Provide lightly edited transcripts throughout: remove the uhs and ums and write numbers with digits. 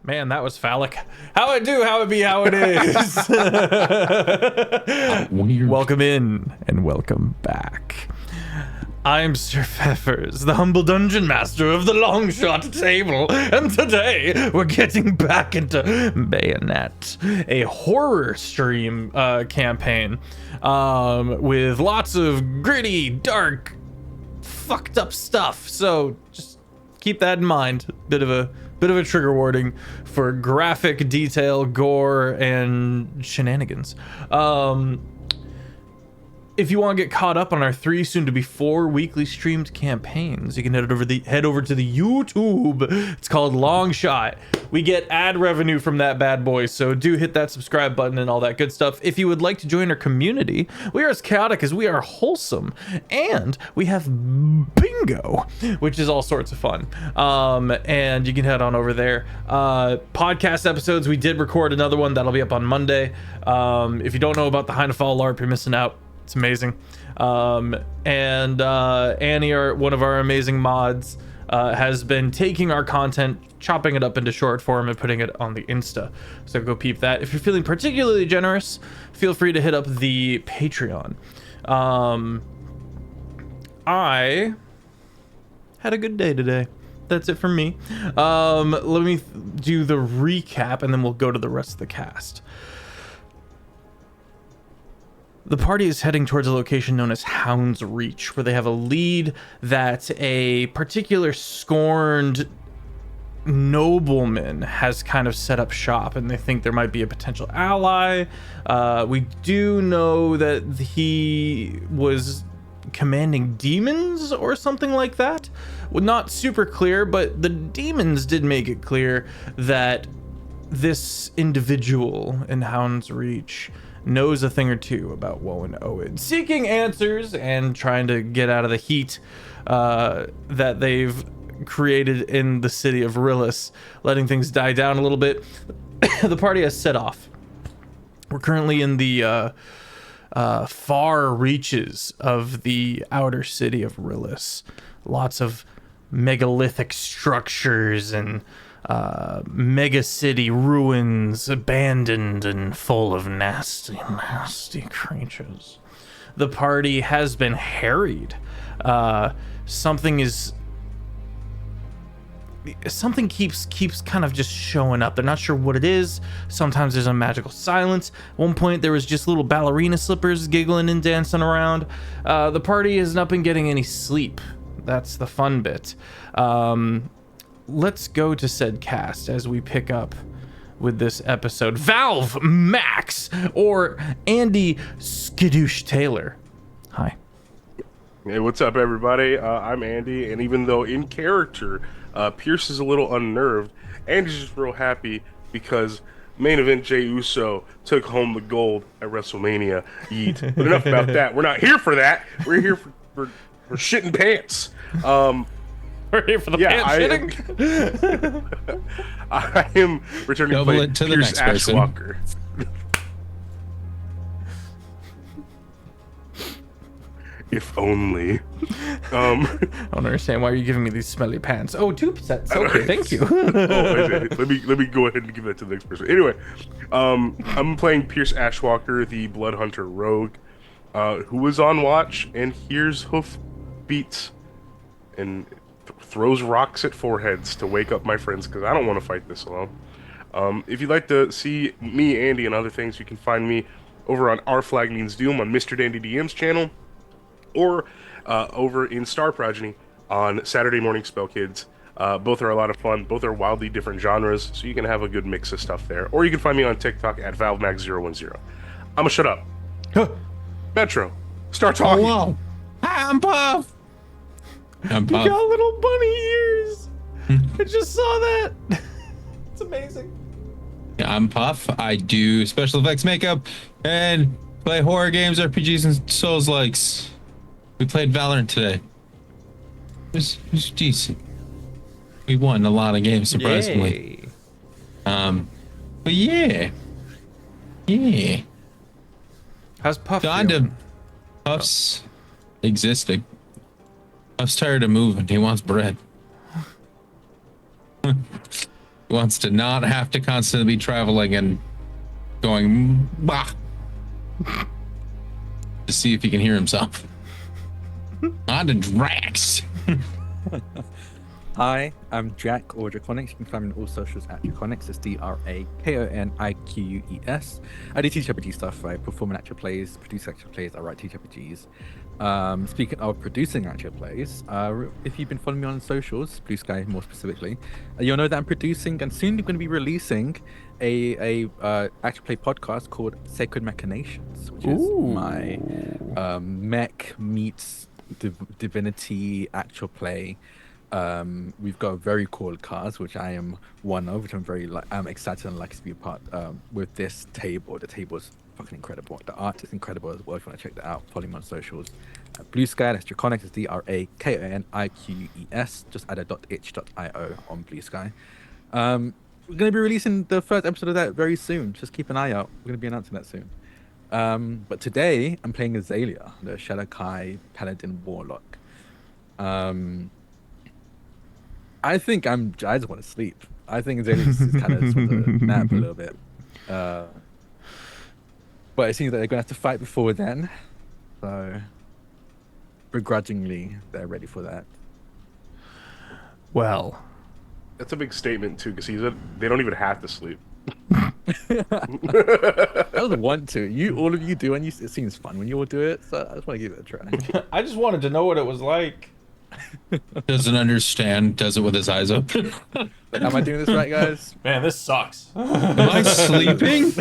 Man, that was phallic. How it do, how it be, how it is. Weird. Welcome in and welcome back. I'm SirFeffers, the humble dungeon master of the Longshot table, and today we're getting back into Bayonet, a horror stream campaign with lots of gritty, dark, fucked up stuff. So just keep that in mind. Bit of a trigger warning for graphic detail, gore, and shenanigans. If you want to get caught up on our 3 soon-to-be 4 weekly streamed campaigns, you can head over to the YouTube. It's called Longshot. We get ad revenue from that bad boy, so do hit that subscribe button and all that good stuff. If you would like to join our community, we are as chaotic as we are wholesome, and we have bingo, which is all sorts of fun. And you can head on over there. Podcast episodes, we did record another one that'll be up on Monday. If you don't know about the Heinefall LARP, you're missing out. It's amazing. And Annie, one of our amazing mods, has been taking our content, chopping it up into short form, and putting it on the Insta. So go peep that. If you're feeling particularly generous, feel free to hit up the Patreon. I had a good day today. That's it from me. Let me do the recap, and then we'll go to the rest of the cast. The party is heading towards a location known as Hound's Reach, where they have a lead that a particular scorned nobleman has kind of set up shop, and they think there might be a potential ally. We do know that he was commanding demons or something like that. Well, not super clear, but the demons did make it clear that this individual in Hound's Reach knows a thing or two about Woe and Owen, seeking answers and trying to get out of the heat that they've created in the city of Rillis, letting things die down a little bit. The party has set off. We're currently in the far reaches of the outer city of Rillis. Lots of megalithic structures and mega city ruins, abandoned and full of nasty creatures. The party has been harried. Something keeps kind of just showing up. They're not sure what it is. Sometimes there's a magical silence. At one point there was just little ballerina slippers giggling and dancing around. The party has not been getting any sleep. That's the fun bit. Let's go to said cast as we pick up with this episode. ValveMax, or Andy Skadoosh Taylor. Hi. Hey, what's up, everybody? I'm Andy, and even though in character, Pierce is a little unnerved, Andy's just real happy because main event Jey Uso took home the gold at WrestleMania. Yeet. But enough about that. We're not here for that. We're here for shitting pants. We're here for the pants shitting. I am returning Double to play it to the Pierce next person. Ashwalker. If only. I don't understand why you're giving me these smelly pants. Oh, 2 sets. Okay, thank you. Let me go ahead and give that to the next person. Anyway, I'm playing Pierce Ashwalker, the Blood Hunter Rogue, who was on watch and hears hoof beats and throws rocks at foreheads to wake up my friends because I don't want to fight this alone. If you'd like to see me, Andy, and other things, you can find me over on Our Flag Means Doom on Mr. Dandy DM's channel, or over in Star Progeny on Saturday Morning Spell Kids. Both are a lot of fun. Both are wildly different genres, so you can have a good mix of stuff there. Or you can find me on TikTok at ValveMax010. I'ma shut up. Metro, start talking. Oh, wow. Hi, I'm Puff. I'm You Puff. got little bunny ears. I just saw that. It's amazing. I'm Puff. I do special effects makeup and play horror games, RPGs, and Souls likes. We played Valorant today. It was decent. We won a lot of games, surprisingly. Yay. But yeah. How's Puff Kind of. feeling? Puff's existing. Puff's tired of moving. He wants bread. He wants to not have to constantly be traveling and going bah, to see if he can hear himself. On to Drax. Hi, I'm Jack or Drakoniques. You can find me on all socials at Drakoniques. It's Drakoniques. I do teach RPG stuff. I perform in actual plays, produce actual plays. I write teach RPGs. Speaking of producing actual plays, if you've been following me on socials, Blue Sky more specifically, you'll know that I'm producing and soon going to be releasing a actual play podcast called Sacred Machinations, which is my mech meets divinity actual play. We've got a very cool cast, which I am one of, which I'm excited and like to be a part with this table. The table is fucking incredible. The art is incredible as well. If you want to check that out, follow me on socials. Blue Sky, that's Drakoniques, it's Drakoniques. Just add a .itch.io on Blue Sky. We're going to be releasing the first episode of that very soon. Just keep an eye out. We're going to be announcing that soon. But today I'm playing Azalea, the Shadowkai Paladin Warlock. I think I just want to sleep. I think Azalea is kind of just want to nap a little bit. But it seems like they're going to have to fight before then. So, begrudgingly, they're ready for that. Well, That's a big statement too, because they don't even have to sleep. I don't want to. All of you do, and it seems fun when you all do it. So I just want to give it a try. I just wanted to know what it was like. Doesn't understand, does it with his eyes open. Am I doing this right, guys? Man, this sucks. Am I sleeping?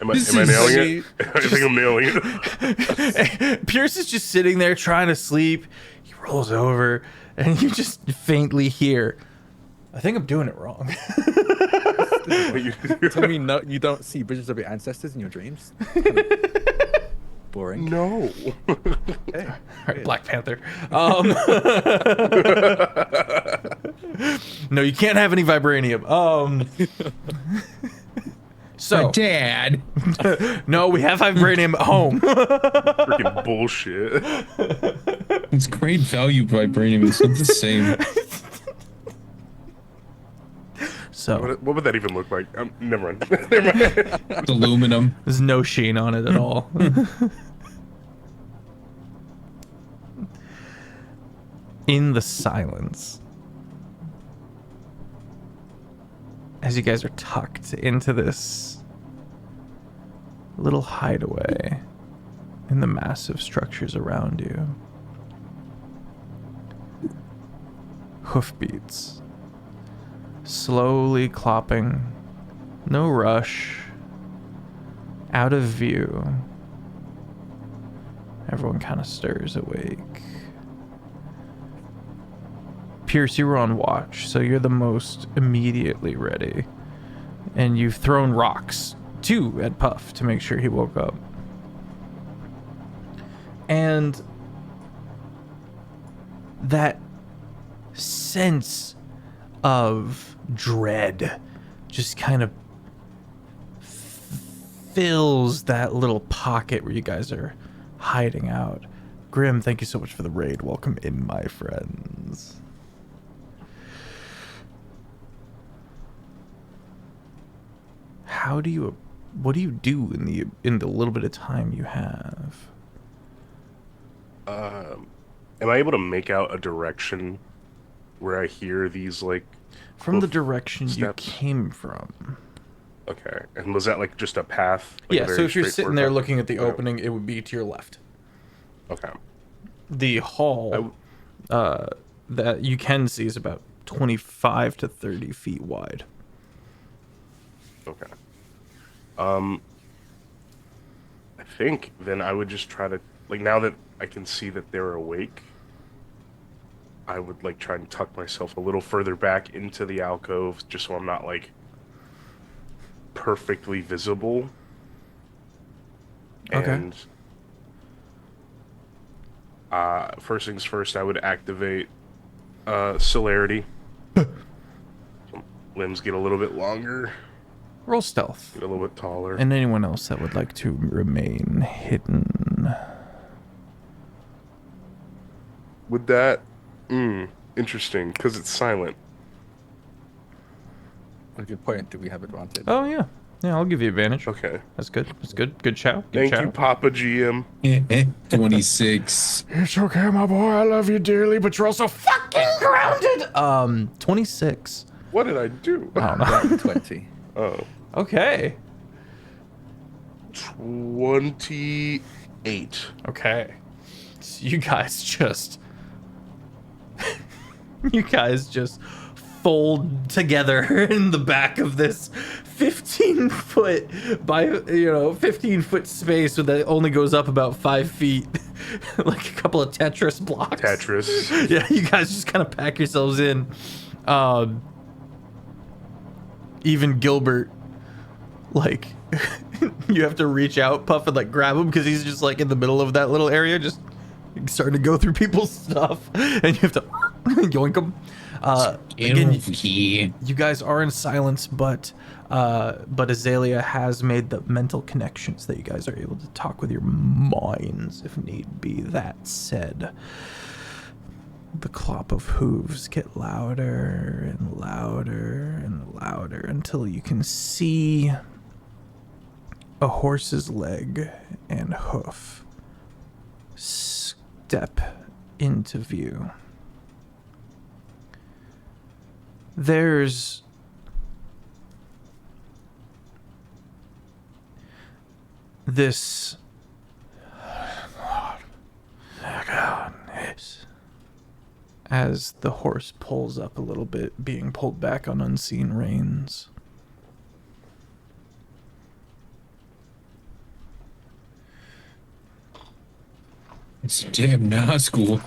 Am I nailing it? I think I'm nailing it. Pierce is just sitting there trying to sleep. He rolls over, and you just faintly hear, I think I'm doing it wrong. Tell me no, you don't see visions of your ancestors in your dreams? Boring. No. Okay. All right, Black Panther. No, you can't have any vibranium. So, Dad. no, we have vibranium at home. Freaking bullshit. It's great value vibranium. It's not the same. So, What would that even look like? Never mind. Never mind. It's aluminum. there's no sheen on it at all. In the silence, as you guys are tucked into this little hideaway in the massive structures around you, hoofbeats slowly clopping, no rush, out of view. Everyone kind of stirs awake. Pierce, you were on watch, so you're the most immediately ready. And you've thrown rocks, too, at Puff to make sure he woke up. And that sense of dread just kind of fills that little pocket where you guys are hiding out. Grim, thank you so much for the raid. Welcome in, my friends. What do you do in the little bit of time you have? Am I able to make out a direction where I hear these like From the hoof direction you steps? came from. Okay, and was that like just a path? Like a Yeah, very so if you're sitting straightforward there path? looking at the Yeah. opening, it would be to your left. Okay. The hall that you can see is about 25 to 30 feet wide. Okay. I think then I would just try to, like, now that I can see that they're awake, I would like try and tuck myself a little further back into the alcove just so I'm not like perfectly visible. Okay. And first things first, I would activate celerity. Limbs get a little bit longer, Roll stealth. get a little bit taller. And anyone else that would like to remain hidden. Would that... interesting, because it's silent. a good point. Do we have advantage? Oh yeah, yeah. I'll give you advantage. Okay. That's good. That's good. Good shout. Good Thank shout. you, Papa GM. 26. It's okay, my boy. I love you dearly, but you're also fucking grounded. 26. What did I do? I don't know. 20. Oh. Okay. 28. Okay. So you guys just you guys just fold together in the back of this 15-foot by 15-foot space that only goes up about 5 feet. Like a couple of Tetris blocks. Tetris. Yeah, you guys just kind of pack yourselves in. Even Gilbert, like, you have to reach out, Puff, and like grab him because he's just like in the middle of that little area, just starting to go through people's stuff, and you have to yoink them. Again, you guys are in silence, but Azalea has made the mental connections that you guys are able to talk with your minds if need be. That said, the clop of hooves get louder and louder and louder until you can see a horse's leg and hoof step into view. There's this as the horse pulls up a little bit, being pulled back on unseen reins. It's damn Nazgul.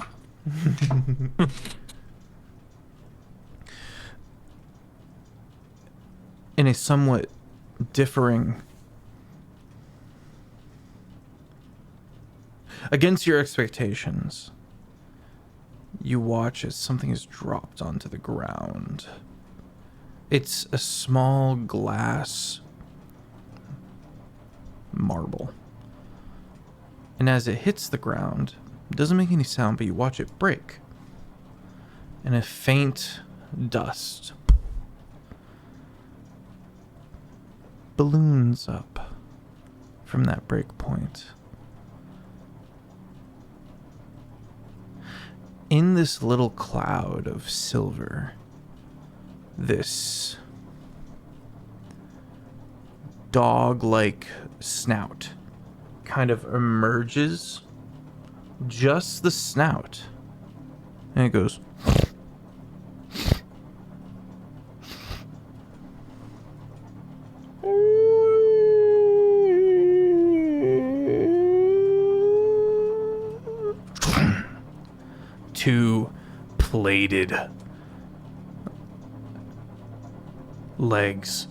In a somewhat differing, against your expectations, you watch as something is dropped onto the ground. It's a small glass marble. And as it hits the ground, it doesn't make any sound, but you watch it break. And a faint dust balloons up from that break point. In this little cloud of silver, this dog-like snout kind of emerges, just the snout, and it goes two plated legs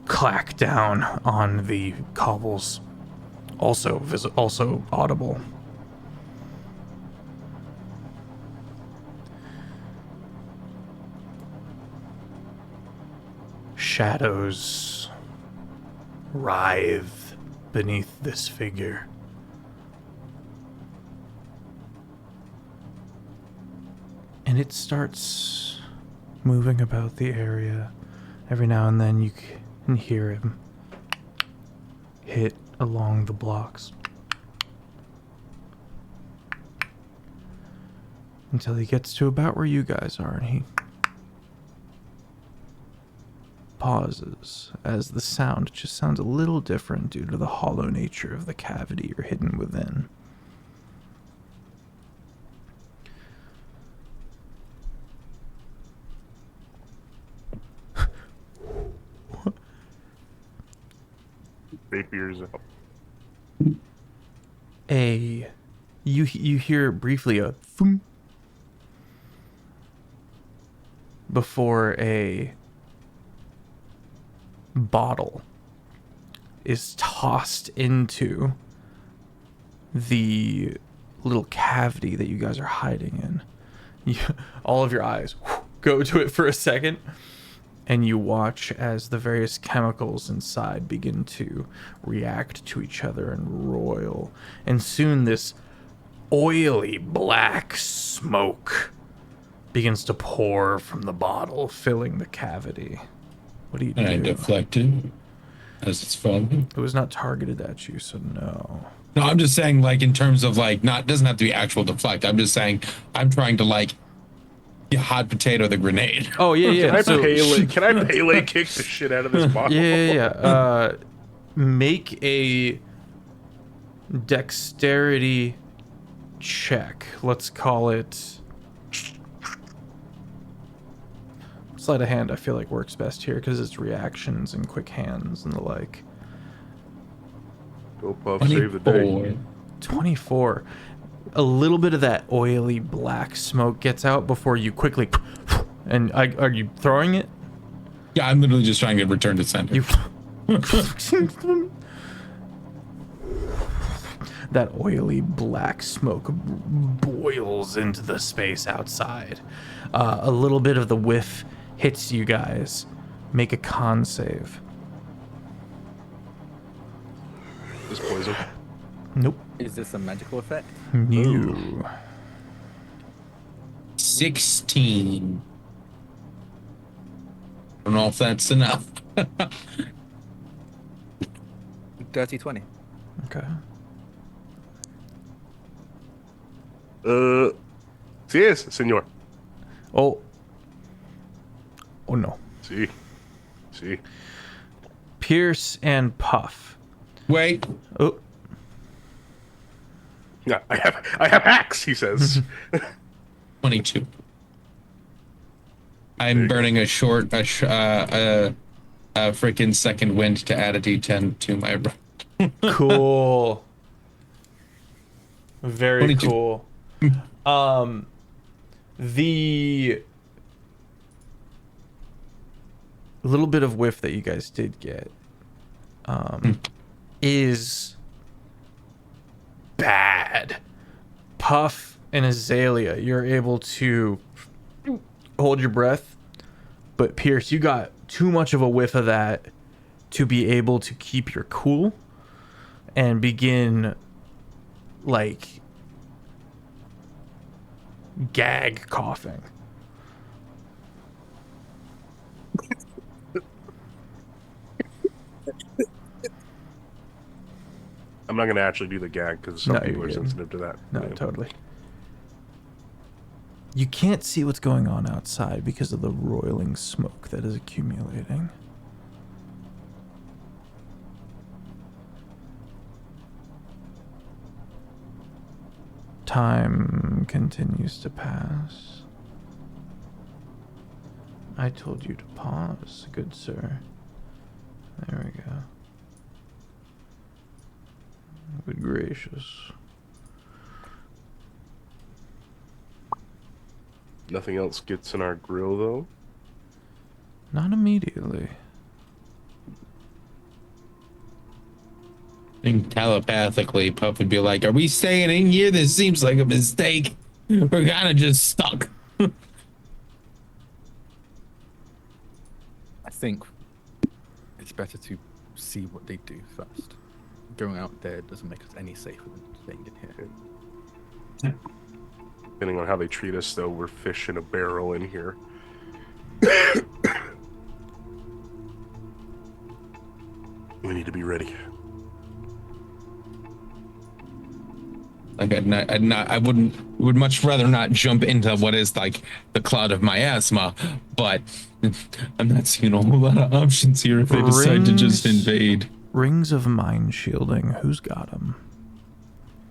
clack down on the cobbles, also audible. Shadows writhe beneath this figure. And it starts moving about the area. Every now and then you can hear him hit along the blocks until he gets to about where you guys are, and he pauses as the sound just sounds a little different due to the hollow nature of the cavity you're hidden within. Rapiers out. You hear briefly a thump before a bottle is tossed into the little cavity that you guys are hiding in. All of your eyes go to it for a second, and you watch as the various chemicals inside begin to react to each other and roil. And soon this oily black smoke begins to pour from the bottle, filling the cavity. What do you And I do? deflected as it's falling. It was not targeted at you, so no. No, I'm just saying, like, in terms of like, not doesn't have to be actual deflect. I'm just saying, I'm trying to like hot potato the grenade. Oh yeah, yeah. Can I Pele kick the shit out of this bottle? Yeah. Make a dexterity check. Let's call it sleight of hand. I feel like works best here because it's reactions and quick hands and the like. Go Puff, save the day. 24. A little bit of that oily black smoke gets out before you quickly. And are you throwing it? Yeah, I'm literally just trying to return to center. You. That oily black smoke boils into the space outside. A little bit of the whiff hits you guys. Make a con save. This poison. Nope. Is this a magical effect? No. 16. I don't know if that's enough. Dirty 20. Okay. Yes, senor. Oh no. See. Pierce and Puff. Wait. Oh. Yeah, I have hacks, he says. 22. I'm burning a freaking second wind to add a D10 to my. Cool. Very 22. cool. The little bit of whiff that you guys did get is bad. Puff and Azalea, you're able to hold your breath, but Pierce, you got too much of a whiff of that to be able to keep your cool and begin like gag coughing. I'm not gonna actually do the gag because some No, people you're are good. sensitive to that. No, Yeah. totally. You can't see what's going on outside because of the roiling smoke that is accumulating. Time continues to pass. I told you to pause, good sir. There we go. Good gracious. Nothing else gets in our grill though. Not immediately. I think telepathically, Puff would be like, "Are we staying in here? This seems like a mistake. We're kind of just stuck." I think it's better to see what they do first. Going out there doesn't make us any safer than staying in here. Depending on how they treat us, though, we're fish in a barrel in here. We need to be ready. Like I would much rather not jump into what is like the cloud of miasma, but I'm not seeing a whole lot of options here if they decide to just invade. Rings of mind shielding. Who's got them?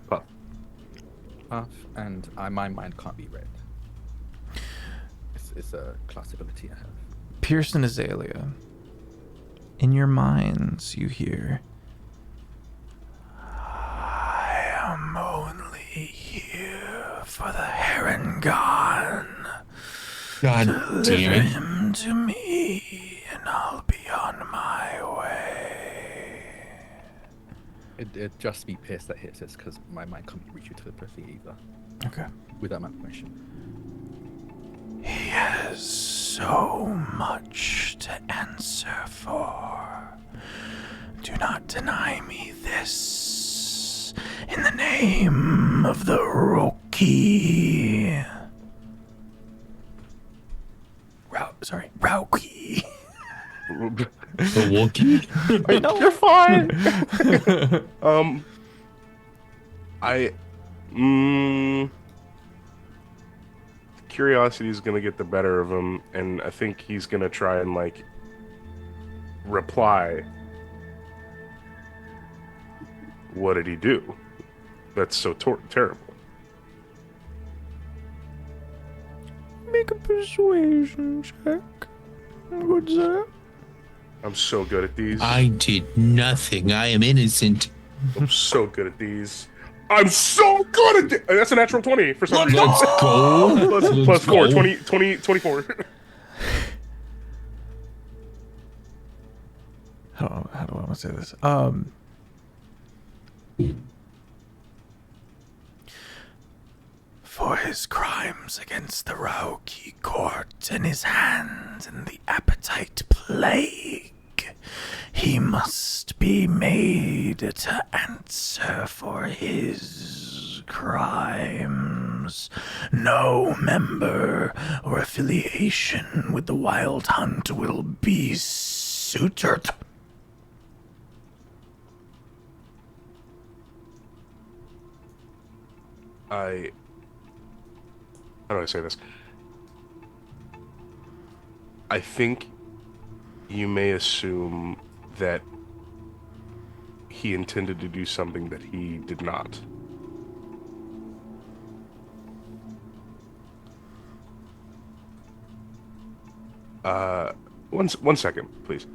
Puff. And my mind can't be read. It's a class ability I have. Pierce and Azalea. In your minds, you hear, I am only here for the Heron God. God Deliver damn it. him to me, and I'll be on my way. It'd just be Pierce that hits this because my mind can't reach you telepathy either. Okay. Without my permission. He has so much to answer for. Do not deny me this. In the name of the Roki. Rauki. The Wookiee? You're fine. Curiosity is gonna get the better of him, and I think he's gonna try and like reply. What did he do? That's so terrible. Make a persuasion check. What's that? I'm so good at these. I did nothing. I am innocent. I'm so good at these. I'm so good at That's a natural 20 for some reason. Let's go. Plus 4, 20, 24. How do I want to say this? For his crimes against the rogue he caught in his hands in the appetite plague, he must be made to answer for his crimes. No member or affiliation with the Wild Hunt will be suitored. How do I say this? I think you may assume that he intended to do something that he did not. One second, please.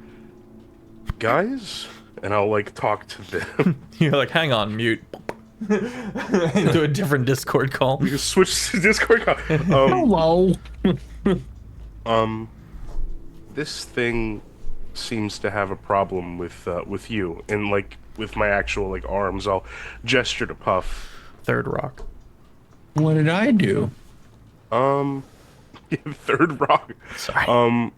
Guys, and I'll like talk to them. You're like, hang on, mute. Into a different Discord call. You can switch to Discord. Hello. This thing seems to have a problem with you, and like with my actual like arms. I'll gesture to Puff. Third rock. What did I do? Third rock. Sorry.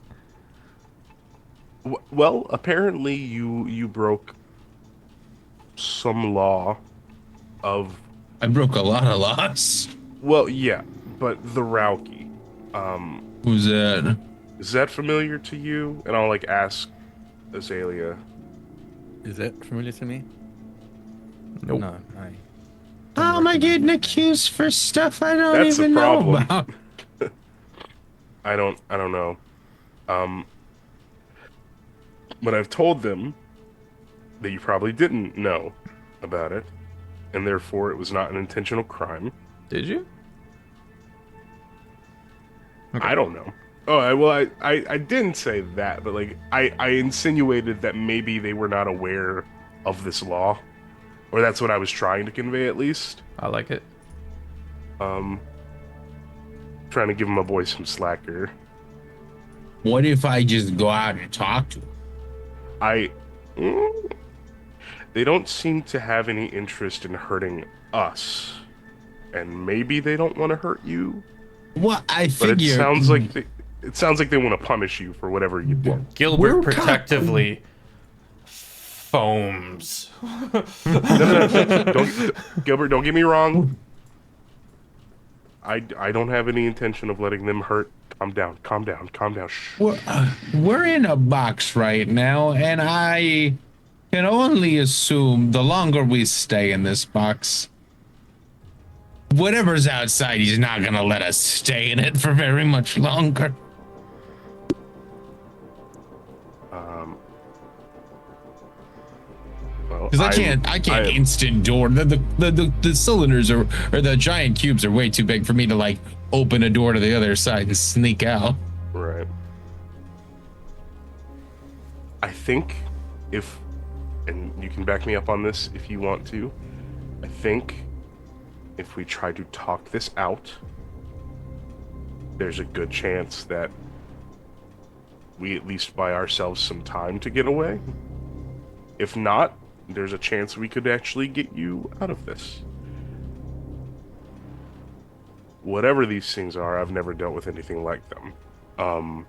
Well, apparently you broke some law of. I broke a lot of laws. Well, yeah, but the Rauki. Who's that? Is that familiar to you? And I'll like ask Azalea. Is it familiar to me? Nope. No, How am I getting accused for stuff I don't That's even a know problem. about? I don't know. But I've told them that you probably didn't know about it, and therefore it was not an intentional crime. Did you? Okay. I don't know. Oh, I didn't say that, but like I insinuated that maybe they were not aware of this law, or that's what I was trying to convey at least. I like it. Trying to give my boy some slacker. What if I just go out and talk to him? They don't seem to have any interest in hurting us, and maybe they don't want to hurt you. Well, I But figure. it sounds like they want to punish you for whatever you did. Gilbert We're protectively foams. Gilbert, don't get me wrong. I don't have any intention of letting them hurt. Calm down. Shh. We're in a box right now, and I can only assume the longer we stay in this box, whatever's outside, he's not gonna let us stay in it for very much longer. Well, Because I can't instant door. The cylinders or the giant cubes are way too big for me to like open a door to the other side and sneak out. Right. I think if, and you can back me up on this if you want to, I think if we try to talk this out, there's a good chance that we at least buy ourselves some time to get away. If not, there's a chance we could actually get you out of this. Whatever these things are, I've never dealt with anything like them.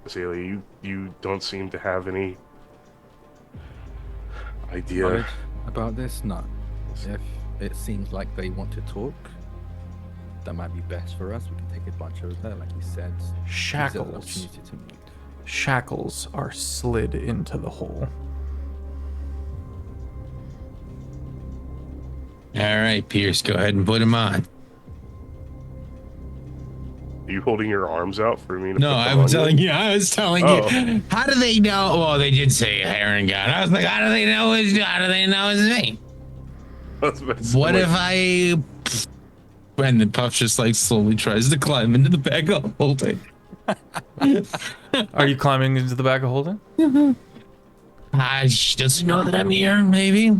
Celia, you don't seem to have any idea. knowledge about this? No. If it seems like they want to talk, that might be best for us. We can take advantage of that, like you said. use it as an Shackles. opportunity to meet. Shackles are slid into the hole. All right, Pierce, go ahead and put him on. Are you holding your arms out for me to No, put them I on was you? telling you. I was telling Oh. you. How do they know? Well, they did say Heron gun. I was like, how do they know it's me? I was about to say, What like, if I? And then Puff just like slowly tries to climb into the bag of holding. Are you climbing into the bag of holding? She doesn't know that I'm here. Maybe.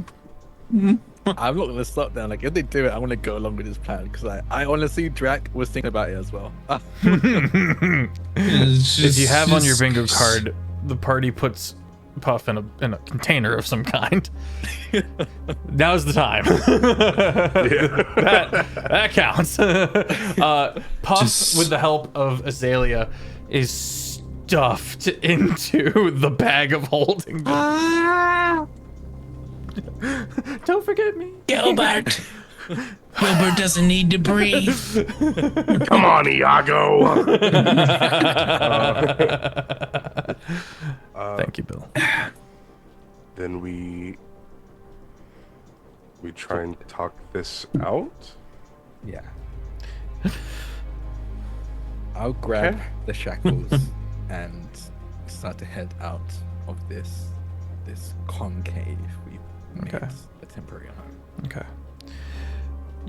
I'm not gonna stop there. Like if they do it, I'm gonna go along with this plan because I honestly, Drac was thinking about it as well. If you have on your bingo card, the party puts Puff in a container of some kind. Now's the time. that counts. Puff, with the help of Azalea, is stuffed into the bag of holding. Don't forget me, Gilbert. Gilbert doesn't need to breathe. come on, Iago. Thank you, Bill. Then we try and talk this out. Yeah. I'll grab Okay. the shackles and start to head out of this concave we made Okay. a temporary home. Okay.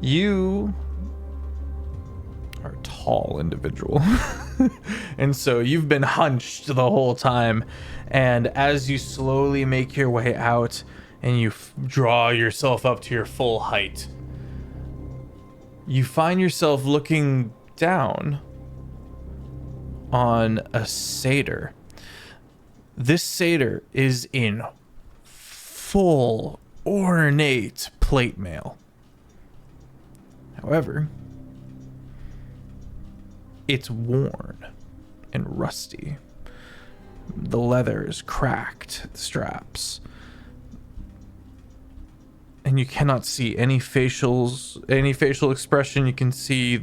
You are a tall individual. And so you've been hunched the whole time. And as you slowly make your way out and you draw yourself up to your full height, you find yourself looking down on a satyr. This satyr is in full ornate plate mail. However, it's worn and rusty. The leather is cracked, the straps. And you cannot see any facial expression. You can see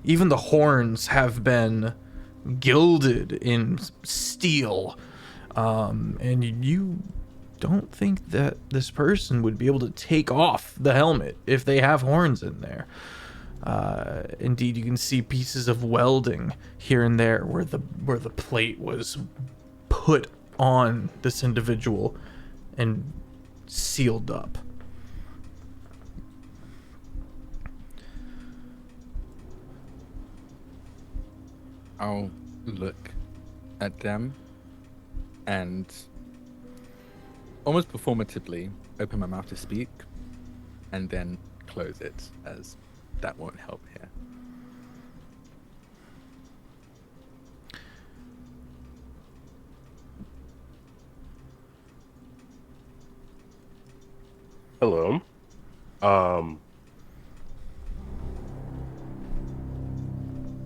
even the horns have been gilded in steel. And you don't think that this person would be able to take off the helmet if they have horns in there. Indeed, you can see pieces of welding here and there where the plate was put on this individual and sealed up. I'll look at them and almost performatively open my mouth to speak and then close it, as that won't help here. Hello.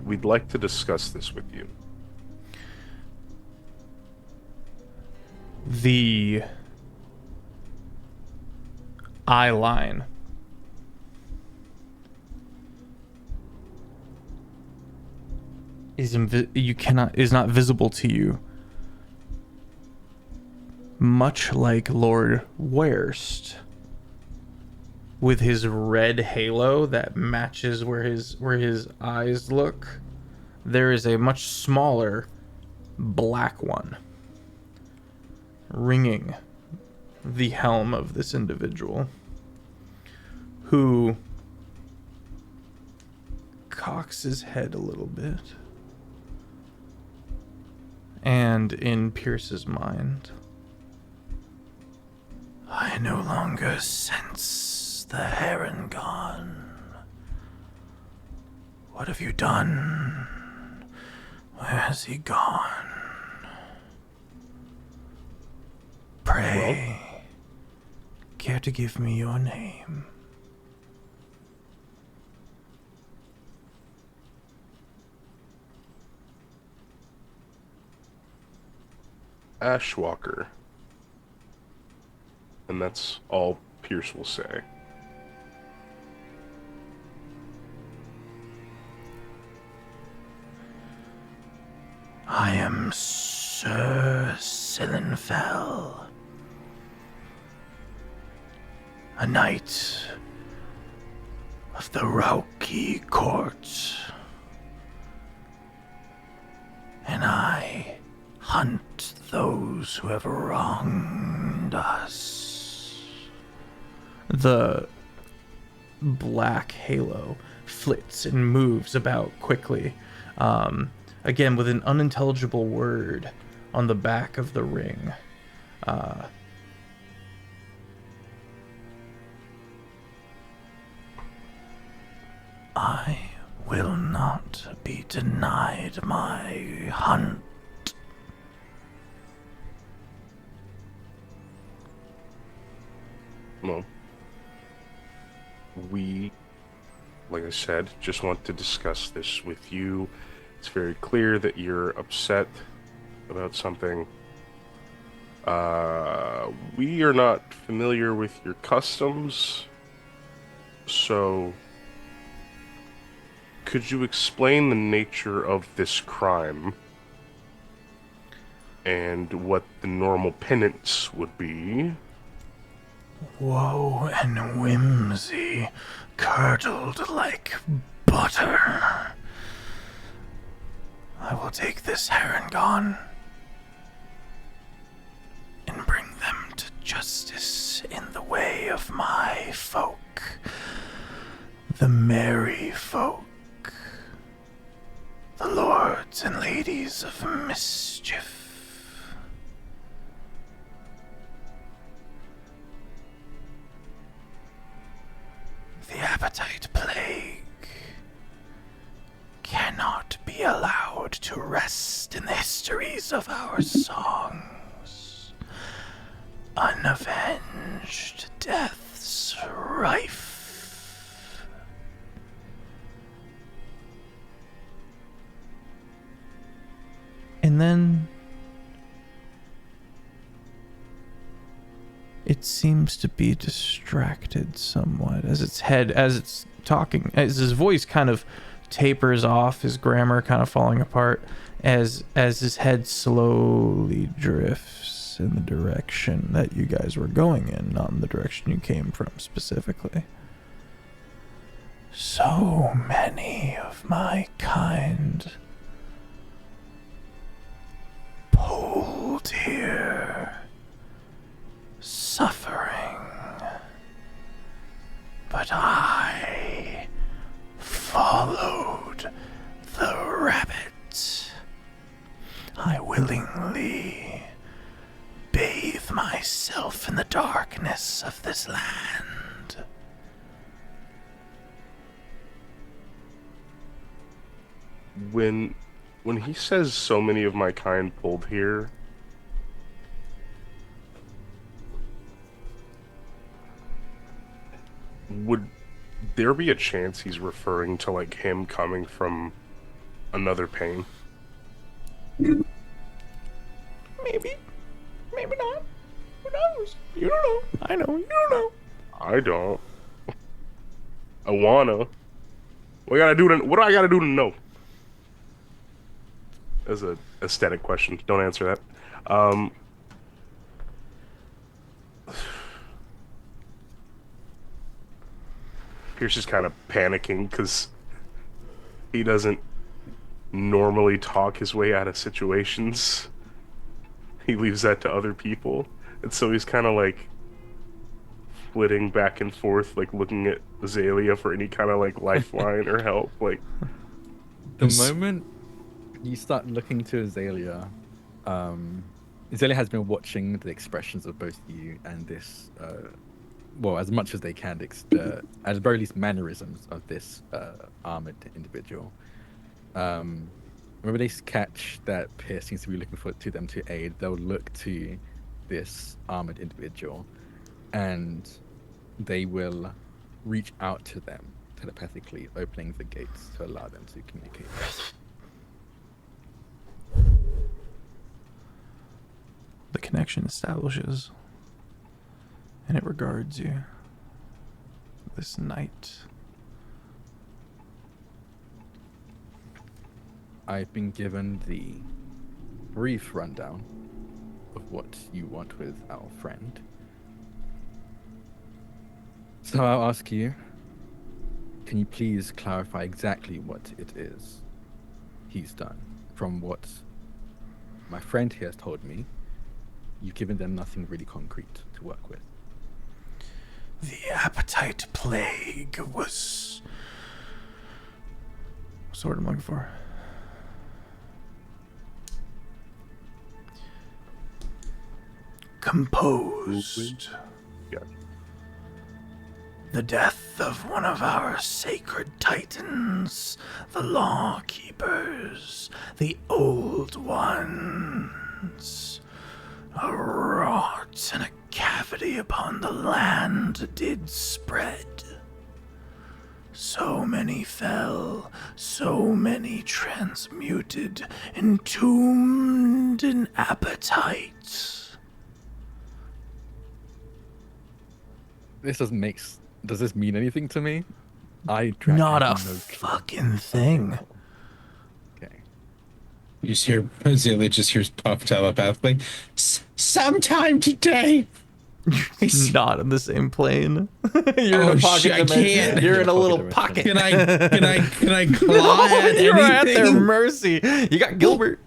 We'd like to discuss this with you. The eye line is not visible to you, much like Lord Werst, with his red halo that matches where his eyes look. There is a much smaller black one ringing the helm of this individual, who cocks his head a little bit. And in Pierce's mind, I no longer sense the heron gone. What have you done? Where has he gone? Pray, care to give me your name? Ashwalker. And that's all Pierce will say. I am Sir Sillenfell, a knight of the Rauki court, and I hunt those who have wronged us. The black halo flits and moves about quickly, again with an unintelligible word on the back of the ring. I will not be denied my hunt. Well, we, like I said, just want to discuss this with you. It's very clear that you're upset about something. We are not familiar with your customs, so could you explain the nature of this crime and what the normal penance would be? Woe and whimsy curdled like butter. I will take this Harangon and bring them to justice in the way of my folk, the merry folk, the lords and ladies of mischief. The appetite plague cannot be allowed to rest in the histories of our songs. Unavenged deaths rife. And then it seems to be distracted somewhat as it's talking, as his voice kind of tapers off, his grammar kind of falling apart as his head slowly drifts in the direction that you guys were going in, not in the direction you came from specifically. So many of my kind pulled here, suffering, but I followed the rabbit. I willingly bathe myself in the darkness of this land. When he says so many of my kind pulled here, would there be a chance he's referring to like him coming from another pain? Maybe. Maybe not. Who knows? You don't know. I know. You don't know. I don't. I wanna. What do I gotta do to know? As a aesthetic question. Don't answer that. Pierce is kind of panicking because he doesn't normally talk his way out of situations. He leaves that to other people. And so he's kind of like flitting back and forth, like looking at Azalea for any kind of like lifeline or help. Like, The moment you start looking to Azalea, Azalea has been watching the expressions of both you and this, well, as much as they can, at the very least, mannerisms of this armored individual. Whenever they catch that Pierce seems to be looking to them to aid, they'll look to this armored individual, and they will reach out to them telepathically, opening the gates to allow them to communicate. The connection establishes, and it regards you. This night. I've been given the brief rundown of what you want with our friend. So I'll ask you, can you please clarify exactly what it is he's done? From what my friend here has told me, you've given them nothing really concrete to work with. The appetite plague was... What's the word I'm looking for? Composed. Yeah. The death of one of our sacred titans, the law keepers, the old ones. A rot and a cavity upon the land did spread. So many fell, so many transmuted, entombed in appetite. This doesn't make. Does this mean anything to me? Not Not a fucking thing. Okay. You just hear Zilly just hears Puff telepathically. Sometime today. He's not in the same plane. You're in Oh, a pocket shit, I dimension. can't. You're in a little Pocket pocket. Can I claw at You're at anything? their mercy. You got Gilbert.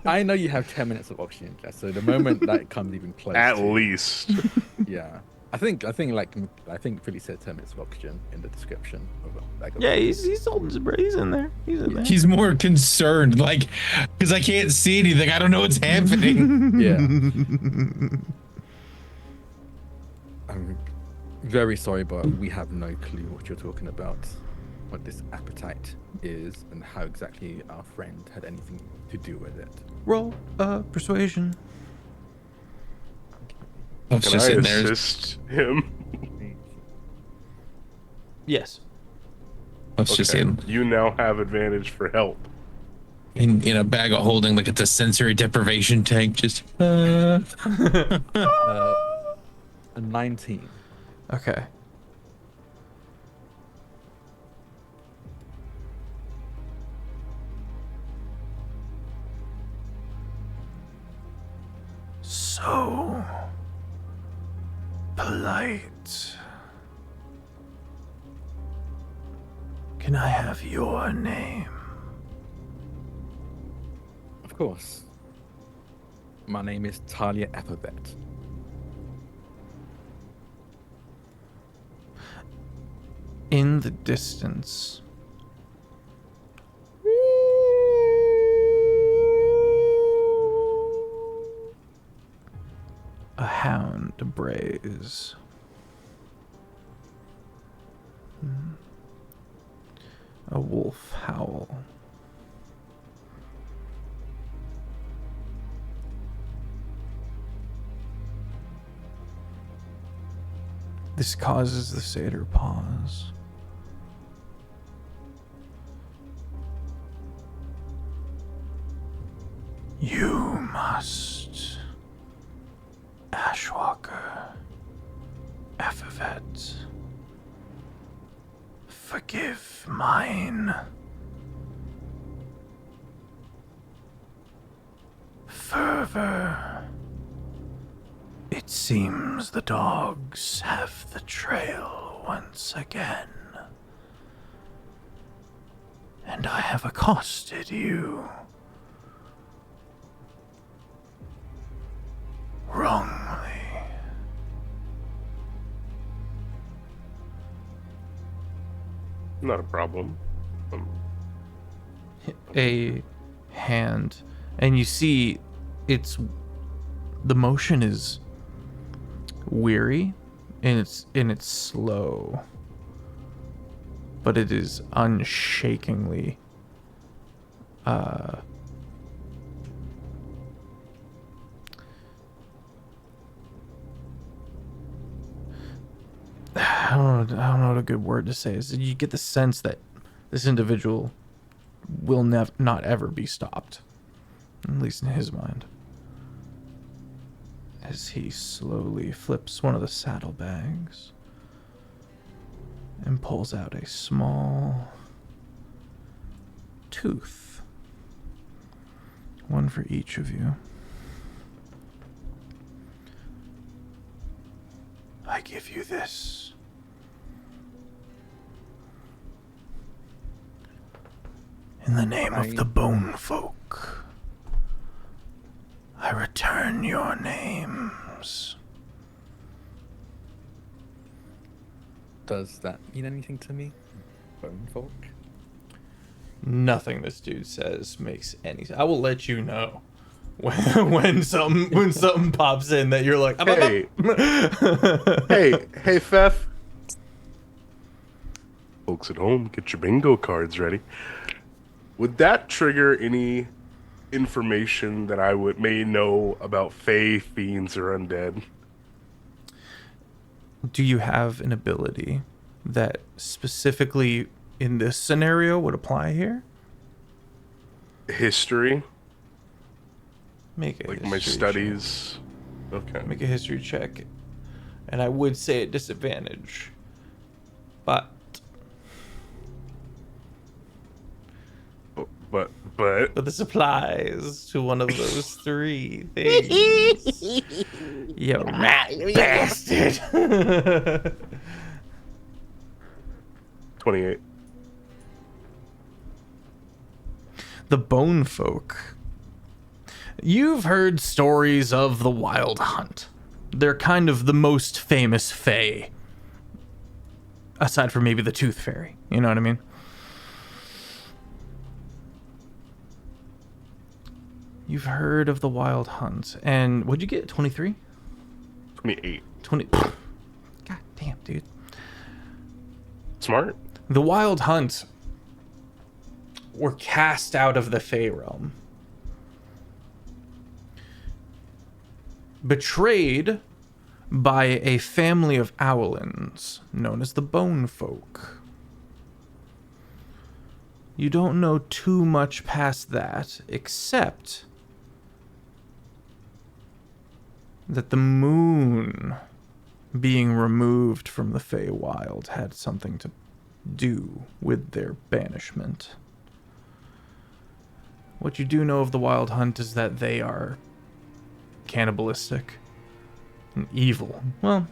I know you have 10 minutes of oxygen, Jess, so the moment that comes even close. At to- least. Yeah. I think Philly said 10 minutes of oxygen in the description of Yeah, he's holding his breath. He's in there. He's in there. He's more concerned, like, because I can't see anything. I don't know what's happening. Yeah. I'm very sorry, but we have no clue what you're talking about, what this appetite is, and how exactly our friend had anything to do with it. Roll persuasion. Puff's Can just I sitting there. assist him? Yes. Puff's just Okay. sitting You now have advantage for help. in a bag of holding, like it's a sensory deprivation tank. Just. A 19. Okay. So polite. Can I have your name? Of course. My name is Talia Epithet. In the distance. A hound brays. A wolf howl. This causes the satyr pause. You must, Ashwalker, Epiphet, forgive mine. Fervor. It seems the dogs have the trail once again. And I have accosted you. Wrongly. Not a problem. A hand, and you see the motion is weary and it's slow, but it is unshakingly I don't know what a good word to say is. You get the sense that this individual will not ever be stopped, at least in his mind, as he slowly flips one of the saddlebags and pulls out a small tooth One for each of you. I give you this. In the name of the bone folk, I return your names. Does that mean anything to me? Bone folk? Nothing this dude says makes any sense. I will let you know when something pops in that you're like, Hey. hey, Feff. Folks at home, get your bingo cards ready. Would that trigger any information that I may know about fae, fiends, or undead? Do you have an ability that specifically in this scenario would apply here? History, Make a like history my check. studies. Okay. Make a history check. And I would say at disadvantage. But But this applies to one of those three things. You rat bastard. 28. The bone folk. You've heard stories of the Wild Hunt. They're kind of the most famous fae. Aside from maybe the Tooth Fairy. You know what I mean? You've heard of the Wild Hunt. And what'd you get? 23? 28. 20. God damn, dude. Smart. The Wild Hunt were cast out of the Fey realm. Betrayed by a family of Owlins known as the Bone Folk. You don't know too much past that, except that the moon being removed from the Feywild had something to do with their banishment. What you do know of the Wild Hunt is that they are cannibalistic and evil. Well,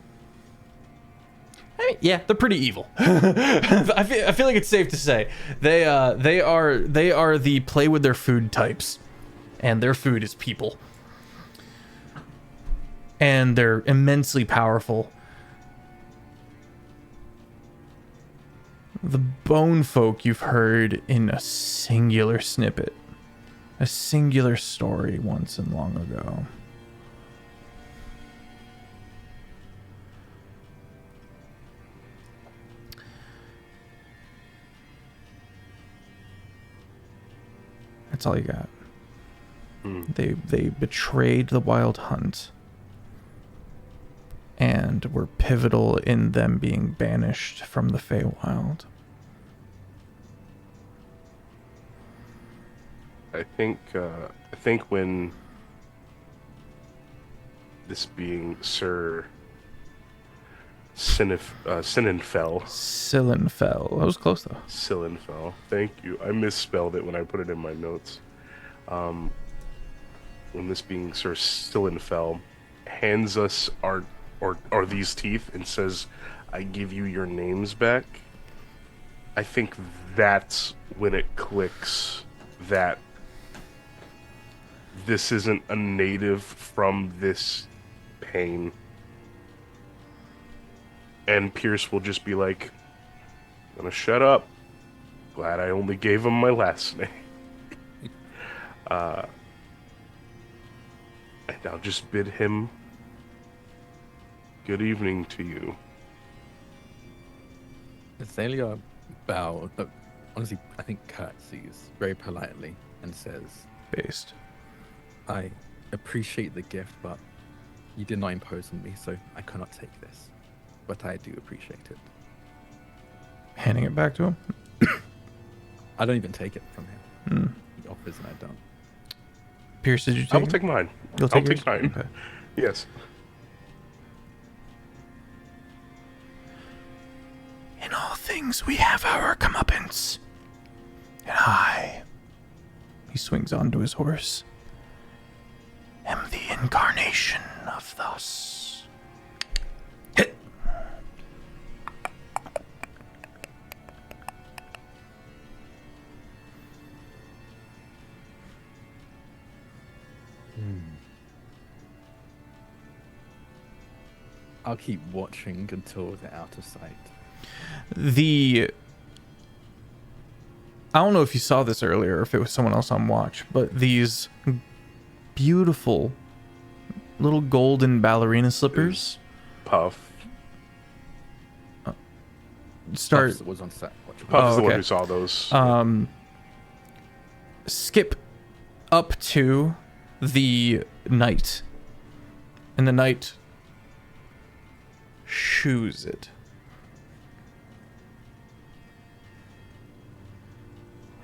I mean, yeah, they're pretty evil. I feel like it's safe to say they are the play with their food types, and their food is people. And they're immensely powerful. The bone folk you've heard in a singular snippet. A singular story once and long ago. That's all you got. They betrayed the Wild Hunt and were pivotal in them being banished from the Feywild. I think when this being Sir Sinenfell. Sillenfell. That was close though. Sillenfell. Thank you. I misspelled it when I put it in my notes. When this being Sir Sillenfell hands us our these teeth and says, "I give you your names back," I think that's when it clicks that this isn't a native from this pain. And Pierce will just be like, "I'm gonna shut up. Glad I only gave him my last name." And I'll just bid him good evening to you. Azalea bows, but honestly, I think curtsies very politely and says, Based. "I appreciate the gift, but you did not impose on me, so I cannot take this. But I do appreciate it." Handing it back to him. I don't even take it from him. He offers and I don't. Pierce, did you take I will it? take mine. You'll I'll take yours? take mine. Okay. Yes. In all things we have our comeuppance. And he swings onto his horse. formation of thus. Hit. I'll keep watching until they're out of sight. I don't know if you saw this earlier or if it was someone else on watch, but these beautiful little golden ballerina slippers Puff. start Puffs was on set. Watch. Puff is the one okay. who saw those. skip up to the knight, and the knight shoos it.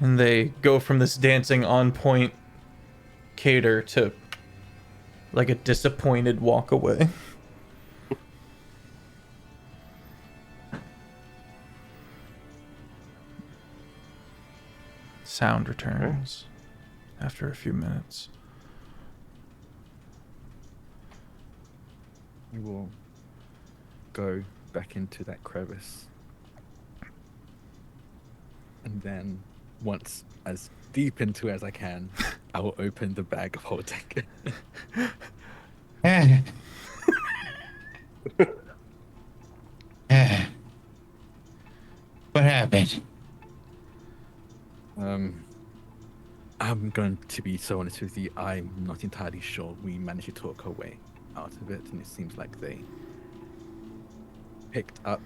And they go from this dancing on point cater to like a disappointed walk away. Sound returns after a few minutes. I will go back into that crevice. And then, once as deep into it as I can, I will open the bag of holding. What happened? I'm going to be so honest with you, I'm not entirely sure we managed to talk our way out of it, and it seems like they picked up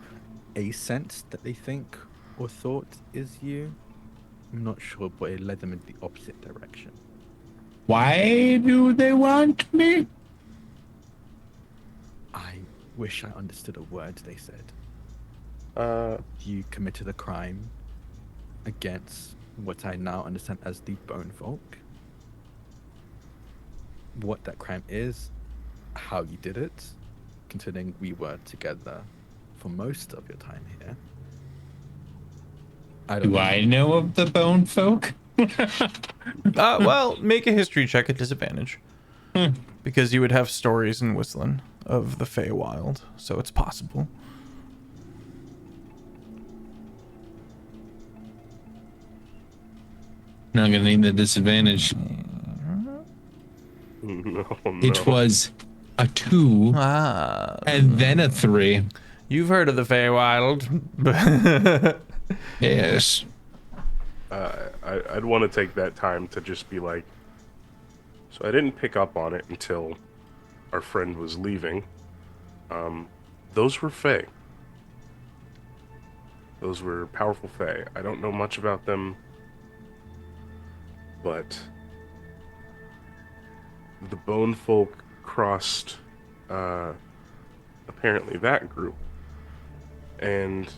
a scent that they think or thought is you. I'm not sure, but it led them in the opposite direction. Why do they want me? I wish I understood a word they said. Uh, You committed a crime against what I now understand as the Bone Folk. What that crime is, how you did it, considering we were together for most of your time here. I don't Do know. I know of the bone folk? Well, make a history check at disadvantage. Because you would have stories in Whistling of the Feywild, so it's possible. Not gonna need the disadvantage. no, no. It was a 2 Ah, and then a 3. you've heard of the Feywild. Yes. I'd want to take that time to just be like, so I didn't pick up on it until our friend was leaving. Those were Fey. Those were powerful Fey. I don't know much about them, but the Bone Folk crossed apparently that group, and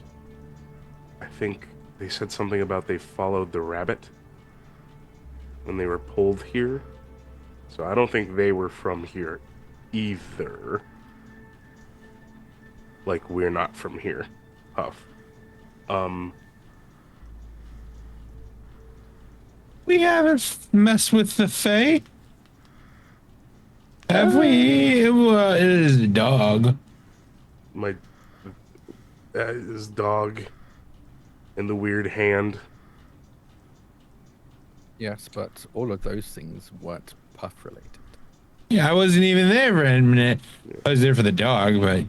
I think they said something about they followed the rabbit when they were pulled here. So I don't think they were from here either. Like, we're not from here. Huff. We haven't messed with the Fae. Have we? Well, it is a dog. His dog and the weird hand. Yes, but all of those things weren't Puff related. Yeah, I wasn't even there for a minute. I was there for the dog, but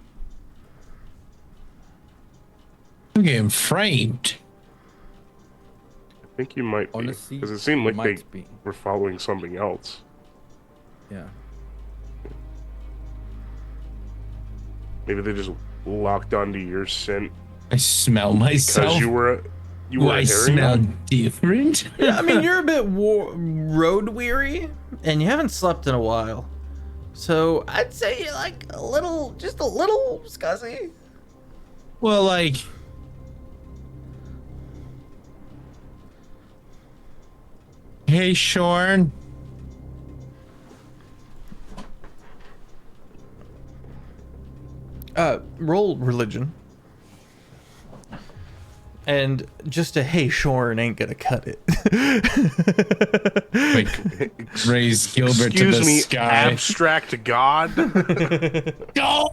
I'm getting framed. I think you might be. Honestly, Because it seemed you like they might be. were following something else. Yeah. Maybe they just locked onto your scent I smell myself. because you were a I smell Aryan? different. Yeah, I mean, you're a bit road weary, and you haven't slept in a while. So I'd say you're like just a little scuzzy. Well, like, hey, Shorn. Roll religion. And just a hey, Shorn ain't gonna cut it. Like, raise Gilbert to Excuse the me, sky. abstract god. No!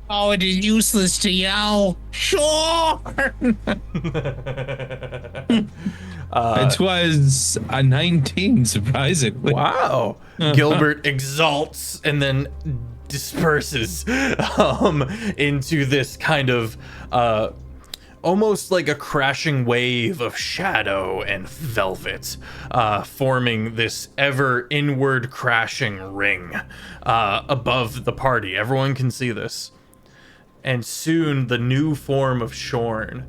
Oh, it is useless to yell. Sure! It was a 19, surprisingly. Wow. Gilbert exalts and then disperses into this kind of almost like a crashing wave of shadow and velvet, forming this ever inward crashing ring above the party. Everyone can see this. And soon the new form of Shorn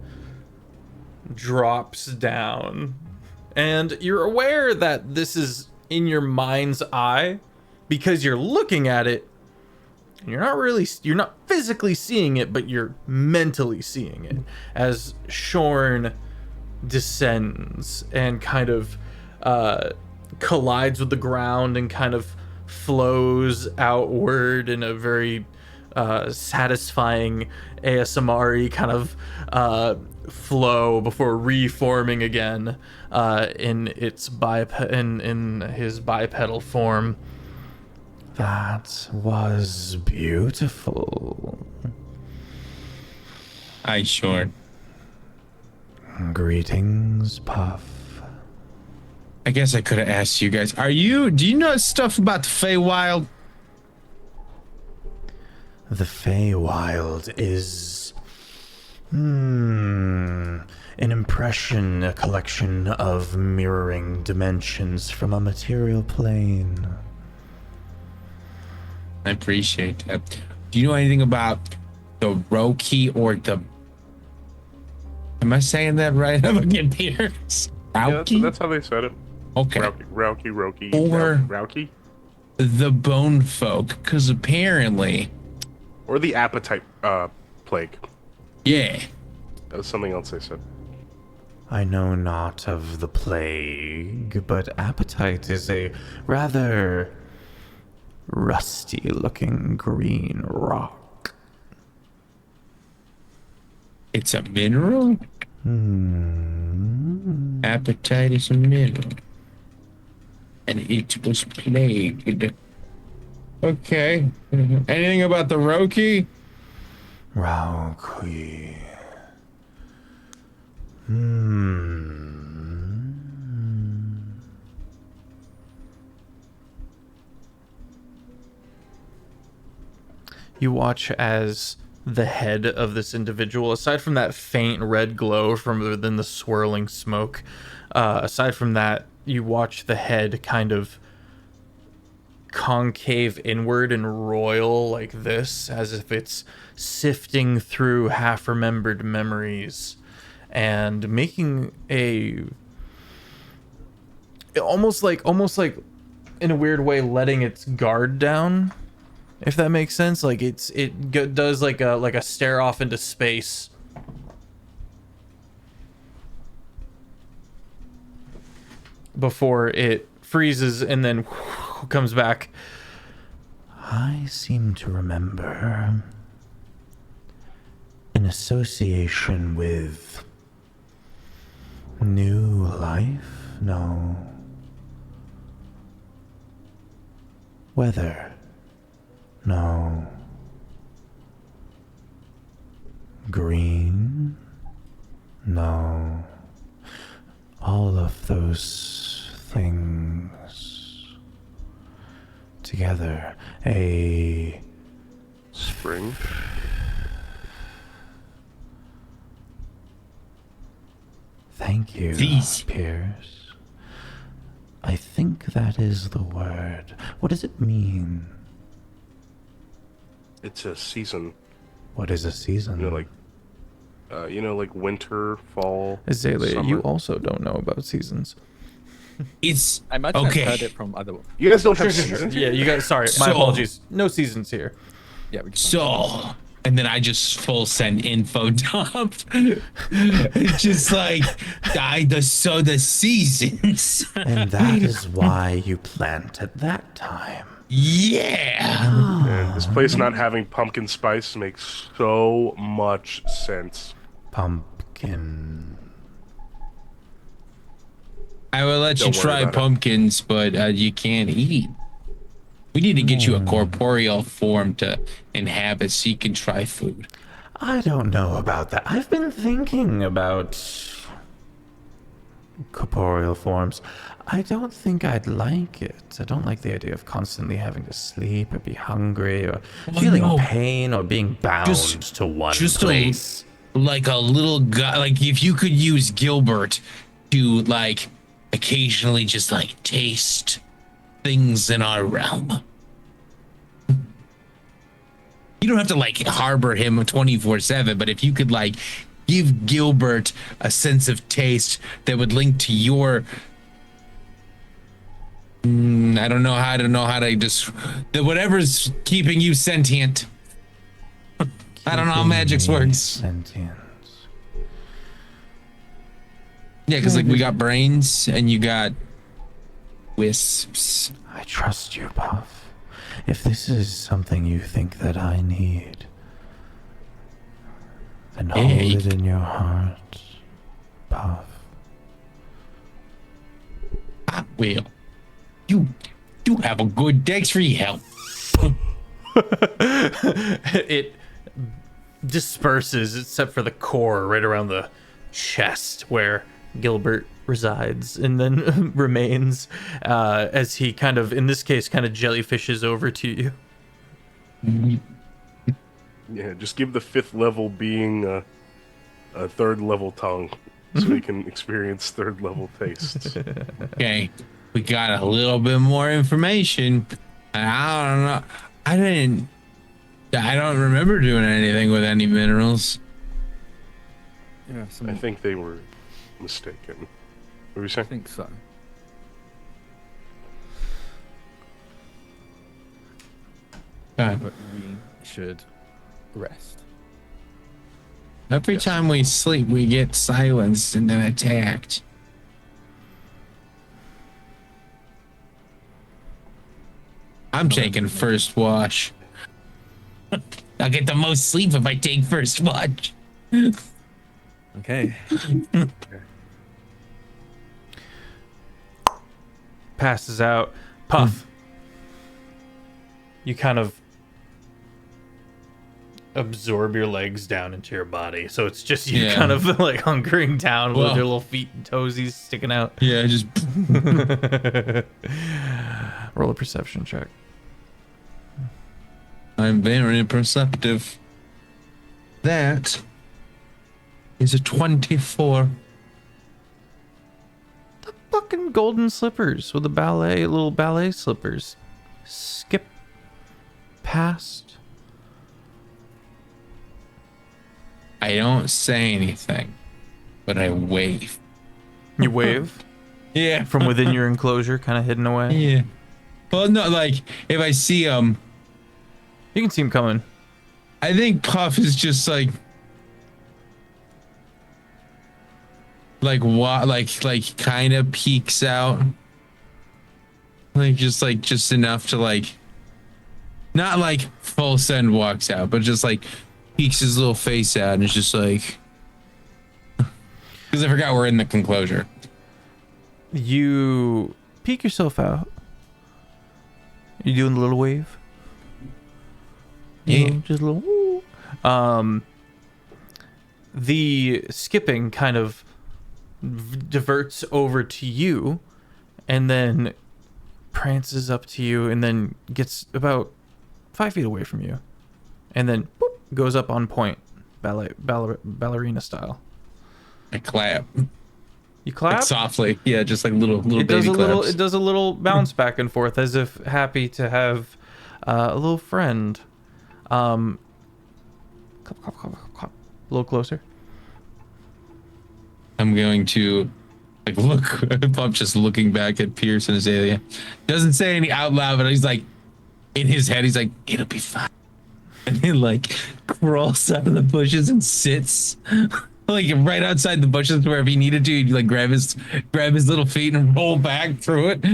drops down. And you're aware that this is in your mind's eye because you're looking at it. You're not physically seeing it, but you're mentally seeing it as Shorn descends and kind of collides with the ground and kind of flows outward in a very satisfying ASMR-y kind of flow before reforming again in its in his bipedal form. That was beautiful. Hi, Shorn. Greetings, Puff. I guess I could have asked you guys. Do you know stuff about the Feywild? The Feywild is an impression, a collection of mirroring dimensions from a material plane. I appreciate that. Do you know anything about the Roki or the... Am I saying that right? I'm getting Pierce. Yeah, Rauki? that's how they said it. Okay. Roki. Or- Rauki? The Bone Folk, because apparently... Or the appetite plague. Yeah. That was something else they said. I know not of the plague, but appetite is a rather rusty-looking green rock. It's a mineral? Appetite is a mineral. And it was plagued. Okay. Anything about the Roki? Rauki. You watch as the head of this individual, aside from that faint red glow from within the swirling smoke, aside from that, you watch the head kind of concave inward and royal like this, as if it's sifting through half-remembered memories and making a almost like in a weird way letting its guard down, if that makes sense. Like it does like a stare off into space before it freezes and then comes back. I seem to remember an association with new life? No. Weather? No. Green? No. All of those things together. A Spring. Thank you, These. Pierce. I think that is the word. What does it mean? It's a season. What is a season? Like winter, fall, Azalea, summer. you also don't know about seasons. It's I imagine okay. I've heard it from other. You guys don't have seasons? Yeah, you guys. Sorry, my So- apologies. No seasons here. Yeah, we can So, and then I just full send info dump. It's just like the seasons. And that is why you plant at that time. Yeah. Man, this place not having pumpkin spice makes so much sense. Pumpkin pumpkin. I will let you Don't worry try about it. pumpkins, but you can't eat. We need to get you a corporeal form to inhabit so you can try food. I don't know about that. I've been thinking about corporeal forms. I don't think I'd like it. I don't like the idea of constantly having to sleep or be hungry or feeling no. pain or being bound to one place. Like a little guy. Like if you could use Gilbert to like occasionally just like taste things in our realm. You don't have to like harbor him 24/7, but if you could like give Gilbert a sense of taste that would link to your I don't know how to just that whatever's keeping you sentient. I don't know how magic works. Sentience. Yeah, because like we got brains and you got wisps. I trust you, Puff. If this is something you think that I need, then hold it in your heart, Puff. I will. You have a good day for your help. It disperses except for the core right around the chest where Gilbert resides, and then remains as he kind of, in this case, kind of jellyfishes over to you. Yeah, just give the 5th level being a 3rd level tongue so we can experience 3rd level tastes. Okay, we got a little bit more information. I don't know. I don't remember doing anything with any minerals. Yeah, I think they were mistaken. What were you saying? I think so. God. But we should rest. Every time we sleep, we get silenced and then attacked. I'm taking first watch. I'll get the most sleep if I take first watch. Okay. Passes out. Puff. You kind of absorb your legs down into your body, so it's just you kind of like hunkering down with your little feet and toesies sticking out. Yeah, just Roll a perception check. I'm very perceptive. That is a 24. The fucking golden slippers with the little ballet slippers. Skip past. I don't say anything, but I wave. You wave Yeah. from within your enclosure, kind of hidden away. Yeah. Well, no, like if I see You can see him coming. I think Puff is just like what, like kind of peeks out, like just enough to like, not like full send walks out, but just like peeks his little face out and it's just like, because I forgot we're in the enclosure. You peek yourself out. You doing the little wave? Yeah. Just a little woo. The skipping kind of diverts over to you and then prances up to you and then gets about 5 feet away from you and then boop, goes up on point, ballerina style. I clap. You clap? Like softly. Yeah, just like little It baby claps. it does a little bounce back and forth as if happy to have a little friend. Clap, clap, clap, clap, clap. A little closer. I'm going to like look. I'm just looking back at Pierce and Azalea. Doesn't say any out loud, but he's like in his head. He's like, "It'll be fine," and he like crawls out of the bushes and sits like right outside the bushes where if he needed to, he'd like grab his little feet and roll back through it.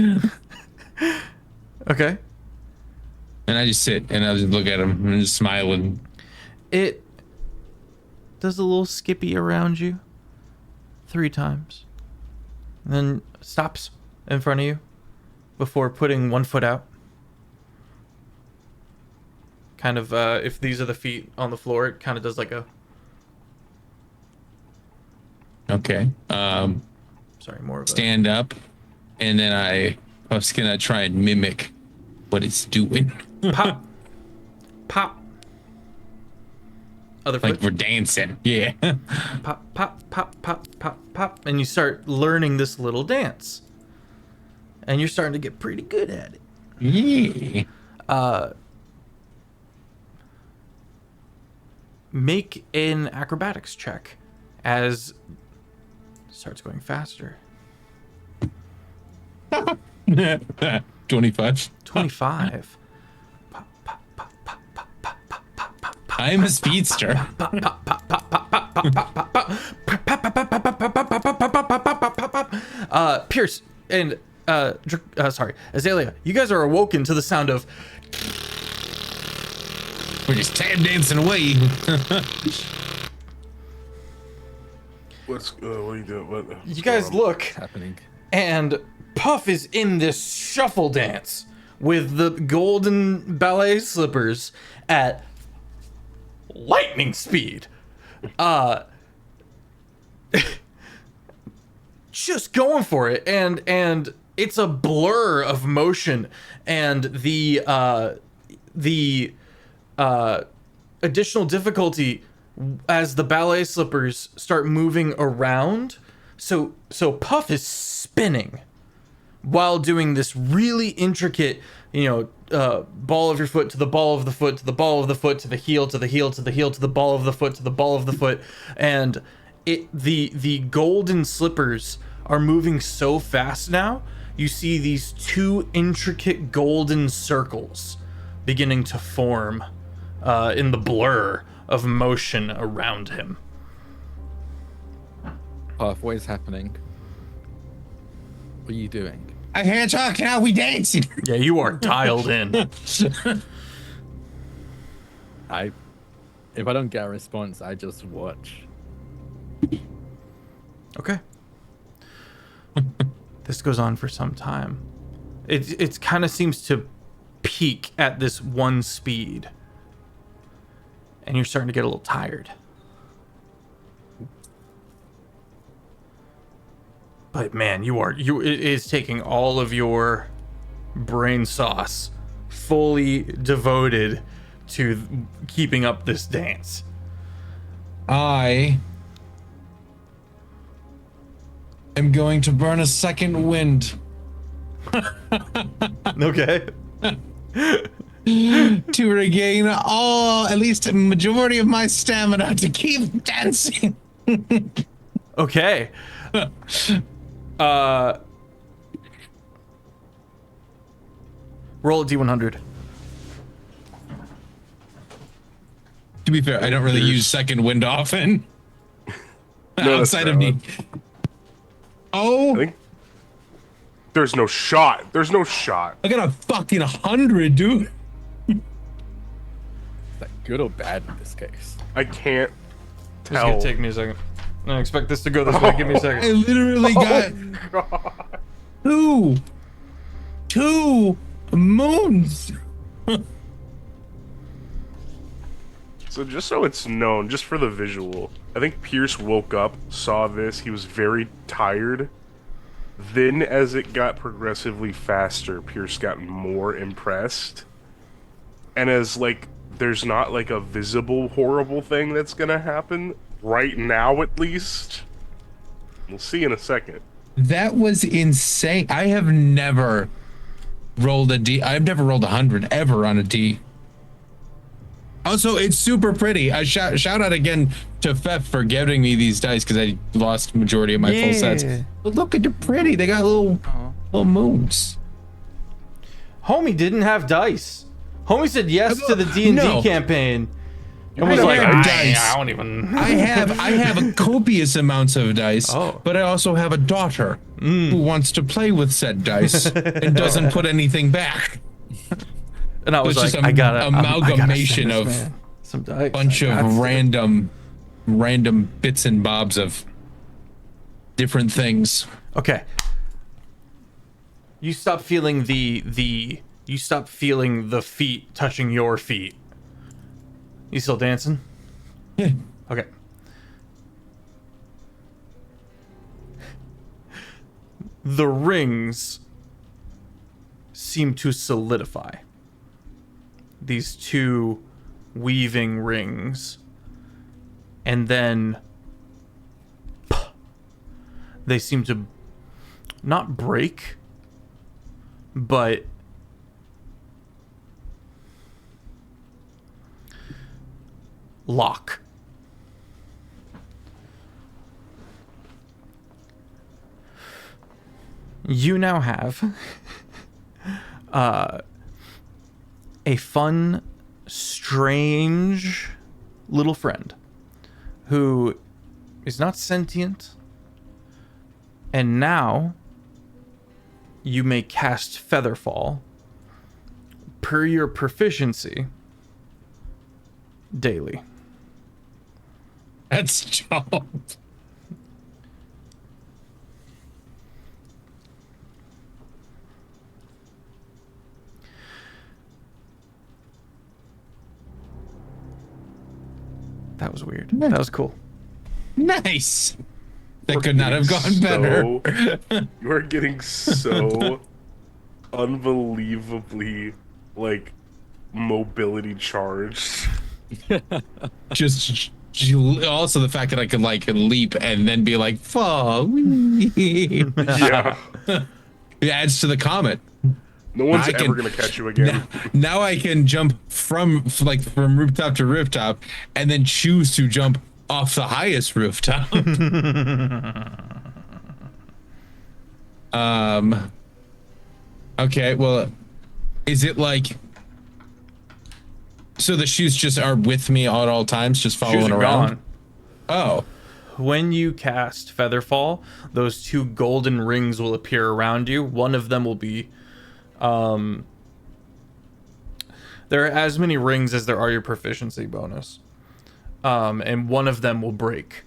Okay. And I just sit and I just look at him and just smiling. It does a little skippy around you 3 times, and then stops in front of you before putting 1 foot out. Kind of, if these are the feet on the floor, it kind of does like a... Okay. Sorry, more of a... Stand up, and then I was gonna try and mimic what it's doing. Pop. Pop. Other Like foot. we're dancing. Yeah. Pop, pop, pop, pop, pop, pop. And you start learning this little dance. And you're starting to get pretty good at it. Yeah. Make an acrobatics check as it starts going faster. 25. 25. I'm a speedster. Pierce and sorry, Azalea, you guys are awoken to the sound of... We're just tap dancing away. What are you doing? What? You guys look, happening. and Puff is in this shuffle dance with the golden ballet slippers at lightning speed. Just going for it, and it's a blur of motion, and the additional difficulty as the ballet slippers start moving around. So Puff is spinning while doing this really intricate, ball of your foot to the ball of the foot to the ball of the foot to the heel to the heel to the heel to the ball of the foot to the ball of the foot, and the golden slippers are moving so fast now. You see these 2 intricate golden circles beginning to form in the blur of motion around him. Puff, what is happening? What are you doing? I can't talk now. We dancing. Yeah, you are dialed in. If I don't get a response, I just watch. Okay. This goes on for some time. It kind of seems to peak at this 1 speed. And you're starting to get a little tired. But man, it is taking all of your brain sauce, fully devoted to keeping up this dance. I am going to burn a second wind. Okay. To regain at least a majority of my stamina to keep dancing. Okay. Roll a D100. To be fair, I don't really use second wind often. No, Outside of valid. me. Oh, I think there's no shot. There's no shot. I got a fucking 100, dude. Is that good or bad in this case? I can't It's tell. gonna take me a second. I expect this to go this way. Give me a I second. literally got two moons. So just so it's known, just for the visual, I think Pierce woke up, saw this, he was very tired. Then as it got progressively faster, Pierce got more impressed. And as there's not a visible horrible thing that's gonna happen, right now at least. We'll see in a second. That was insane. I have never rolled a D. I've never rolled 100 ever on a D. Also, it's super pretty. I shout out again to Feff for giving me these dice because I lost majority of my full sets. But look at the pretty. They got little moons. Homie didn't have dice. Homie said yes to the D&D No. campaign. And was don't like, have I dice. don't even... I have copious amounts of dice, Oh. but I also have a daughter who wants to play with said dice and doesn't put anything back. And I was It's like, just I gotta... amalgamation I gotta send of this man some dice. Bunch I of got to. random bits and bobs of different things. Okay. You stop feeling you stop feeling the feet touching your feet. You still dancing? Yeah. Okay. The rings seem to solidify. These two weaving rings. And then they seem to not break, but lock. You now have a fun, strange little friend who is not sentient, and now you may cast Featherfall per your proficiency daily. That's job. That was weird. That was cool. Nice. That We're could not have getting gone better. You are getting so unbelievably like mobility charged. Just also the fact that I could like leap and then be like, "Fuck." Yeah. It adds to the comment. No one's I ever can- gonna catch you again. Now I can jump from rooftop to rooftop and then choose to jump off the highest rooftop. Okay, well, is it like, so the shoes just are with me at all times, just following Shoes are around? gone. Oh, When you cast Featherfall, those two golden rings will appear around you. One of them will be there are as many rings as there are your proficiency bonus. And one of them will break.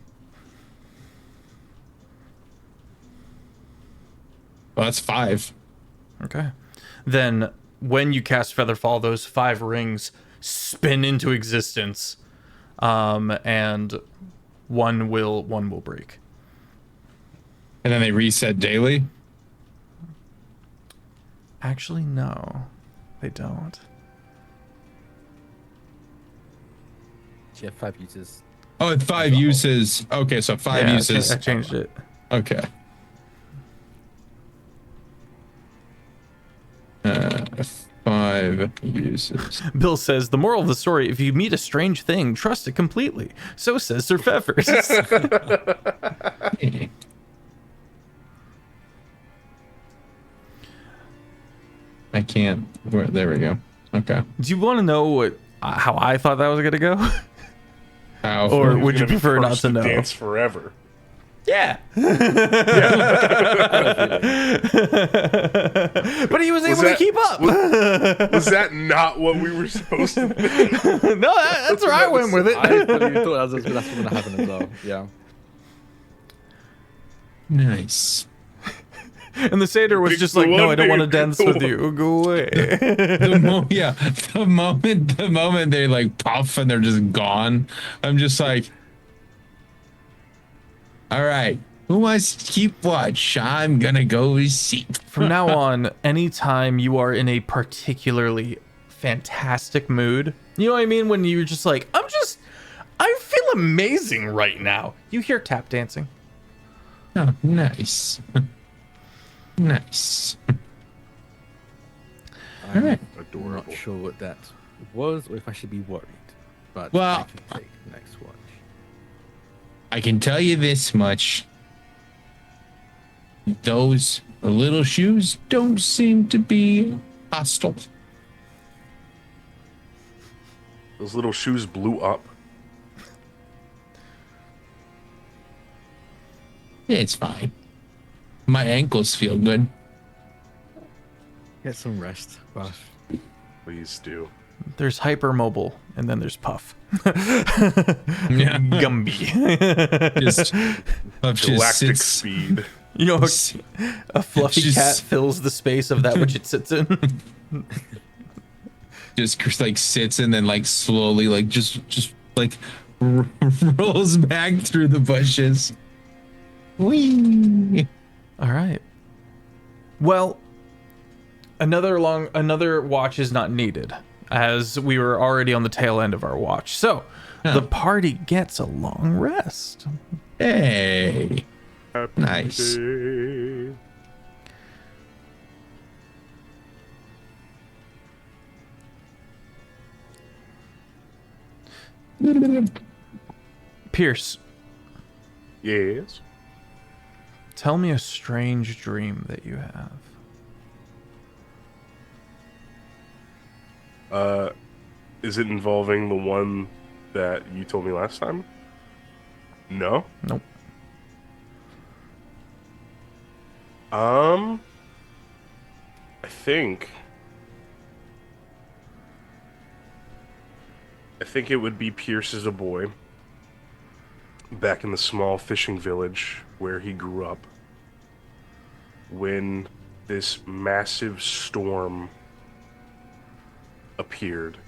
well, that's 5. Okay. Then when you cast Featherfall, those 5 rings spin into existence. And one will break. And then they reset daily? Actually, no. They don't. You have 5 uses. Oh, it's 5 uses. Okay, so 5 Yeah, uses. I changed it. Okay. 5 uses. Bill says, the moral of the story, if you meet a strange thing, trust it completely. So says SirFeffers. I can't. There we go. Okay. Do you want to know what how I thought that was going to go? How? Or He's would you gonna be prefer not first to know? Dance forever. Yeah. But he was able to that- keep up. Was that not what we were supposed to do? No, that's where I went with I it. fully thought that's going to happen as well. Yeah. Nice. And the satyr was Big just like, no, I don't want to blondie. dance with you. Go away. The moment they like puff and they're just gone, I'm just like, all right, who wants to keep watch? I'm gonna go see. From now on, anytime you are in a particularly fantastic mood, you know what I mean? When you're just like, I feel amazing right now. You hear tap dancing. Oh, nice. Nice. I'm Alright. not sure what that was or if I should be worried. But Well- I can take next watch. I can tell you this much. Those little shoes don't seem to be hostile. Those little shoes blew up. It's fine. My ankles feel good. Get some rest, Buff. Please do. There's hypermobile, and then there's Puff. Yeah. Gumby. Just, Puff just Galactic sits. speed. You know, a fluffy Just- cat fills the space of that which it sits in. Just like sits and then like slowly like just like rolls back through the bushes. Whee! All right. Well, another watch is not needed, as we were already on the tail end of our watch. So the party gets a long rest. Hey. Happy Nice. day. Pierce, Yes. tell me a strange dream that you have. Is it involving the one that you told me last time? No. Nope. I think it would be Pierce as a boy back in the small fishing village where he grew up when this massive storm appeared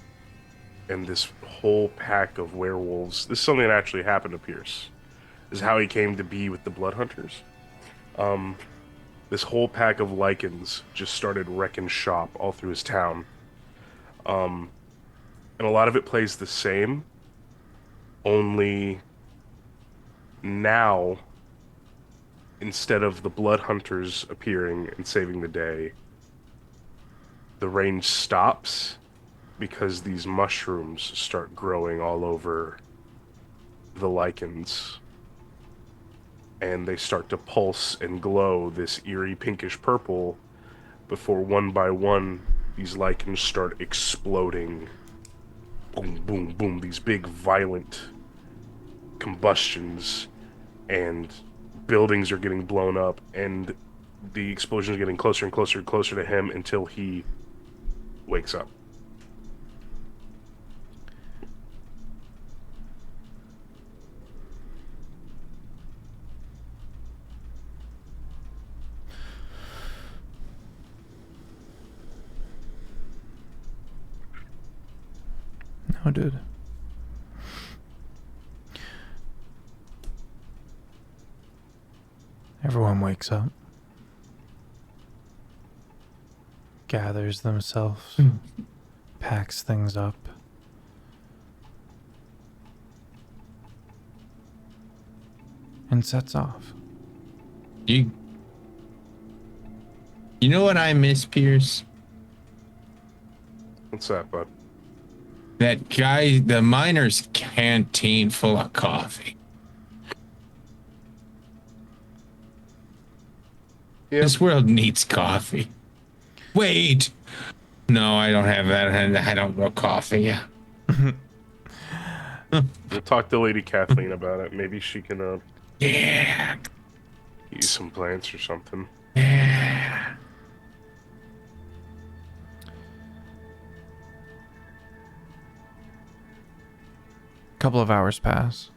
and this whole pack of werewolves. This is something that actually happened to Pierce. This is how he came to be with the Blood Hunters. This whole pack of lichens just started wrecking shop all through his town. And a lot of it plays the same, only now, instead of the Blood Hunters appearing and saving the day, the rain stops because these mushrooms start growing all over the lichens. And they start to pulse and glow this eerie pinkish purple before one by one these lichens start exploding. Boom, boom, boom. These big violent combustions, and buildings are getting blown up, and the explosions are getting closer and closer and closer to him until he wakes up. No, dude. Everyone wakes up, gathers themselves, packs things up, and sets off. You know what I miss, Pierce? What's that, bud? That guy, the miner's canteen full of coffee. Yeah. This world needs coffee. Wait. No, I don't have that. I don't know coffee. We'll talk to Lady Kathleen about it. Maybe she can Yeah. use some plants or something. Yeah. A couple of hours pass.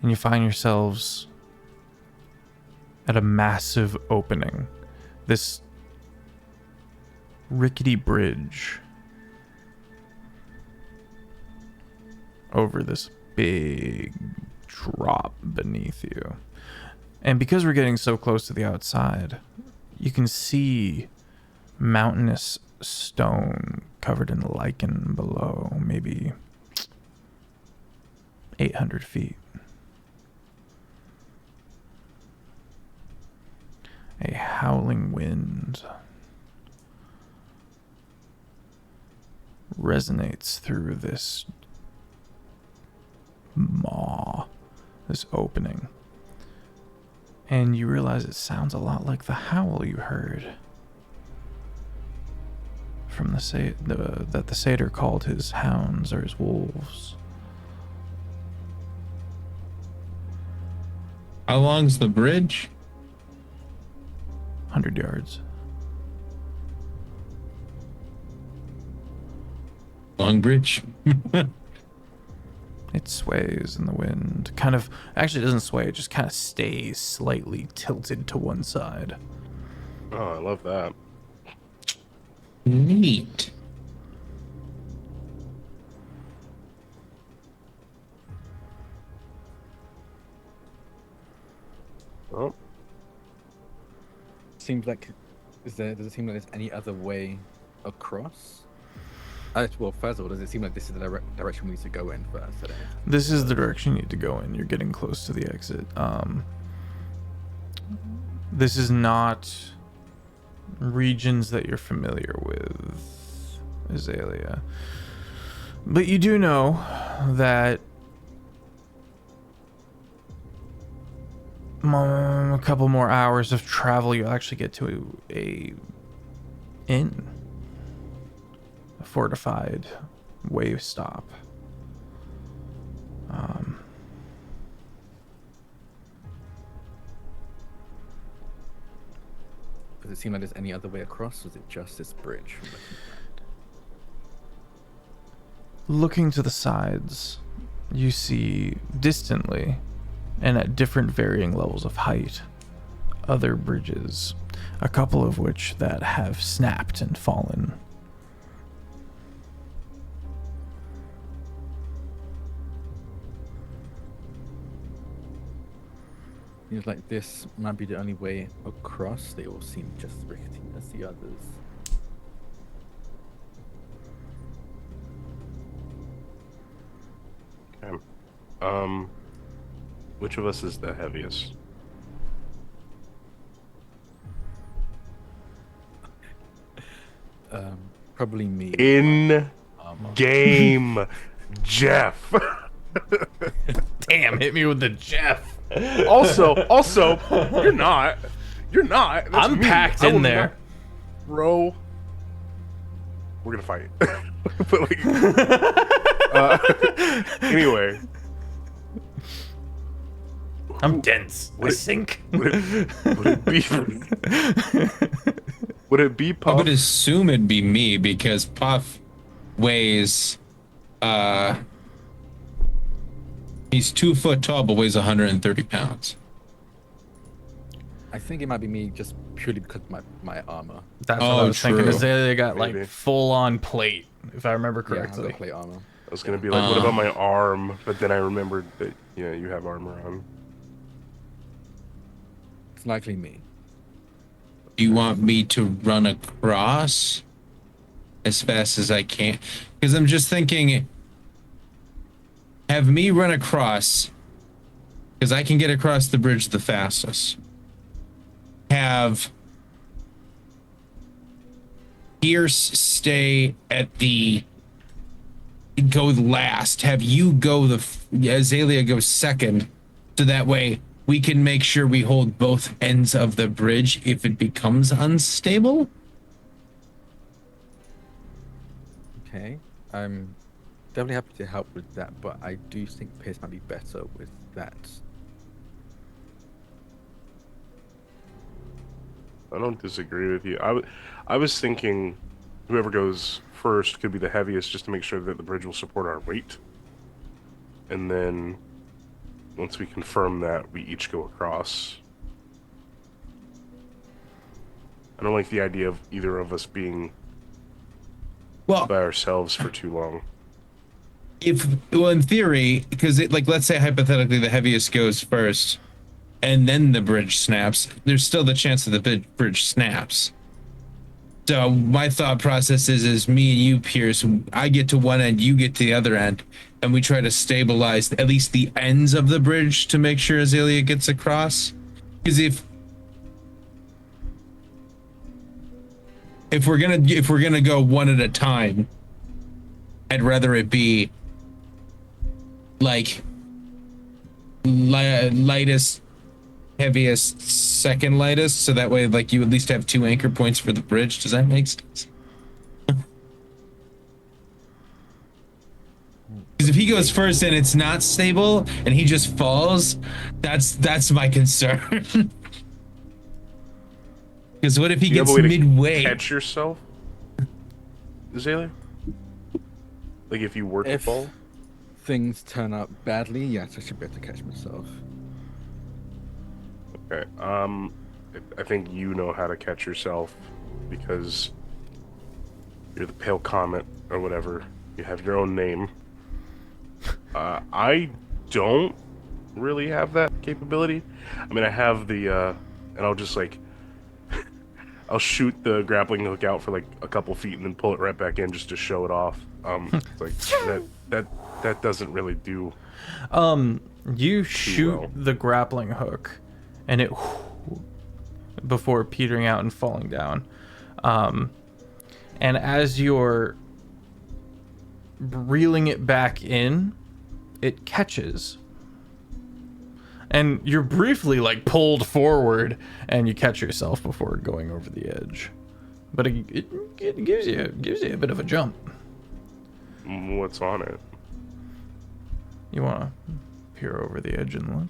And you find yourselves at a massive opening. This rickety bridge over this big drop beneath you. And because we're getting so close to the outside, you can see mountainous stone covered in lichen below, maybe 800 feet. A howling wind resonates through this maw, this opening. And you realize it sounds a lot like the howl you heard from that the satyr called his hounds or his wolves. How long's the bridge? 100 yards. Long bridge. It sways in the wind. Kind of, actually it doesn't sway, it just kind of stays slightly tilted to one side. Oh, I love that. Neat. Oh, Seems like, does it seem like there's any other way across? Well, first of all, does it seem like this is the direction we need to go in first? This is the direction you need to go in. You're getting close to the exit. This is not regions that you're familiar with, Azalea. But you do know that a couple more hours of travel, you'll actually get to a inn. A fortified wave stop. Does it seem like there's any other way across, or is it just this bridge? Looking to the sides, you see distantly and at different varying levels of height other bridges, a couple of which that have snapped and fallen. Seems like this might be the only way across. They all seem just as rickety as the others. okay. Which of us is the heaviest? Probably me. In game, Jeff. Damn, hit me with the Jeff. Also, you're not. That's I'm me. packed I in will there. not- Bro. We're gonna fight. But like, anyway. I'm dense. I sink. Would it be? Would it be I Puff? would assume it'd be me because Puff weighs, he's 2 foot tall but weighs 130 pounds. I think it might be me just purely because of my armor. That's what I Oh, was thinking. true. Azalea got Maybe. like full on plate, if I remember Yeah, I've correctly. got plate armor. I was gonna be like, what about my arm? But then I remembered that you have armor on. It's likely me. Do you want me to run across as fast as I can? Because I'm just thinking, have me run across, because I can get across the bridge the fastest. Have Pierce stay at go last. Have you go Azalea go second, so that way we can make sure we hold both ends of the bridge if it becomes unstable. Okay. I'm definitely happy to help with that, but I do think Pierce might be better with that. I don't disagree with you. I was thinking whoever goes first could be the heaviest, just to make sure that the bridge will support our weight. And then once we confirm that, we each go across. I don't like the idea of either of us being Well, by ourselves for too long. in theory, because let's say hypothetically the heaviest goes first, and then the bridge snaps. There's still the chance that the bridge snaps. So my thought process is me and you, Pierce, I get to one end, you get to the other end, and we try to stabilize at least the ends of the bridge to make sure Azalea gets across. Because if we're gonna go one at a time, I'd rather it be like lightest, heaviest, second lightest, so that way you at least have 2 anchor points for the bridge. Does that make sense? Because if he goes first and it's not stable and he just falls, that's my concern. Because Because what if he Do you have gets a way to midway? catch yourself, Zayla? Like if you were to If fall? things turn out badly, yes, I should be able to catch myself. Okay. I think you know how to catch yourself because you're the Pale Comet or whatever. You have your own name. I don't really have that capability. I mean, I have the, and I'll just like, I'll shoot the grappling hook out for like a couple feet and then pull it right back in just to show it off. It's like that doesn't really do. You shoot well. the grappling hook, and it before petering out and falling down. And as you're reeling it back in, it catches. And you're briefly like pulled forward, and you catch yourself before going over the edge. But it gives you a bit of a jump. What's on it? You want to peer over the edge and look?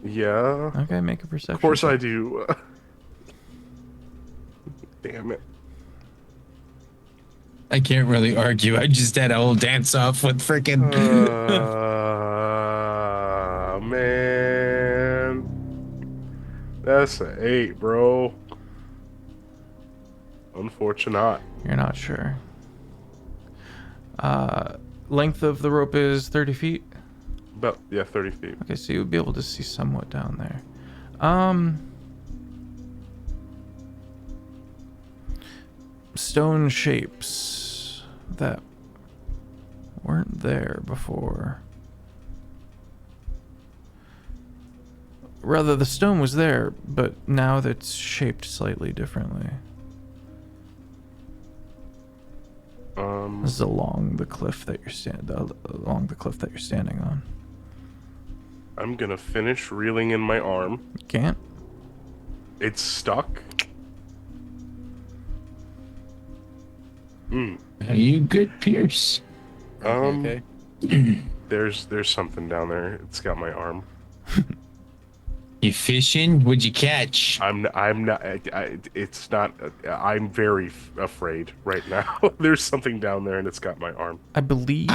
Yeah. Okay, make a perception. Of course check. I do. Damn it. I can't really argue. I just had a whole dance off with freaking. Man. That's an 8, bro. Unfortunate. You're not sure. Length of the rope is 30 feet. About, yeah, 30 feet. Okay, so you would be able to see somewhat down there. Stone shapes that weren't there before. Rather, the stone was there, but now it's shaped slightly differently. This is along the cliff that you're standing on. I'm gonna finish reeling in my arm. You can't. It's stuck. Are you good, Pierce? Okay. There's something down there. It's got my arm. You fishing? What'd you catch? I'm not. It's not. I'm very afraid right now. There's something down there, and it's got my arm. I believe.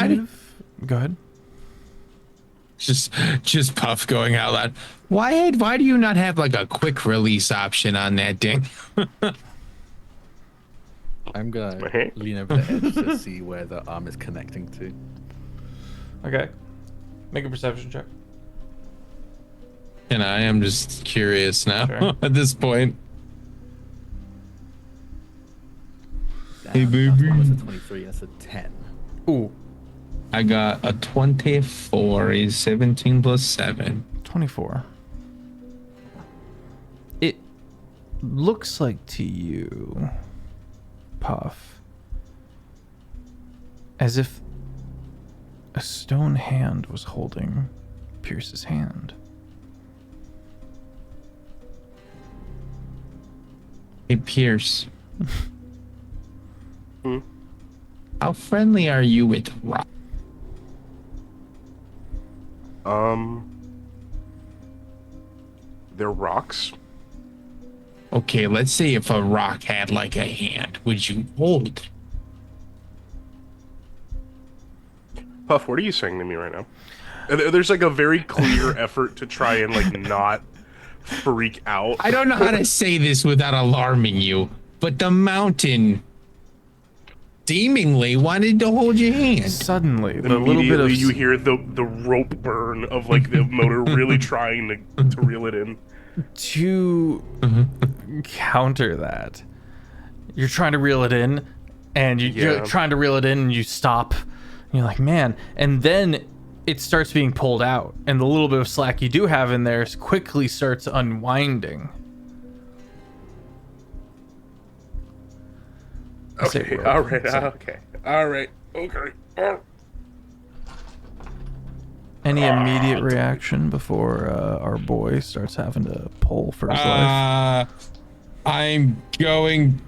Go ahead. Just Puff going out loud. Why do you not have like a quick release option on that thing? I'm My gonna hand. lean over the edge to see where the arm is connecting to. Okay. Make a perception check. And I am just curious now Sure. at this point. Hey, Last baby. one was a 23. That's a 10. Ooh, I got a 24, is 17 plus 7. 24. It looks like to you, Puff, as if a stone hand was holding Pierce's hand. Hey, Pierce. Hmm? How friendly are you with rock? They're rocks. Okay, let's say if a rock had like a hand, would you hold it? Puff, what are you saying to me right now? There's like a very clear effort to try and like not freak out. I don't know how to say this without alarming you, but the mountain seemingly wanted to hold your hand. Suddenly, the little bit of You hear the rope burn of like the motor really trying to reel it in. to counter that. You're trying to reel it in, and you're Yeah. trying to reel it in, and you stop. And you're like, man, and then it starts being pulled out, and the little bit of slack you do have in there quickly starts unwinding. I say Okay, rope. all right, So okay, all right, okay. any immediate reaction before our boy starts having to pull for his life? I'm going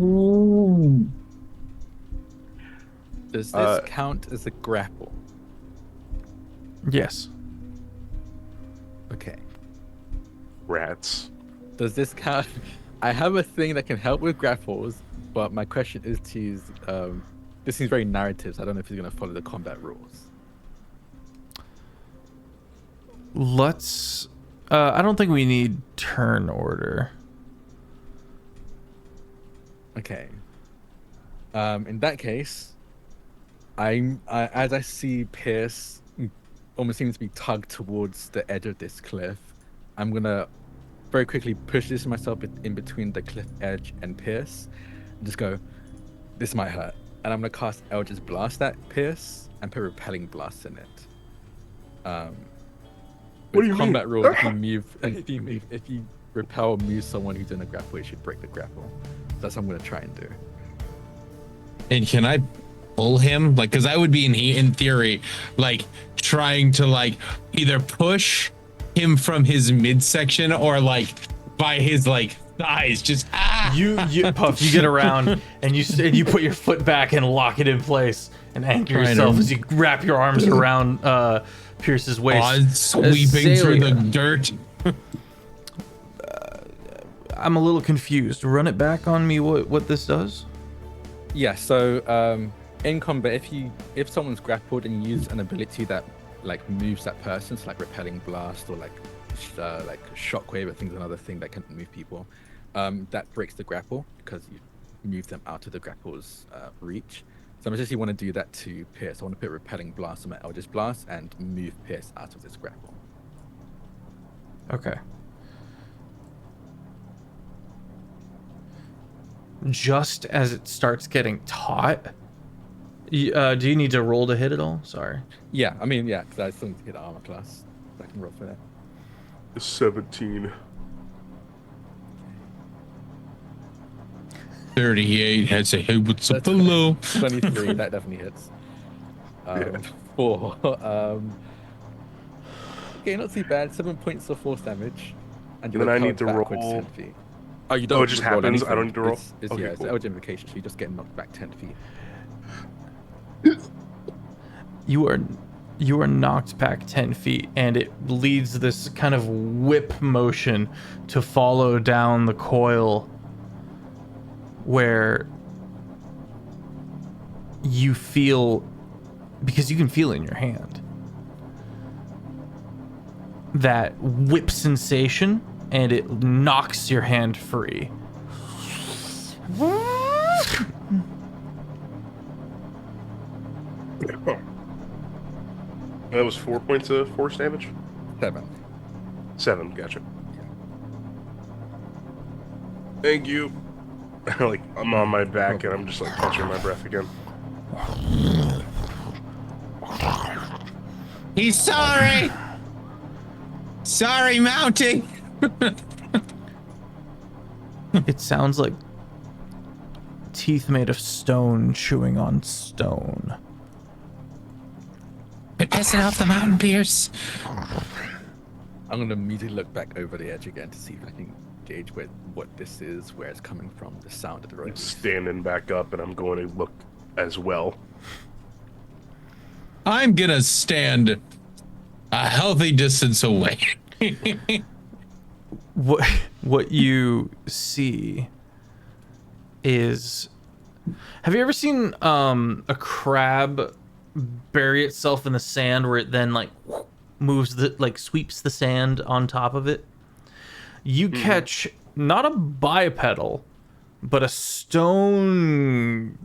to. Does this count as a grapple? Yes. Okay. Rats. Does this count? I have a thing that can help with grapples, but my question is to use. This seems very narrative. So I don't know if he's going to follow the combat rules. Let's. I don't think we need turn order. Okay. In that case, as I see Pierce almost seems to be tugged towards the edge of this cliff, I'm gonna very quickly push this myself in between the cliff edge and Pierce, and just go, this might hurt, and I'm gonna cast Eldritch Blast at Pierce and put Repelling Blast in it. What do you combat mean? rule, if you repel or move someone who's in a grapple, it should break the grapple. So that's what I'm gonna try and do. And can I pull him? Like, because I would be in theory, like trying to like either push him from his midsection or like by his like thighs. Just You Puff, you get around and you put your foot back and lock it in place and anchor yourself as you wrap your arms around Pierce's waist. Sweeping through the dirt. I'm a little confused. Run it back on me. What this does? Yeah, so in combat, if someone's grappled and you use an ability that like moves that person, so like repelling blast or like shockwave, I think is another thing that can move people, that breaks the grapple because you move them out of the grapple's reach. So I essentially want to do that to Pierce. I want to put repelling blast on my Eldritch Blast and move Pierce out of this grapple. Okay. Just as it starts getting taut, do you need to roll to hit it all? Sorry. Yeah, I mean, yeah, because I still need to hit armor class. So I can roll for that. 17. 38 had say, hey, what's up, hello? 23, that definitely hits. 4. Okay, not too bad. 7 points of force damage. And Then I need to backwards roll- 10 feet. Oh, you don't it just roll happens? I anything. don't need to roll? It's, Okay, yeah, it's cool. Eldritch Invocation, so you just get knocked back 10 feet. You are knocked back 10 feet, and it leads this kind of whip motion to follow down the coil where you feel, because you can feel it in your hand, that whip sensation, and it knocks your hand free. That was 4 points of force damage? 7. 7, gotcha. Thank you. Like, I'm on my back and I'm just like catching my breath again. He's sorry. Sorry, mounting. It sounds like teeth made of stone chewing on stone. Quit pissing off the mountain, Pierce. I'm going to immediately look back over the edge again to see if I can gauge what this is, where it's coming from, the sound of the road. Standing back up and I'm going to look as well. I'm gonna stand a healthy distance away. What you see is, have you ever seen a crab bury itself in the sand where it then like sweeps the sand on top of it? You catch not a bipedal, but a stone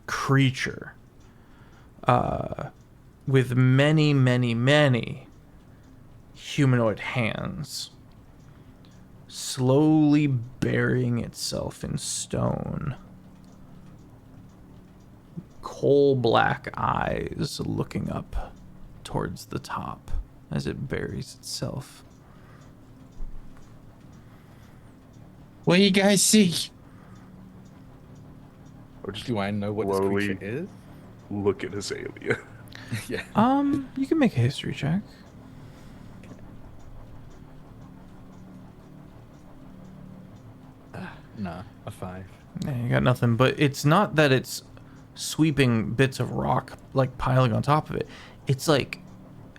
creature with many, many, many humanoid hands, slowly burying itself in stone. Coal black eyes looking up towards the top as it buries itself. What do you guys see? Or just Do I know what this slowly creature is? look at Azalea. Yeah. You can make a history check. Nah, a 5. Yeah, you got nothing, but it's not that it's sweeping bits of rock like piling on top of it. It's like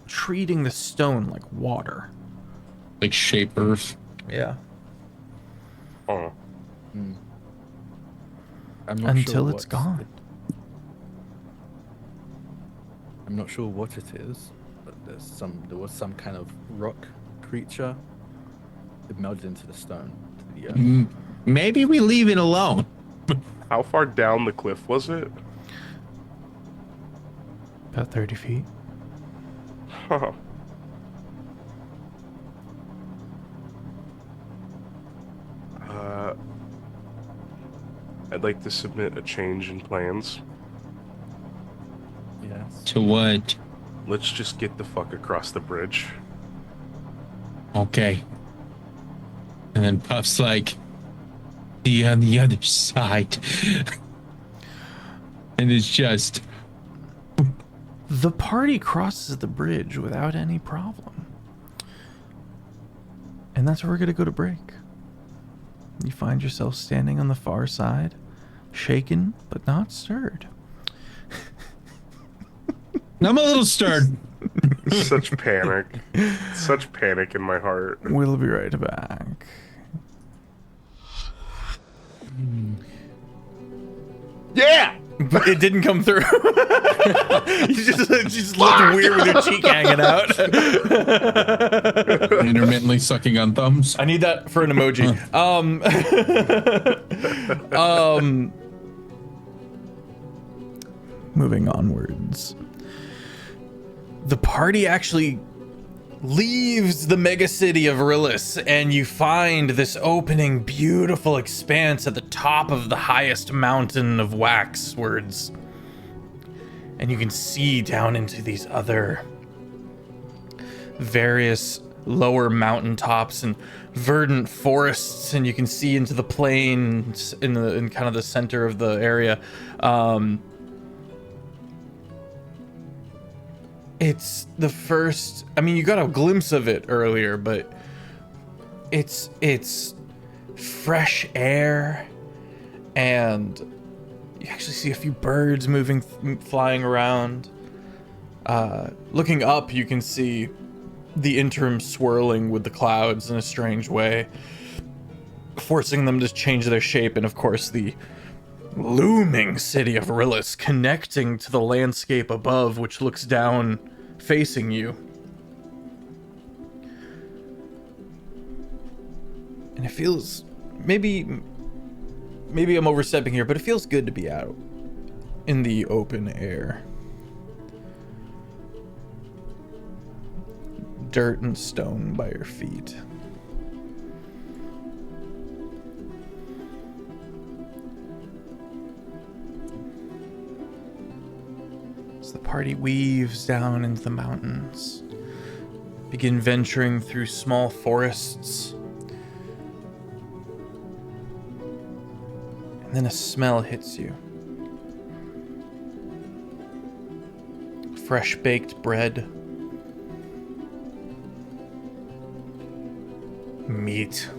treating the stone like water. like shape Earth. Yeah. Oh. I'm not Until sure it's gone. I'm not sure what it is, but there was some kind of rock creature. It melded into the stone. To the earth. Maybe we leave it alone. How far down the cliff was it? About 30 feet. Huh. I'd like to submit a change in plans. Yes. To what? Let's just get the fuck across the bridge. Okay. And then Puff's like, "See on the other side." And it's just, The party crosses the bridge without any problem. And that's where we're going to go to break. You find yourself standing on the far side, shaken but not stirred. I'm a little stirred. Such panic. Such panic in my heart. We'll be right back. Yeah! But it didn't come through. you just looked weird with your cheek hanging out. Intermittently sucking on thumbs. I need that for an emoji. Moving onwards. The party actually leaves the mega city of Rillis, and you find this opening, beautiful expanse at the top of the highest mountain of Waxwards. And you can see down into these other various lower mountaintops and verdant forests, and you can see into the plains in kind of the center of the area. It's the first, I mean, you got a glimpse of it earlier, but it's fresh air, and you actually see a few birds flying around. Looking up, you can see the interim swirling with the clouds in a strange way, forcing them to change their shape, and of course the looming city of Rillis connecting to the landscape above, which looks down facing you. And it feels, maybe I'm overstepping here, but it feels good to be out in the open air. Dirt and stone by your feet. As the party weaves down into the mountains, begin venturing through small forests, and then a smell hits you. Fresh baked bread, meat,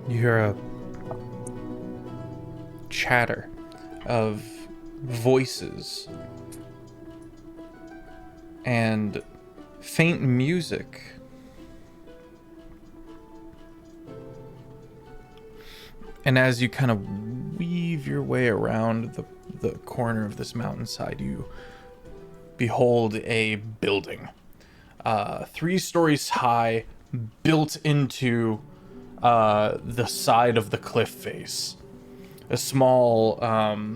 you hear a chatter of voices and faint music. And as you kind of weave your way around the corner of this mountainside, you behold a building, 3 stories high, built into the side of the cliff face. A small, what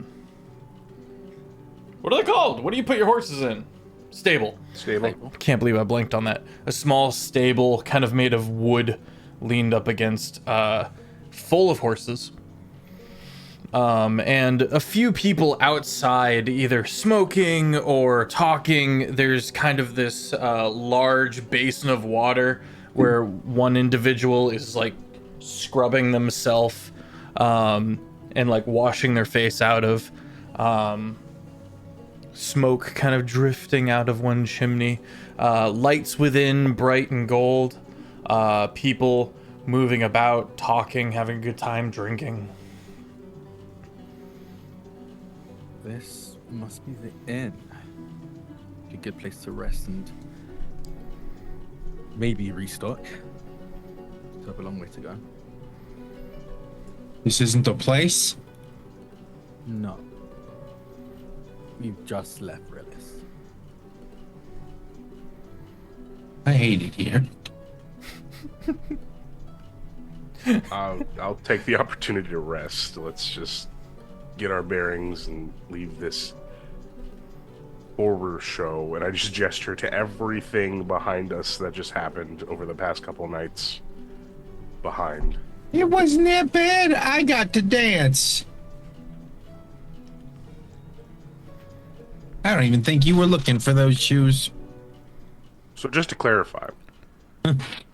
are they called? What do you put your horses in? Stable. Stable. Can't believe I blanked on that. A small stable, kind of made of wood, leaned up against, full of horses. And a few people outside, either smoking or talking. There's kind of this large basin of water where one individual is like scrubbing themselves and like washing their face out of. Smoke kind of drifting out of one chimney. Lights within, bright and gold. People moving about, talking, having a good time, drinking. This must be the inn. a good place to rest and maybe restock. So I have a long way to go. This isn't the place. No. We've just left Relis. I hate it here. I'll take the opportunity to rest. Let's just get our bearings and leave this horror show. And I just gesture to everything behind us that just happened over the past couple nights behind. It wasn't that bad. I got to dance. I don't even think you were looking for those shoes. So just to clarify,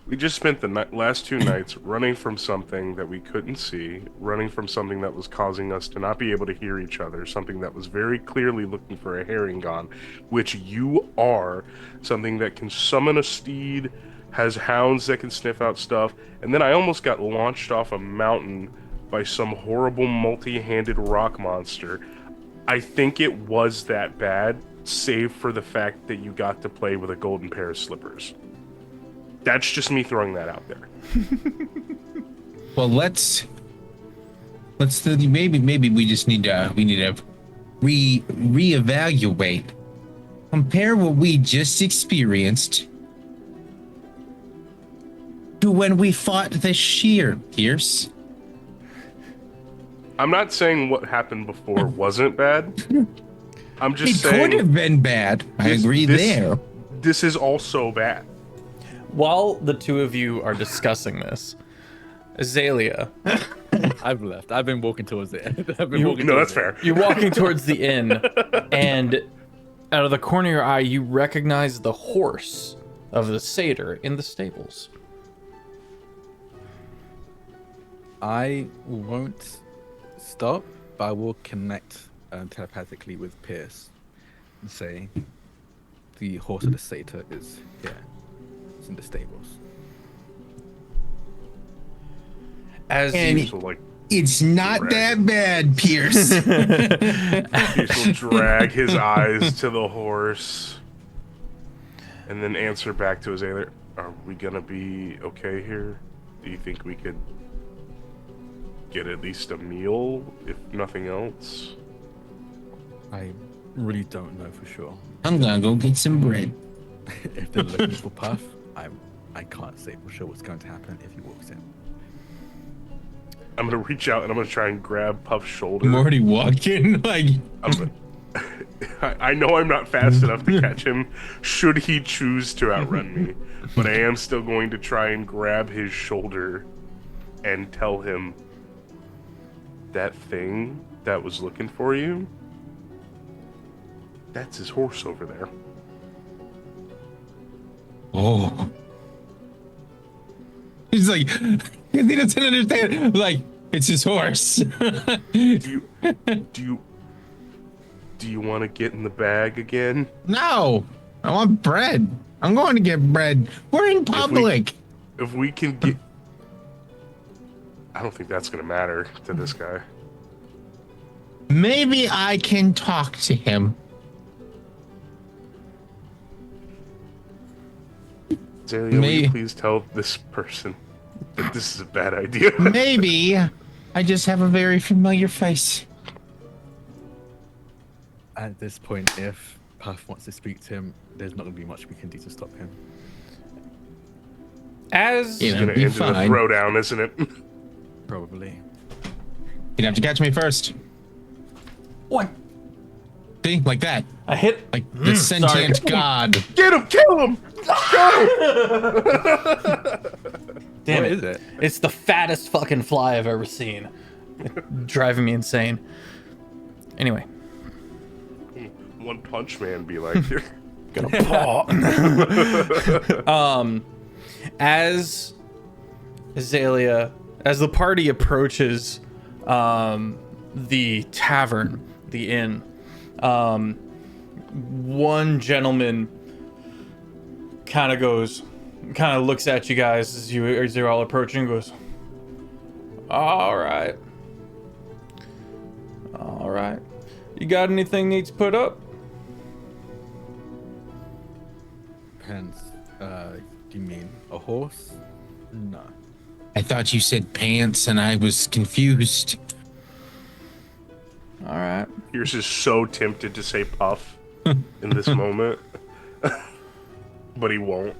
we just spent the last 2 nights running from something that we couldn't see, running from something that was causing us to not be able to hear each other, something that was very clearly looking for a Herringon, which you are, something that can summon a steed, has hounds that can sniff out stuff, and then I almost got launched off a mountain by some horrible multi-handed rock monster. I think it was that bad, save for the fact that you got to play with a golden pair of slippers. That's just me throwing that out there. Well, let's maybe we just need to reevaluate, compare what we just experienced to when we fought the shear, Pierce. I'm not saying what happened before wasn't bad. I'm just It saying could have been bad. I agree there. This is also bad. While the two of you are discussing this, Azalea, I've left. I've been walking towards it. No, that's fair. you're walking towards the inn, and out of the corner of your eye, you recognize the horse of the satyr in the stables. I won't stop, but I will connect telepathically with Pierce and say the horse of the satyr is here. It's in the stables. As And you, So, like, it's not that bad, Pierce. Pierce will drag his eyes to the horse and then answer back to his other. Are we gonna be okay here? Do you think we could get at least a meal, if nothing else? I really don't know for sure. I'm gonna go get some bread. If they're looking for Puff, I can't say for sure what's going to happen if he walks in. I'm gonna reach out and I'm gonna try and grab Puff's shoulder. I'm already walking. Like, I know I'm not fast enough to catch him should he choose to outrun me, but I am still going to try and grab his shoulder and tell him that thing that was looking for you, that's his horse over there. oh. He's like, he doesn't understand. Like, it's his horse. Do you want to get in the bag again? No, I want bread. I'm going to get bread. We're in public. If we can get... I don't think that's gonna matter to this guy. Maybe I can talk to him. Azalea, will you please tell this person that this is a bad idea? Maybe I just have a very familiar face. At this point, if Puff wants to speak to him, there's not going to be much we can do to stop him. as You It's know, gonna be end in a fine. throwdown, isn't it? Probably. You'd have to catch me first. what See, like that, I hit like the sentient god. Get him! Kill him! damn What it. is it? It's the fattest fucking fly I've ever seen. Driving me insane. Anyway, One Punch Man be like, you're gonna paw. As Azalea, as the party approaches the tavern, the inn, one gentleman kind of looks at you guys as you're all approaching and goes, all right, you got anything needs put up? Do you mean a horse? No. I thought you said pants and I was confused. All right. Pierce is so tempted to say Puff in this moment, but he won't.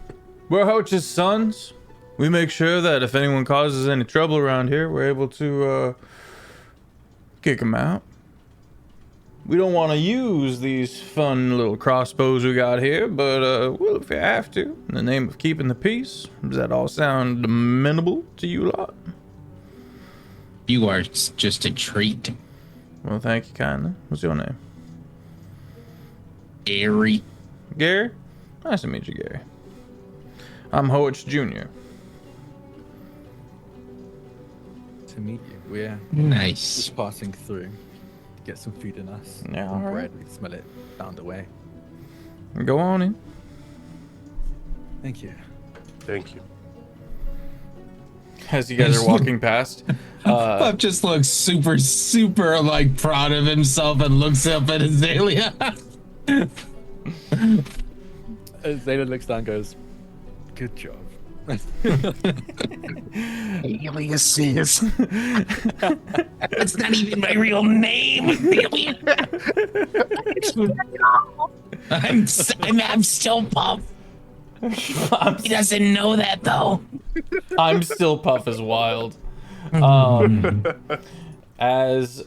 We're Hoach's sons. We make sure that if anyone causes any trouble around here, we're able to kick them out. We don't want to use these fun little crossbows we got here, but well, if you have to, in the name of keeping the peace. Does that all sound amenable to you lot? You are just a treat. Well, thank you kindly. What's your name? Gary. Gary? Nice to meet you, Gary. I'm Hoach Jr. To meet you. We're Nice. just passing through to get some food in us. Yeah, Some alright. bread. We can smell it down the way. Go on in. Thank you. Thank you. As you guys are walking past, Puff just looks super like proud of himself and looks up at Azalea. Zayla looks down and goes, good job. Alias is. That's not even my real name. I'm still Puff. He doesn't know that though. I'm still Puff as wild. As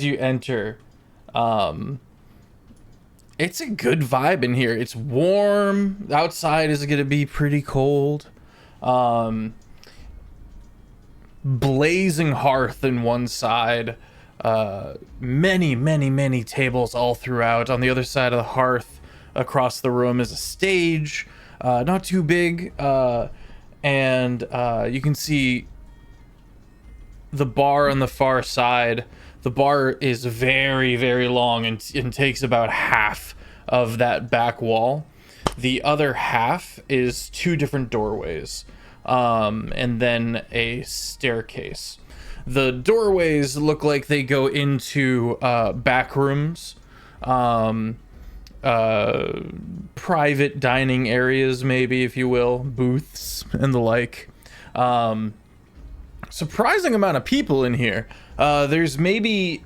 you enter, it's a good vibe in here. It's warm. Outside is gonna be pretty cold. Blazing hearth in one side. Many tables all throughout. On the other side of the hearth, across the room, is a stage. Not too big. And you can see the bar on the far side. The bar is very long and takes about half of that back wall. The other half is two different doorways, and then a staircase. The doorways look like they go into back rooms, private dining areas, maybe, if you will, booths and the like. Surprising amount of people in here. There's maybe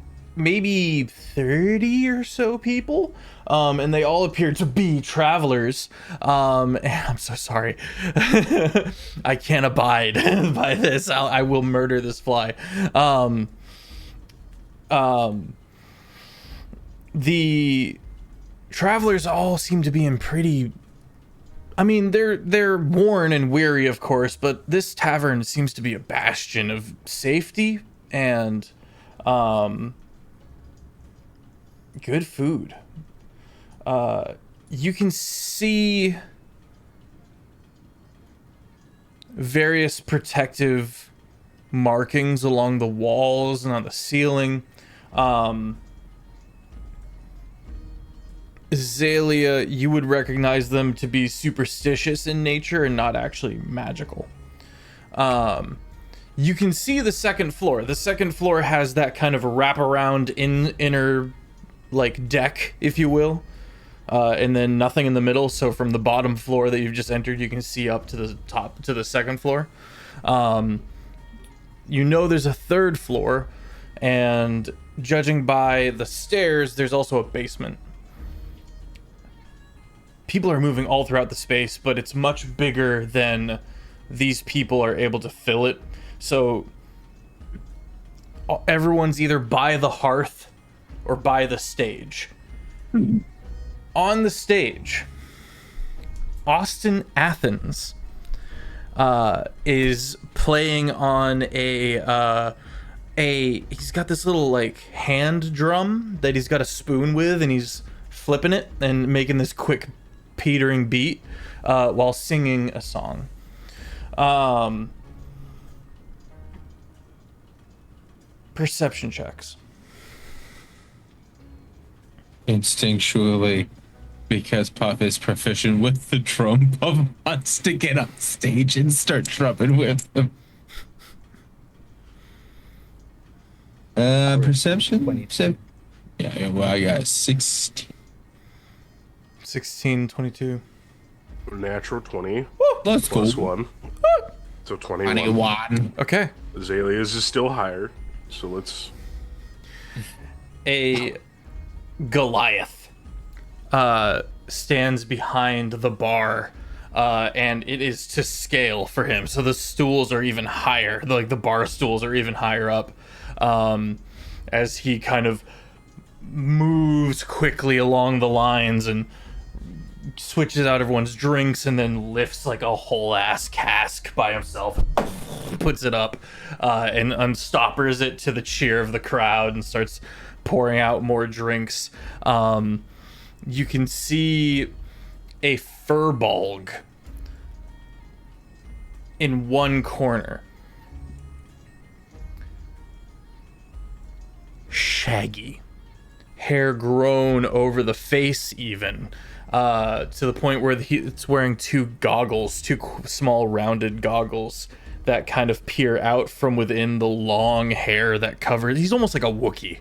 30 or so people, and they all appear to be travelers. And I'm so sorry. I can't abide by this. I will murder this fly. The travelers all seem to be in pretty... I mean, they're worn and weary, of course, but this tavern seems to be a bastion of safety and good food. You can see various protective markings along the walls and on the ceiling. Azalea, you would recognize them to be superstitious in nature and not actually magical. You can see the second floor. The second floor has that kind of a wraparound inner like deck, if you will, and then nothing in the middle. So from the bottom floor that you've just entered, you can see up to the top, to the second floor. You know there's a third floor, and judging by the stairs, there's also a basement. People are moving all throughout the space, but it's much bigger than these people are able to fill it. So everyone's either by the hearth or by the stage. On the stage, Austin Athens is playing on he's got this little like hand drum that he's got a spoon with, and he's flipping it and making this quick petering beat while singing a song. Perception checks. Instinctually, because Puff is proficient with the drum, Puff wants to get on stage and start drumming with him. Perception? 22. Yeah, well, I got 16. 16, 22. Natural 20 That's cool. plus 1. So 21. 21. Okay. Azalea's is still higher. So let's... A Goliath stands behind the bar, and it is to scale for him. So the stools are even higher. Like the bar stools are even higher up, as he kind of moves quickly along the lines and switches out everyone's drinks and then lifts like a whole ass cask by himself, puts it up, and unstoppers it to the cheer of the crowd and starts pouring out more drinks. You can see a furbolg in one corner. Shaggy. Hair grown over the face even. To the point where it's wearing two goggles, two small rounded goggles that kind of peer out from within the long hair that covers. He's almost like a Wookiee.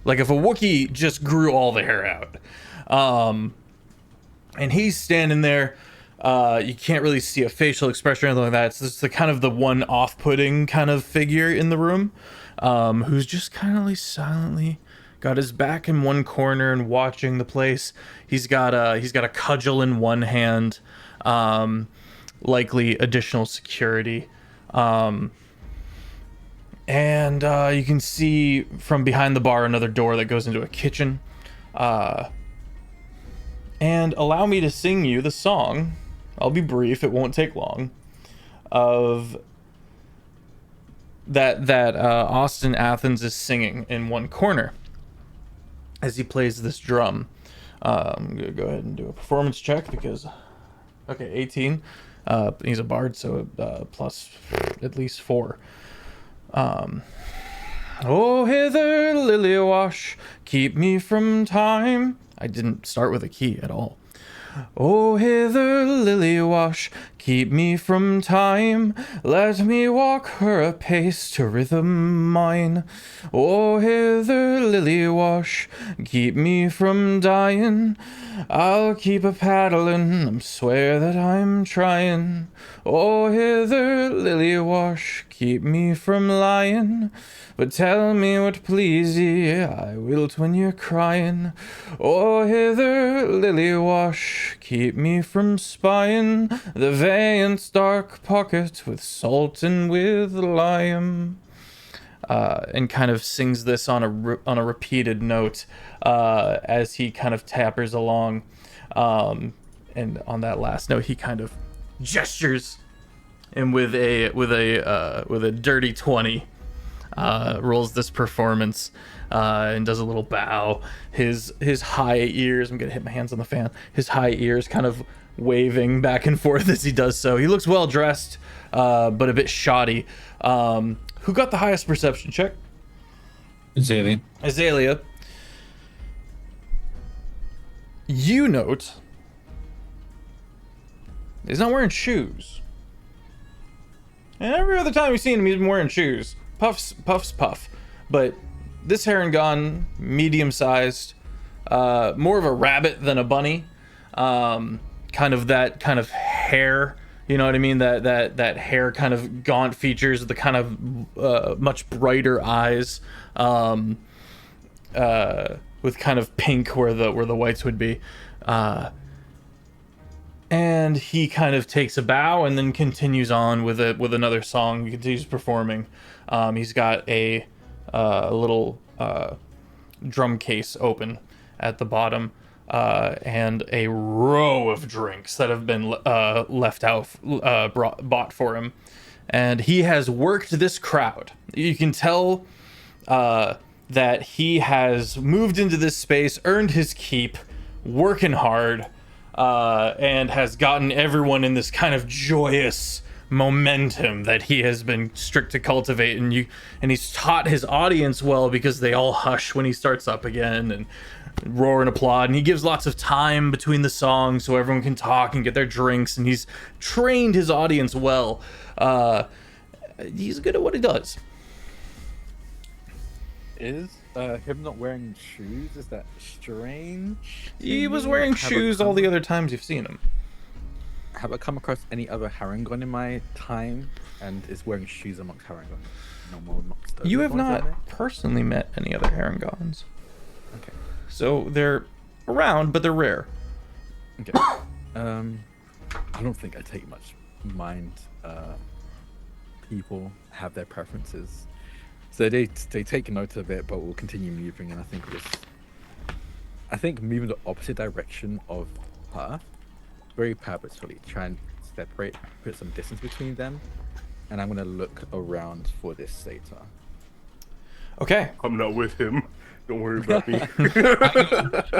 Like if a Wookiee just grew all the hair out. And he's standing there. You can't really see a facial expression or anything like that. It's just the kind of the one off-putting kind of figure in the room, who's just kind of like silently got his back in one corner and watching the place. He's got a cudgel in one hand, likely additional security. And you can see from behind the bar another door that goes into a kitchen. And allow me to sing you the song. I'll be brief, it won't take long. Of that Austin Athens is singing in one corner as he plays this drum. I'm gonna go ahead and do a performance check because, okay, 18. He's a bard, so plus at least 4. Oh, hither, lily wash, keep me from time. I didn't start with a key at all. Oh, hither, lily wash, keep me from time. Let me walk her a pace to rhythm mine. Oh, hither, lily wash, keep me from dying. I'll keep a paddling, I swear that I'm trying. Oh, hither, lily wash, keep me from lying. But tell me what please ye, I will't when you're crying. Oh, hither, lily wash, keep me from spying the valiant's dark pocket with salt and with lime. And kind of sings this on a repeated note as he kind of tappers along. And on that last note, he kind of gestures, and with a dirty 20. Rolls this performance and does a little bow. His high ears, I'm gonna hit my hands on the fan, his high ears kind of waving back and forth as he does so. He looks well dressed, but a bit shoddy. Who got the highest perception check? Azalea. You note he's not wearing shoes. And every other time you've seen him, he's been wearing shoes. Puffs, puff. But this Harengon, medium-sized, more of a rabbit than a bunny. Kind of that kind of hair, you know what I mean? That hair kind of gaunt features, the kind of much brighter eyes, with kind of pink where the whites would be. And he kind of takes a bow and then continues on with another song. He continues performing. He's got a little drum case open at the bottom, and a row of drinks that have been bought for him. And he has worked this crowd. You can tell that he has moved into this space, earned his keep, working hard, and has gotten everyone in this kind of joyous momentum that he has been strict to cultivate. And he's taught his audience well, because they all hush when he starts up again and roar and applaud. And he gives lots of time between the songs so everyone can talk and get their drinks. And he's trained his audience well. He's good at what he does. Is him not wearing shoes, is that strange? He was wearing shoes all the other times you've seen him. have I come across any other Harangon in my time, and is wearing shoes amongst Harangon? No more amongst those You have ones out there? not personally met any other Harangons. Okay. So they're around, but they're rare. Okay. I don't think I take much mind. People have their preferences, so they take note of it, but we'll continue moving. And I think moving the opposite direction of her, very purposefully, try and put some distance between them, and I'm gonna look around for this satyr. Okay. I'm not with him. Don't worry about me.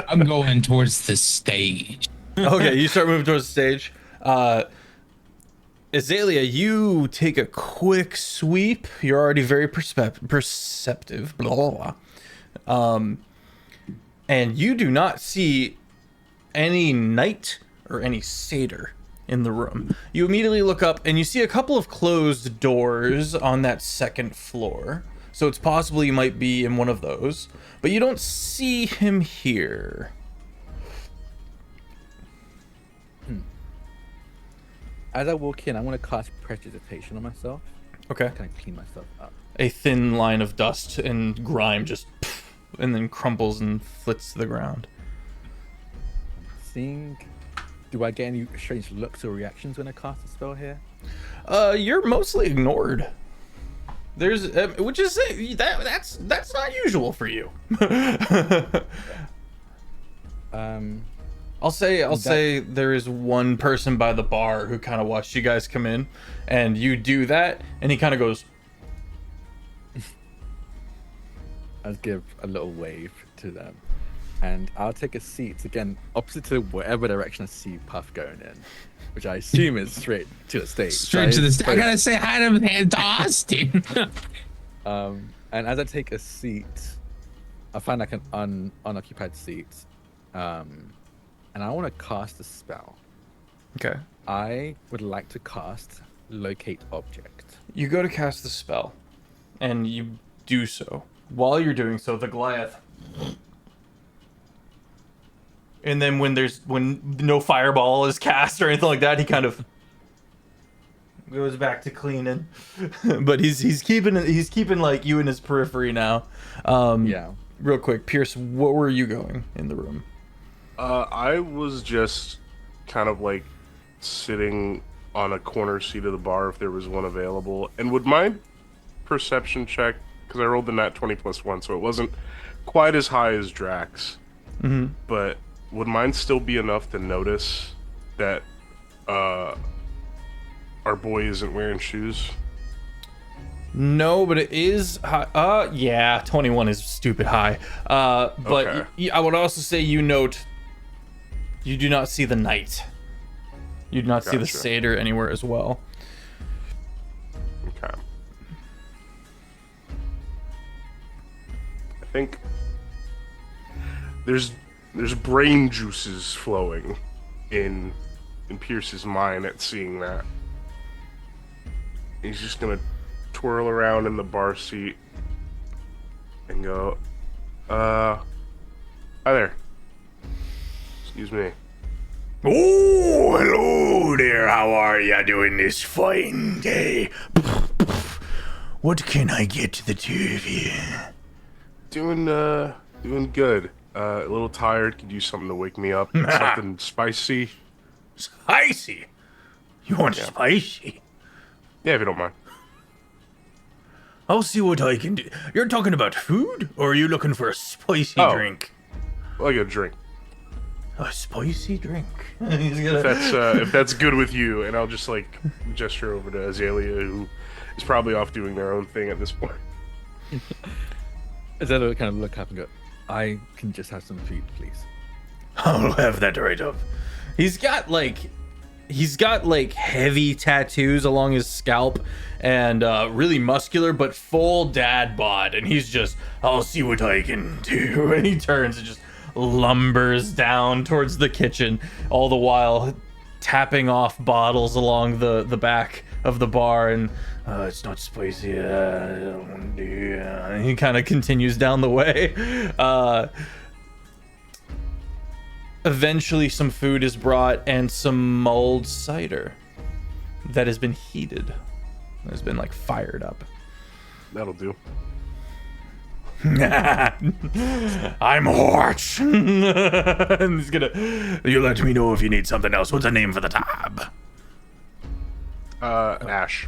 I'm going towards the stage. Okay, you start moving towards the stage. Azalea, you take a quick sweep. You're already very perceptive. Blah, blah, blah. And you do not see any knight or any satyr in the room. You immediately look up and you see a couple of closed doors on that second floor. So it's possible you might be in one of those, but you don't see him here. As I walk in, I want to cast prestidigitation on myself. Okay. Kind of clean myself up. A thin line of dust and grime just and then crumbles and flits to the ground. Do I get any strange looks or reactions when I cast a spell here? You're mostly ignored. There's which is that's not usual for you. I'll say there is one person by the bar who kind of watched you guys come in, and you do that, and he kind of goes. I'll give a little wave to them, and I'll take a seat again, opposite to whatever direction I see Puff going in, which I assume is straight to the stage. Straight to the stage. I gotta say hi to Austin. And as I take a seat, I find like an unoccupied seat, and I want to cast a spell. Okay. I would like to cast Locate Object. You go to cast the spell, and you do so. While you're doing so, the Goliath. And then when no fireball is cast or anything like that, he kind of goes back to cleaning. But he's keeping like you in his periphery now. Yeah. Real quick, Pierce, what were you going in the room? I was just kind of like sitting on a corner seat of the bar if there was one available. And would my perception check, because I rolled the nat 20 plus 1, so it wasn't quite as high as Drax. Mm-hmm. But would mine still be enough to notice that our boy isn't wearing shoes? No, but it is high. Yeah, 21 is stupid high. But Okay. I would also say you note you do not see the knight. You do not see the Gotcha. satyr anywhere as well. Okay. I think there's brain juices flowing in Pierce's mind at seeing that. He's just gonna twirl around in the bar seat and go, hi there. Excuse me. Oh, hello there. How are ya doing this fine day? What can I get the two of you? Doing good. A little tired. Could use something to wake me up. Something spicy. Spicy? You want spicy? Yeah, if you don't mind. I'll see what I can do. You're talking about food, or are you looking for a spicy Oh. drink? Like a drink. A spicy drink. He's gonna. If that's good with you, and I'll just like gesture over to Azalea, who is probably off doing their own thing at this point. Azalea kind of look up and go, I can just have some food, please. I'll have that right up. He's got like heavy tattoos along his scalp and really muscular but full dad bod, and he's just, I'll see what I can do. And he turns and just lumbers down towards the kitchen, all the while tapping off bottles along the back of the bar, and it's not spicy. And he kind of continues down the way. eventually some food is brought and some mulled cider that has been heated. It has been like fired up. That'll do. I'm Hort. And he's gonna. You let me know if you need something else. What's the name for the tab? Ash.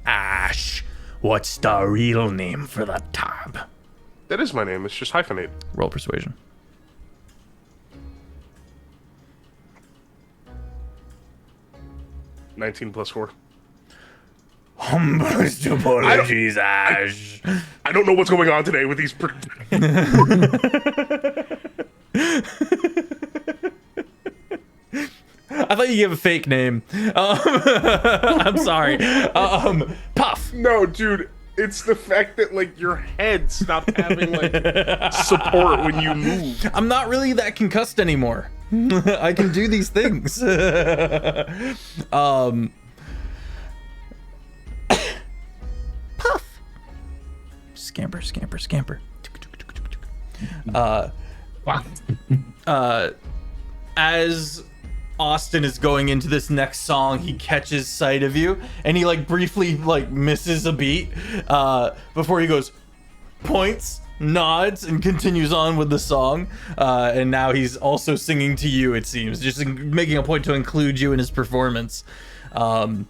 Ash. What's the real name for the tab? That is my name. It's just hyphenated. Roll persuasion. 19 plus 4. Humblest apologies, Ash. I don't know what's going on today with these. I thought you gave a fake name. I'm sorry. Puff. No, dude. It's the fact that like your head stopped having like support when you move. I'm not really that concussed anymore. I can do these things. Puff. Scamper, scamper, scamper. As Austin is going into this next song, he catches sight of you and he like briefly like misses a beat before he goes, points, nods, and continues on with the song. And now he's also singing to you, it seems, just making a point to include you in his performance. The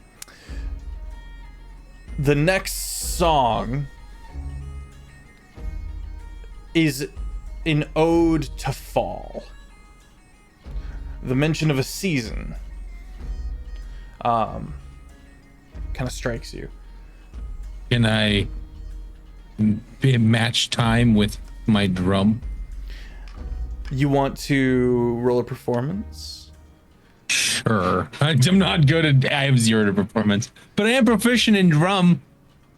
next song is an ode to fall. The mention of a season kind of strikes you. Can I match time with my drum? You want to roll a performance? Sure. I'm not good at. I have 0 to performance, but I am proficient in drum.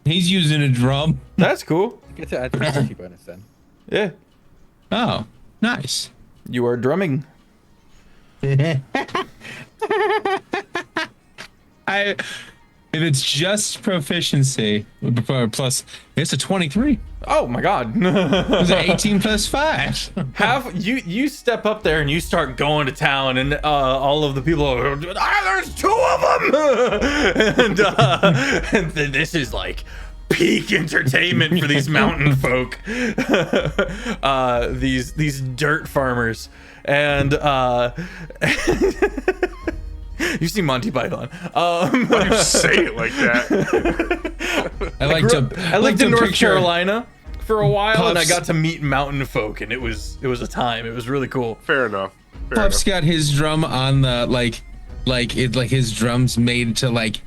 He's using a drum. That's cool. Get to add difficulty bonus then. Yeah. Oh, nice. You are drumming. If it's just proficiency plus, it's a 23. Oh my god. It's an 18 plus 5. You step up there and you start going to town, and all of the people are, there's 2 of them. and this is like peak entertainment for these mountain folk. These dirt farmers. And you see Monty Python. Why do you say it like that? I lived in North Carolina for a while, and I Puffs. got to meet mountain folk, and it was a time. It was really cool. Fair enough. Puff's got his drum on the like his drum's made to like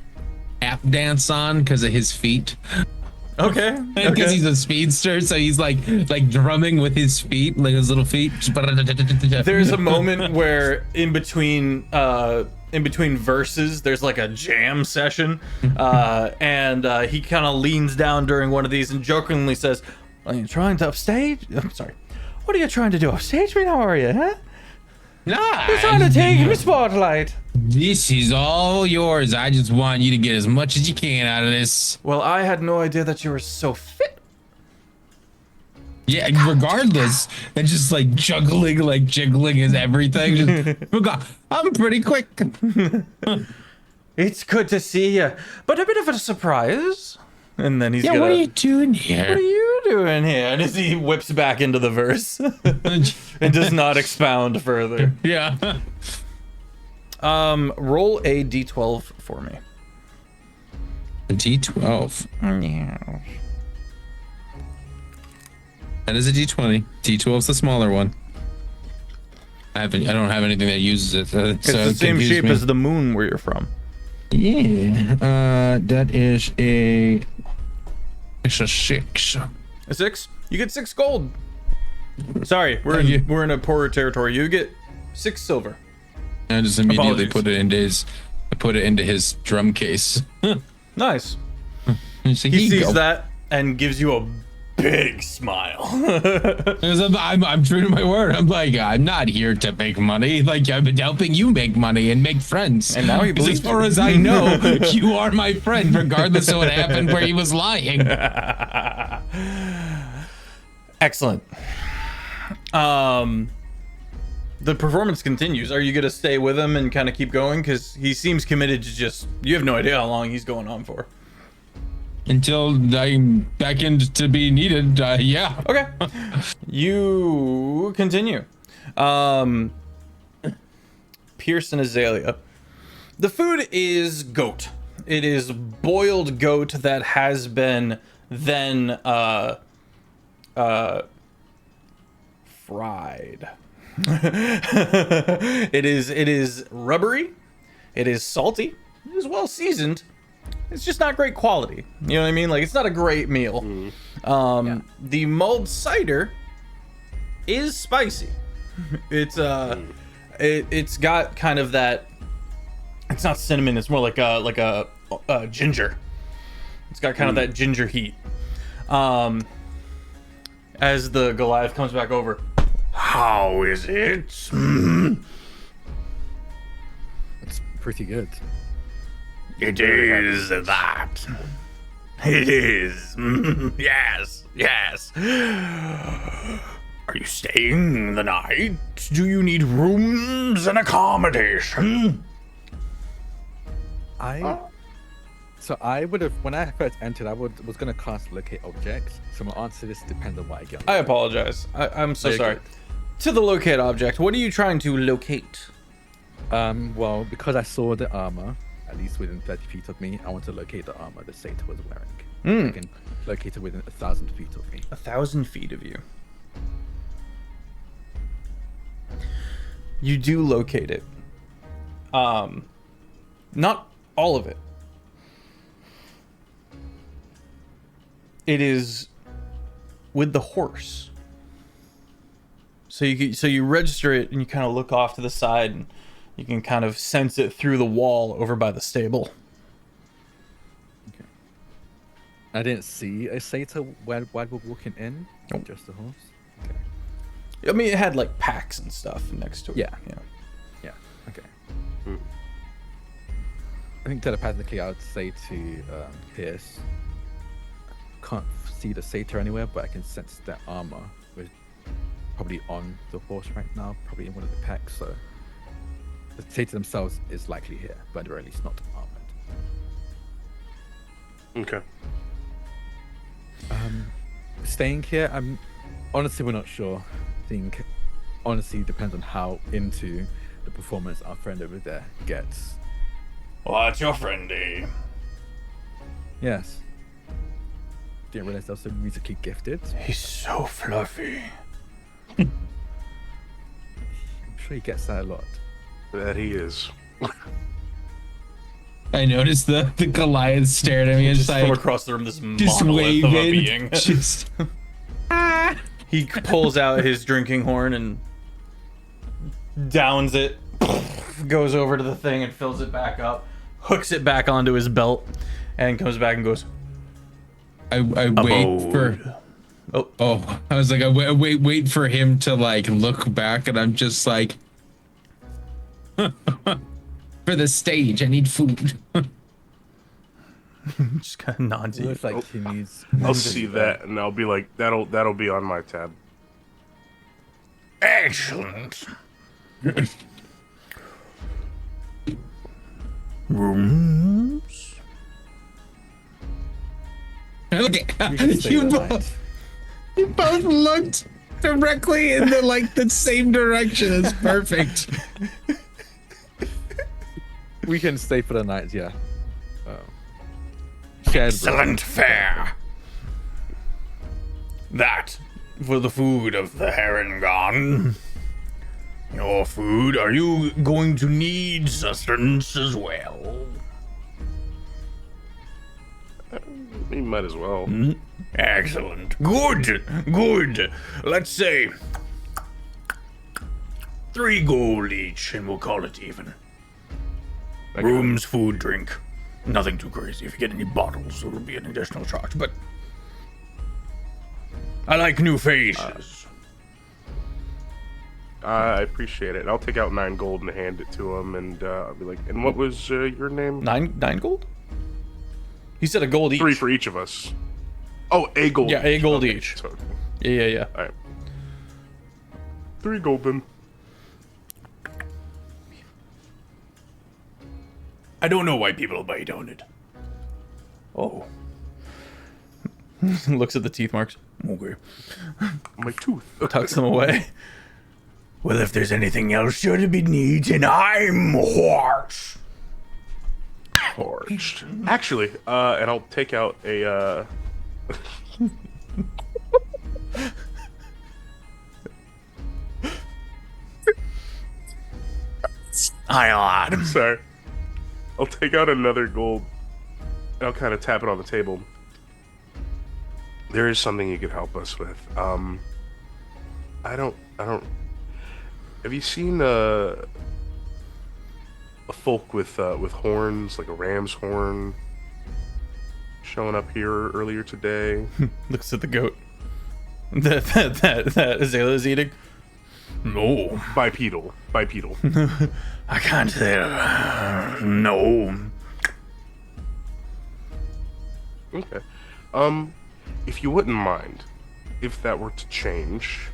tap dance on because of his feet. Okay. Because he's a speedster, so he's like drumming with his feet, like his little feet. There's a moment where in between verses, there's like a jam session, and he kind of leans down during one of these and jokingly says, "Are you trying to upstage? I'm sorry. What are you trying to do? Upstage me now, are you? Huh? Nah, You're trying to take the spotlight." This is all yours. I just want you to get as much as you can out of this. Well, I had no idea that you were so fit. Yeah, regardless, and just like juggling, like jiggling is everything. I'm pretty quick. It's good to see you, but a bit of a surprise. And then he's Yeah, gonna, what are you doing What are here? you doing here? And as he whips back into the verse and does not expound further. Yeah. Roll a d12 for me. A D12. Yeah. That is a D20. D12's the smaller one. I don't have anything that uses it. It's the same shape as the moon where you're from. Yeah. That is a. It's a 6. A 6? You get 6 gold. Sorry, we're in a poorer territory. You get 6 silver. I just immediately Apologies. put it into his drum case. Nice. He He sees that and gives you a big smile. I'm true to my word. I'm like, I'm not here to make money. Like, I've been helping you make money and make friends. And now he believes as far you. as I know, you are my friend, regardless of what happened where he was lying. Excellent. The performance continues. Are you gonna stay with him and kind of keep going? Because he seems committed to just. You have no idea how long he's going on for. Until I'm back in to be needed. Yeah. Okay. You continue. Pierce and Azalea. The food is goat. It is boiled goat that has been then fried. It is rubbery. It is salty. It is well seasoned. It's just not great quality. You know what I mean? Like, it's not a great meal. The mulled cider is spicy. It's it's got kind of that. It's not cinnamon. It's more like a ginger. It's got kind of that ginger heat. As the Goliath comes back over. How is it? It's pretty good. It is that. It is. Yes, yes. Are you staying the night? Do you need rooms and accommodation? So I would have, when I first entered, was going to cast locate objects. So my answer to this depends on what I get. I apologize. I'm so Very sorry. good. To the locate object, what are you trying to locate? Well, because I saw the armor, at least within 30 feet of me, I want to locate the armor that Sator was wearing. I can locate it within 1,000 feet of me. 1,000 feet of you. You do locate it. Not all of it. It is with the horse. So you register it and you kind of look off to the side and you can kind of sense it through the wall over by the stable. Okay. I didn't see a Sator while we're walking in. Nope. Just the horse. Okay. I mean, it had like packs and stuff next to it. Yeah. Yeah. Yeah. Okay. I think telepathically, I would say to Pierce, can't see the Sator anywhere, but I can sense that armor. We're probably on the horse right now, probably in one of the packs. So the Sator themselves is likely here, but at the very least not armored. Okay. Staying here, honestly, we're not sure. I think honestly depends on how into the performance our friend over there gets. What's your friendy? Yes. Didn't realize they're so musically gifted. He's so fluffy. I'm sure he gets that a lot. That he is. I noticed the Goliath stared at me and Just just from like across the room, this just monolith of a waving. being. Just He pulls out his drinking horn and downs it, goes over to the thing and fills it back up, hooks it back onto his belt, and comes back and goes, I wait for. Oh, I was like, I wait for him to like look back, and I'm just like, for the stage, I need food. just kind of nods at you. Looks like he needs. I'll see that, and I'll be like, that'll be on my tab. Excellent. Rooms? You both looked directly in the same direction. It's perfect. We can stay for the night, yeah. Shared Excellent fare. That for the food of the Harengon. Your food, are you going to need sustenance as well? We might as well. Excellent. Good. Good. Let's say 3 gold each, and we'll call it even. Rooms, food, drink. Nothing too crazy. If you get any bottles, it'll be an additional charge, but I like new faces. I appreciate it. I'll take out 9 gold and hand it to him, and I'll be like, and what was your name? Nine gold? He said a gold each. 3 for each of us. Oh, a gold. Yeah, a gold Okay, each. so- Yeah. all right. 3 gold then. I don't know why people bite on it. Oh. Looks at the teeth marks. Okay. My tooth. Tucks them away. Well, if there's anything else you're to be needing, I'm horse. Torched. Actually, and I'll take out a, I lied. sorry. I'll take out another gold, and I'll kind of tap it on the table. There is something you could help us with. I don't. Have you seen a folk with horns, like a ram's horn, showing up here earlier today? Looks at the goat. That Azalea is eating. No. Bipedal. I can't say no. Okay. If you wouldn't mind, if that were to change,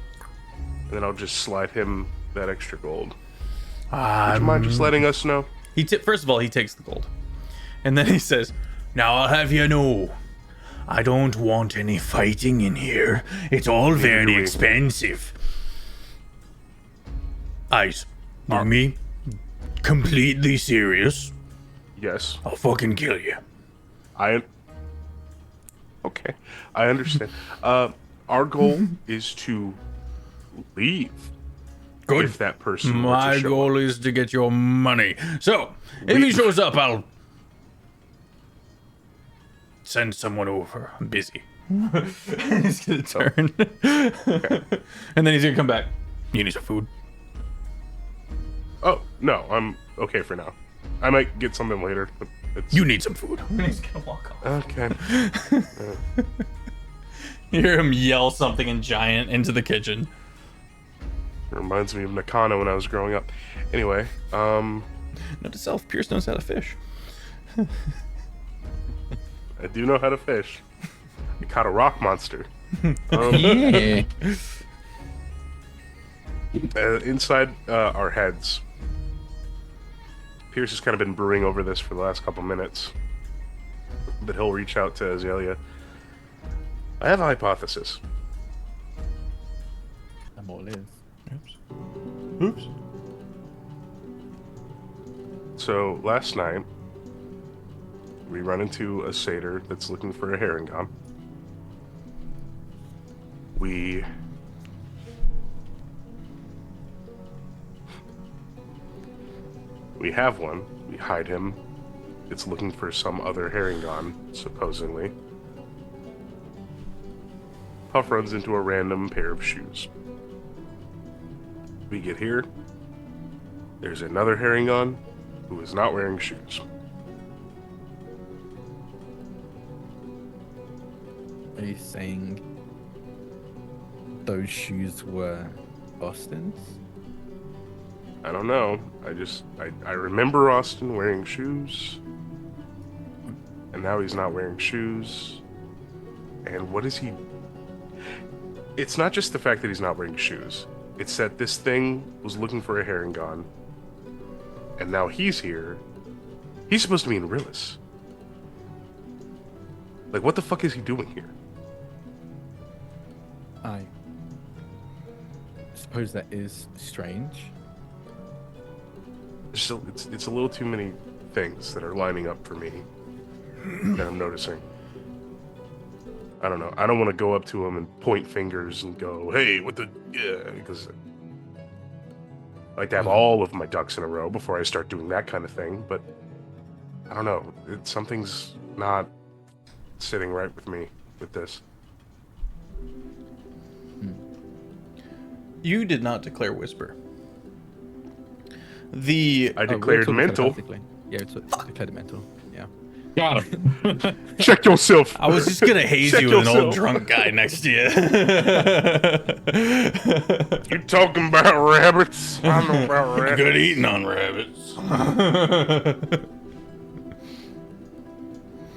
then I'll just slide him that extra gold. Would you mind just letting us know? First of all, he takes the gold, and then he says, Now I'll have you know, I don't want any fighting in here. It's all very do we. expensive. Ice, with me, completely serious, Yes. I'll fucking kill you. Okay, I understand. Our goal is to leave. Good. If that person were My to show goal up. is to get your money. So, if he shows up, I'll send someone over. I'm busy. he's gonna turn, and then he's gonna come back. You need some food? Oh no, I'm okay for now. I might get something later. But it's... You need some food. And he's gonna walk off. Okay. You hear him yell something in giant into the kitchen. It reminds me of Nakano when I was growing up. Anyway, Note to self: Pierce knows how to fish. I do know how to fish. I caught a rock monster. Yeah. Inside our heads, Pierce has kind of been brewing over this for the last couple minutes. But he'll reach out to Azalea. I have a hypothesis. I'm all ears. Oops. So last night, we run into a satyr that's looking for a herring gun. We have one. We hide him. It's looking for some other herring gun, supposedly. Puff runs into a random pair of shoes. We get here. There's another herring gun who is not wearing shoes. Are you saying those shoes were Austin's? I don't know. I remember Austin wearing shoes. And now he's not wearing shoes. And what is he... It's not just the fact that he's not wearing shoes. It's that this thing was looking for a herring gun. And now he's here. He's supposed to be in Rillis. Like, what the fuck is he doing here? I suppose that is strange. It's a little too many things that are lining up for me that I'm noticing. I don't know. I don't want to go up to him and point fingers and go, "Hey, what the?" Yeah, because I like to have all of my ducks in a row before I start doing that kind of thing. But I don't know. Something's not sitting right with me with this. You did not declare whisper. I we're declared talking mental. telepathically. Yeah, it's declared mental. Yeah. Got him. Check yourself. I was just gonna haze Check you with an old yourself. drunk guy next to you. You talking about rabbits? I know about rabbits. Good eating on rabbits.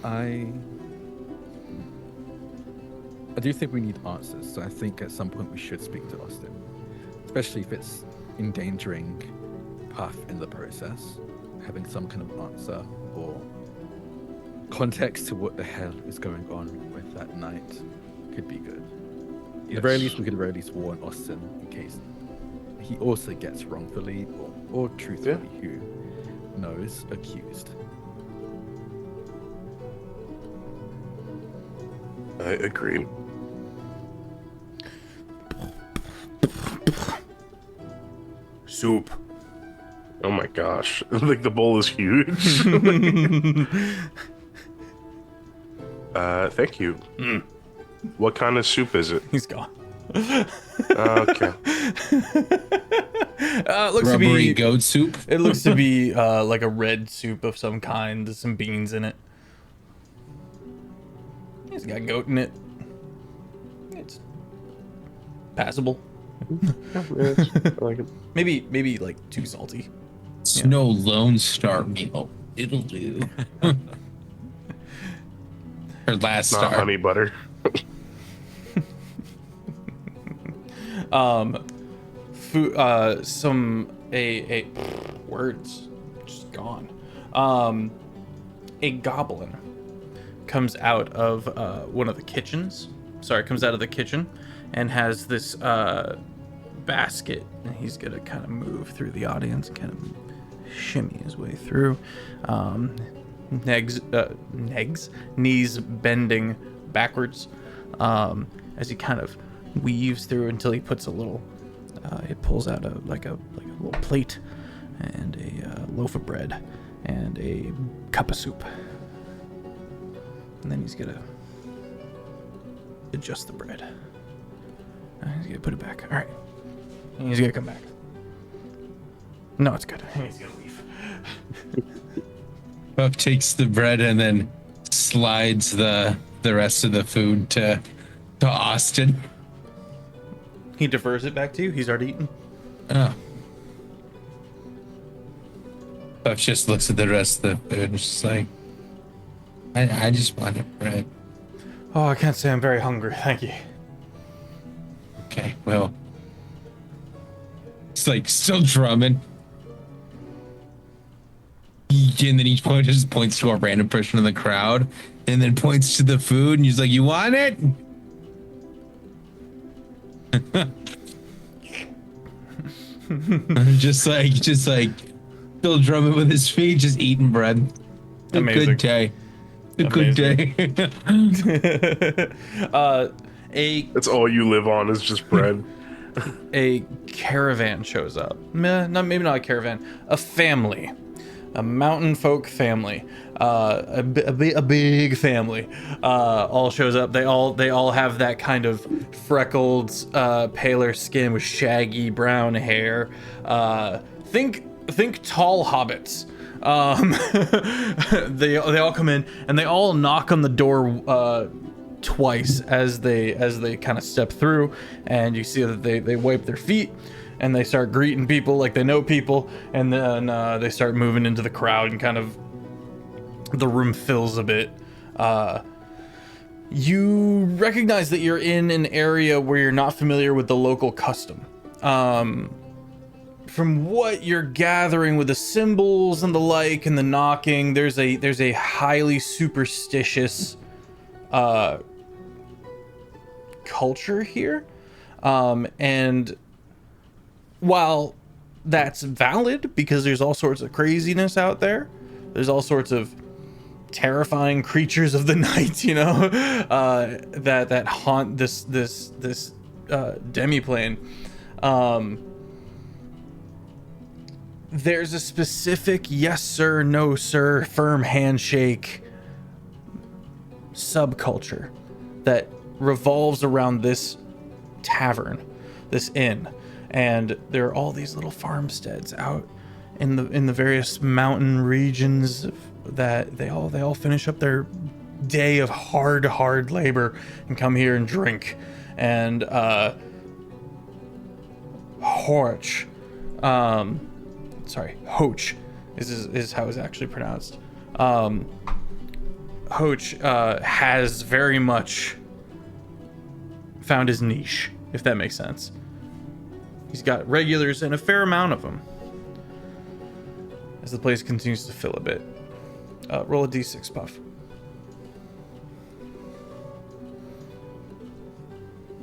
I do think we need answers, so I think at some point we should speak to Austin, especially if it's endangering Puff in the process. having some kind of answer or context to what the hell is going on with that knight could be good. At the very least, we could at the very least warn Austin in case he also gets wrongfully or truthfully, who knows, accused. I agree. Soup. Oh my gosh. Like the bowl is huge. Thank you. What kind of soup is it? He's gone. Okay. It looks to Rubbery be goat soup. It looks to be like a red soup of some kind. There's some beans in it. It's got goat in it. It's passable. I like it. Maybe like too salty. It's no Lone Star meal. It'll do. Her last Not star. honey butter. Food, a words just gone. A goblin comes out of one of the kitchens. Comes out of the kitchen and has this basket, and he's gonna kind of move through the audience, kind of shimmy his way through. Knees bending backwards as he kind of weaves through until he puts a little. It pulls out a little plate and a loaf of bread and a cup of soup, and then he's gonna adjust the bread. And he's gonna put it back. All right, and he's gonna come back. No, it's good. And he's gonna leave. Puff takes the bread and then slides the rest of the food to Austin. He defers it back to you. He's already eaten. Oh. Puff just looks at the rest of the food and is just like, I just wanted bread. Oh, I can't say I'm very hungry. Thank you. Okay, well. It's like still drumming. And then each point just points to a random person in the crowd and then points to the food and he's like, you want it? just like still drumming with his feet, just eating bread. A Amazing. good day. A good day. That's all you live on is just bread. A caravan shows up. Maybe not a caravan. A family. A mountain folk family. A big family. All shows up. They all have that kind of freckled, paler skin with shaggy brown hair. Think tall hobbits. They all come in and they all knock on the door twice as they kind of step through, and you see that they wipe their feet and they start greeting people like they know people, and then they start moving into the crowd and kind of the room fills a bit. You recognize that you're in an area where you're not familiar with the local custom. From what you're gathering with the symbols and the like and the knocking, there's a highly superstitious culture here, and while that's valid because there's all sorts of craziness out there, there's all sorts of terrifying creatures of the night, that haunt this demiplane. There's a specific yes sir, no sir, firm handshake subculture that revolves around this tavern, this inn, and there are all these little farmsteads out in the various mountain regions that they all finish up their day of hard labor and come here and drink. And Hoch, Hoch is how it's actually pronounced. Hoch has very much found his niche, if that makes sense. He's got regulars and a fair amount of them. as the place continues to fill a bit. Roll a d6, Puff.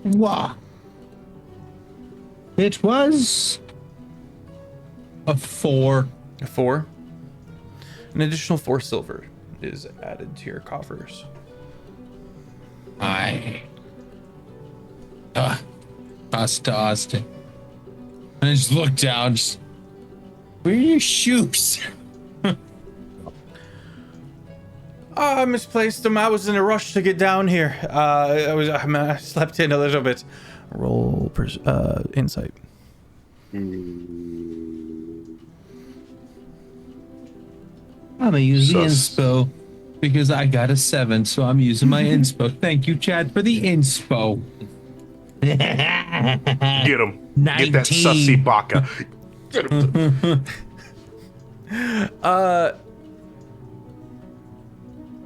Wow. It was a 4. A 4. An additional 4 silver is added to your coffers. Cost to Austin. And I just looked down. Where are your shoes? I misplaced them. I was in a rush to get down here. I slept in a little bit. Roll insight. I'm gonna use the inspo because I got a 7, so I'm using my inspo. Thank you, Chad, for the inspo. Get him. 19. Get that sussy baka. Get him.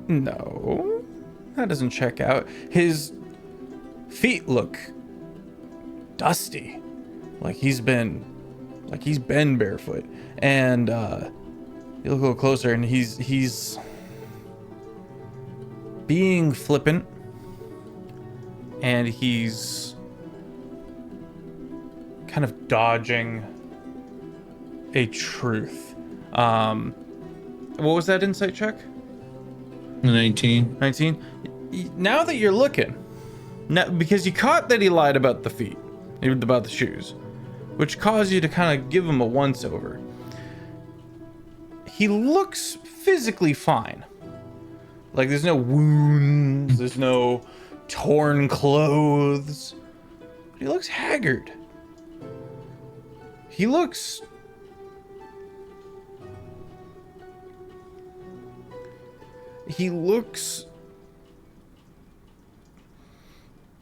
No, that doesn't check out. His feet look dusty, like he's been barefoot. And you look a little closer, and he's being flippant, and he's kind of dodging a truth. What was that insight check? 19. 19. Now that you're looking, now, because you caught that he lied about the feet, about the shoes, which caused you to kind of give him a once over. He looks physically fine. Like there's no wounds, there's no torn clothes. He looks haggard. He looks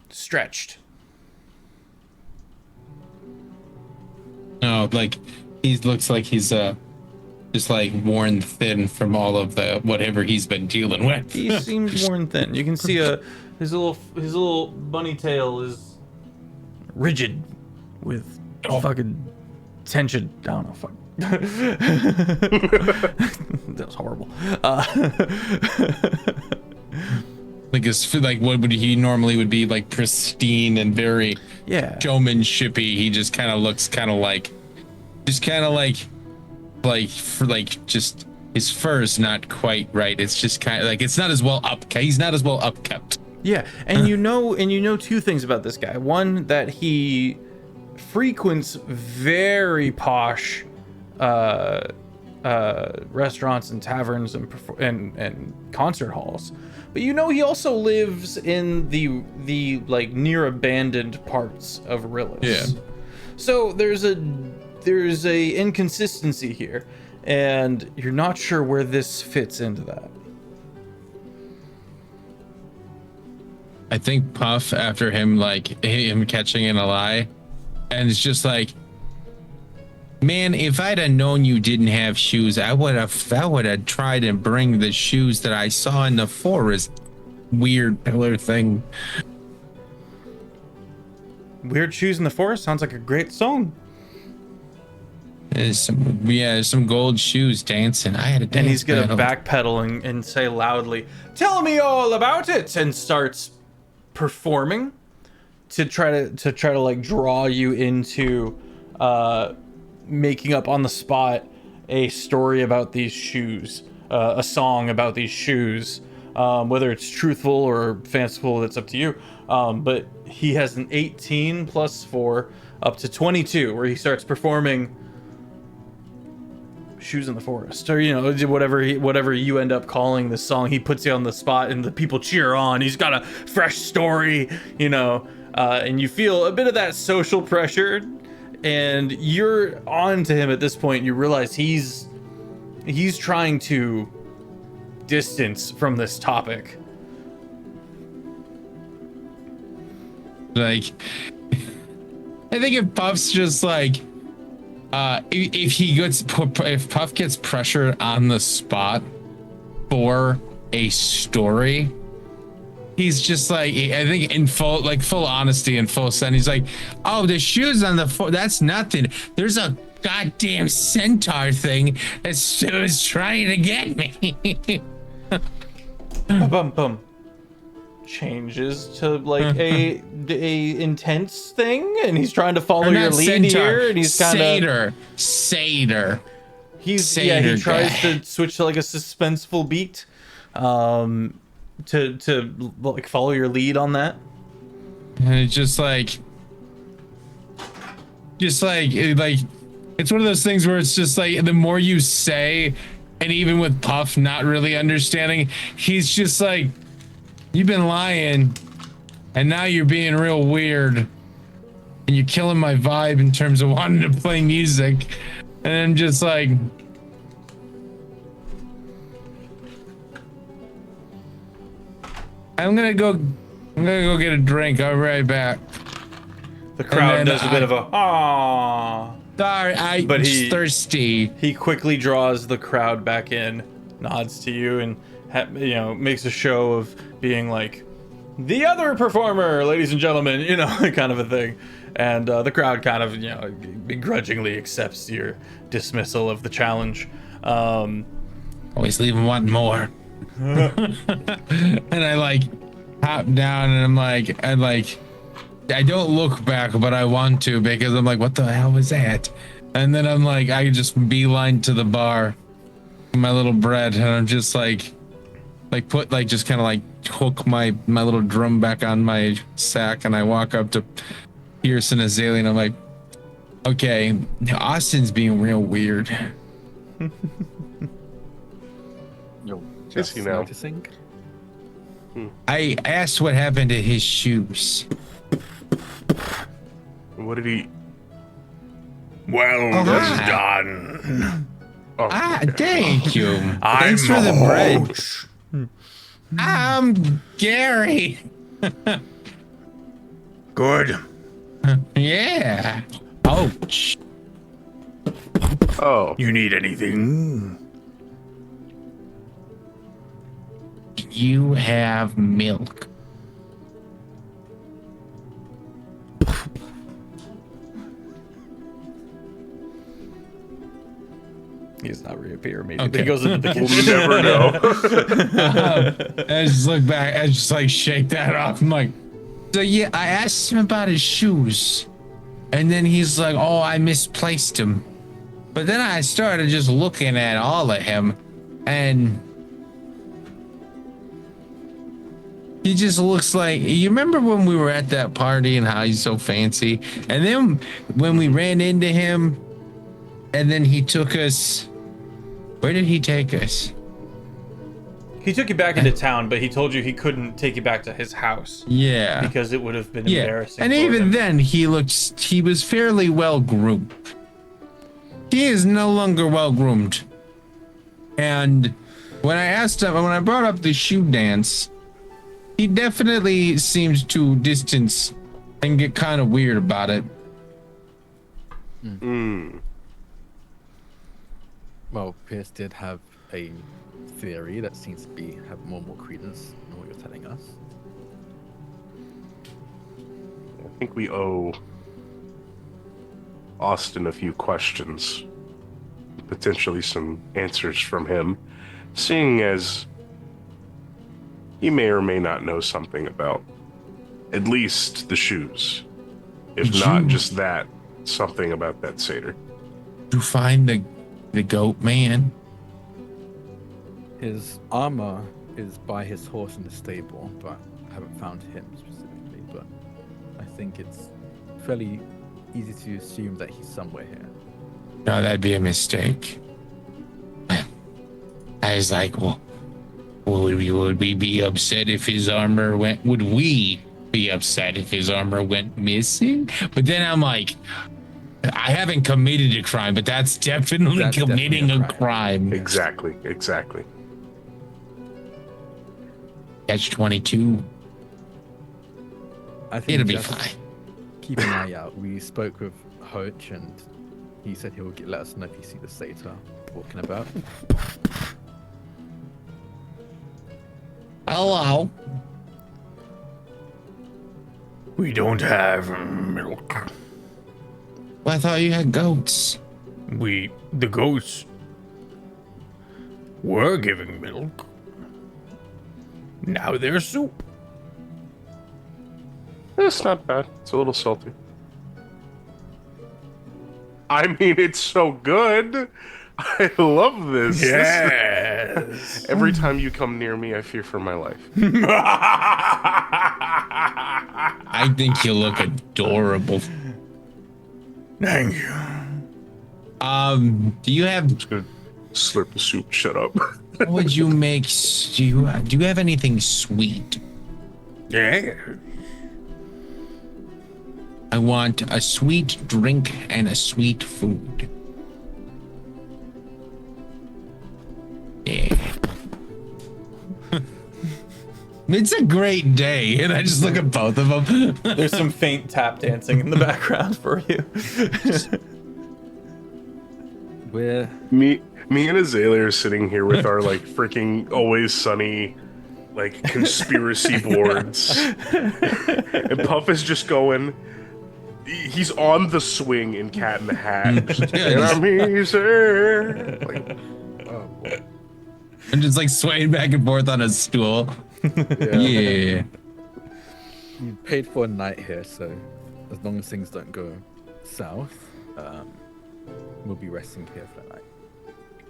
stretched. No, like he looks like he's just like worn thin from all of the whatever he's been dealing with. He seems worn thin. You can see his little bunny tail is rigid with fucking tension. I don't know, fuck. That was horrible. Like what would he normally would be like pristine and very showmanshipy. He just kind of looks kind of like just his fur is not quite right. It's just kind of like it's not as well upkept. He's not as well upkept. Yeah, and you know two things about this guy. One, that he frequents very posh restaurants and taverns and concert halls, but you know he also lives in the like near abandoned parts of Rillis. Yeah. So there's a inconsistency here, and you're not sure where this fits into that. I think Puff, after him catching in a lie, and it's just like, man, if I'd have known you didn't have shoes, I would have tried and bring the shoes that I saw in the forest. Weird pillar thing. Weird Shoes in the Forest sounds like a great song. There's some gold shoes dancing. I had a dance. And he's gonna battle. backpedal and say loudly, "Tell me all about it," and starts performing to try to like draw you into making up on the spot a story about these shoes, a song about these shoes, whether it's truthful or fanciful, that's up to you. But he has an 18 plus 4 up to 22 where he starts performing Shoes in the Forest, or whatever you end up calling the song. He puts you on the spot and the people cheer on. He's got a fresh story, and you feel a bit of that social pressure, and you're on to him at this point. You realize he's trying to distance from this topic. Like, I think if Puff's just like, if Puff gets pressure on the spot for a story, he's just like, I think in full honesty and full sense, he's like, oh, the shoes on the floor, that's nothing. There's a goddamn centaur thing that was trying to get me. Bum bum. Changes to like a intense thing, and he's trying to follow Or your not lead centaur, here, and he's kind of satyr. he satyr tries guy. to switch to like a suspenseful beat, to like follow your lead on that. And it's just like it's one of those things where it's just like the more you say, and even with Puff not really understanding, he's just like, you've been lying, and now you're being real weird, and you're killing my vibe in terms of wanting to play music. And I'm just like, I'm gonna go get a drink. I'll be right back. The crowd then does a bit of a ah. Sorry, But I'm thirsty. He quickly draws the crowd back in, nods to you, and makes a show of being like, the other performer, ladies and gentlemen, kind of a thing. And the crowd kind of, begrudgingly accepts your dismissal of the challenge. Always leaving one more. And I like hop down, and I'm like, I don't look back, but I want to, because I'm like, what the hell was that? And then I'm like, I just beeline to the bar, my little bread, and I'm just like put just kind of like hook my little drum back on my sack, and I walk up to Pierce and Azalea, and I'm like, okay, Austin's being real weird. You're Is he now? noticing. I asked what happened to his shoes. What did he? Well, that's hi. done. Oh, Thank you. I'm Thanks for the bread. host. I'm Gary. Good. Yeah. Ouch. oh. You need anything? You have milk. He does not reappear immediately. Okay. He goes into the We'll kitchen. never know. I just look back. I just like shake that off. I'm like, so yeah, I asked him about his shoes, and then he's like, oh, I misplaced him. But then I started just looking at all of him, and he just looks like, you remember when we were at that party and how he's so fancy? And then when we ran into him, and then he took us, where did he take us? He took you back into town, but he told you he couldn't take you back to his house Yeah. because it would have been Yeah. embarrassing. And for even him. then, he was fairly well groomed. He is no longer well groomed. And when I brought up the shoe dance, he definitely seemed to distance and get kind of weird about it. Well, Pierce did have a theory that seems to have more and more credence than what you're telling us. I think we owe Austin a few questions, potentially some answers from him, seeing as he may or may not know something about at least the shoes, if not Shoes. just that, something about that satyr. To find the goat man. His armor is by his horse in the stable, but I haven't found him specifically. But I think it's fairly easy to assume that he's somewhere here. No, that'd be a mistake. I was like, well, would we be upset if his armor went? Would we be upset if his armor went missing? But then I'm like, I haven't committed a crime, but that's definitely That's committing definitely a a crime. Exactly. Catch 22. I think It'll be just fine. keep an eye out. We spoke with Hoach, and he said he'll let us know if you see the satyr walking about. Hello. We don't have milk. Well, I thought you had goats. The ghosts were giving milk. Now they're soup. It's not bad. It's a little salty. I mean, it's so good. I love this. Yes. Every time you come near me, I fear for my life. I think you look adorable. Thank you. Do you have? Just gonna slurp the soup. Shut up. What would you make? Do you have anything sweet? Yeah. I want a sweet drink and a sweet food. Yeah. It's a great day, and I just look at both of them. There's some faint tap dancing in the background for you. We're Me and Azalea are sitting here with our like freaking Always Sunny like conspiracy boards, and Puff is just going. He's on the swing in Cat in the Hat. Just, and I'm here. Like, oh boy. I'm just like swaying back and forth on a stool. Yeah. you paid for a night here, so as long as things don't go south, we'll be resting here for the night.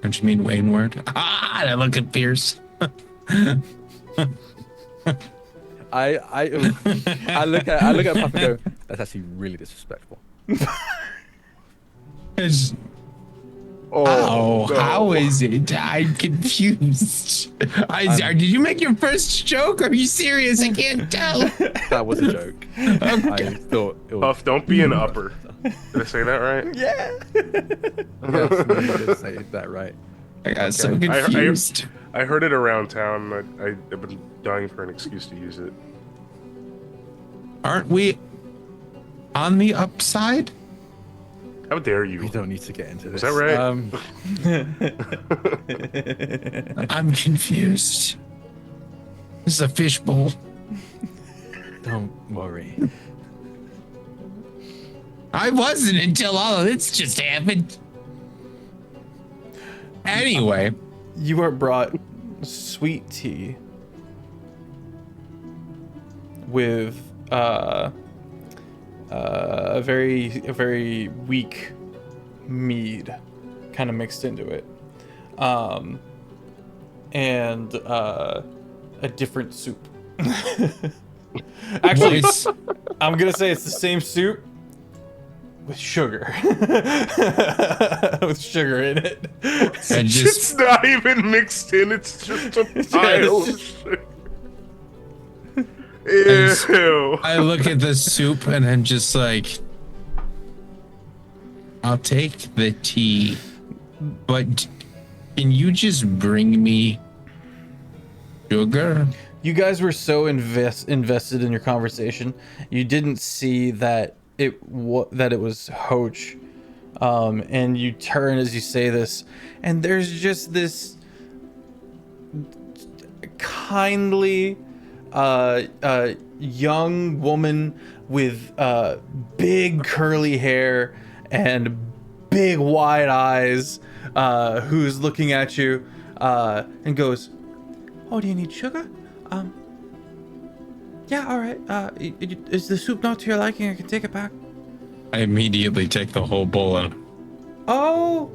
Don't you mean Waynward? Ah, I look at Pierce. I look at Puff and go, that's actually really disrespectful. It's, Oh, no. how is it? I'm confused. Did you make your first joke? Are you serious? I can't tell. That was a joke. I thought it was. Puff, don't be an upper. Did I say that right? Yeah. Yes, no, you did say that right. I got so Okay. confused. I heard it around town. I've been dying for an excuse to use it. Aren't we on the upside? How dare you? We don't need to get into this. that right? I'm confused. This is a fishbowl. Don't worry. I wasn't until all of this just happened. Anyway, You are brought sweet tea with a very weak mead kind of mixed into it, and a different soup. Actually, Nice. I'm gonna say it's the same soup with sugar, with sugar in it. and It's just not even mixed in. It's just a pile of shit. Ew. I look at the soup and I'm just like, I'll take the tea, but can you just bring me sugar? You guys were so invested in your conversation, you didn't see that it was Hoach, and you turn as you say this, and there's just this kindly, young woman with big curly hair and big wide eyes, who's looking at you, and goes, "Oh, do you need sugar? Yeah, all right. Is the soup not to your liking? I can take it back." I immediately take the whole bowl and Oh,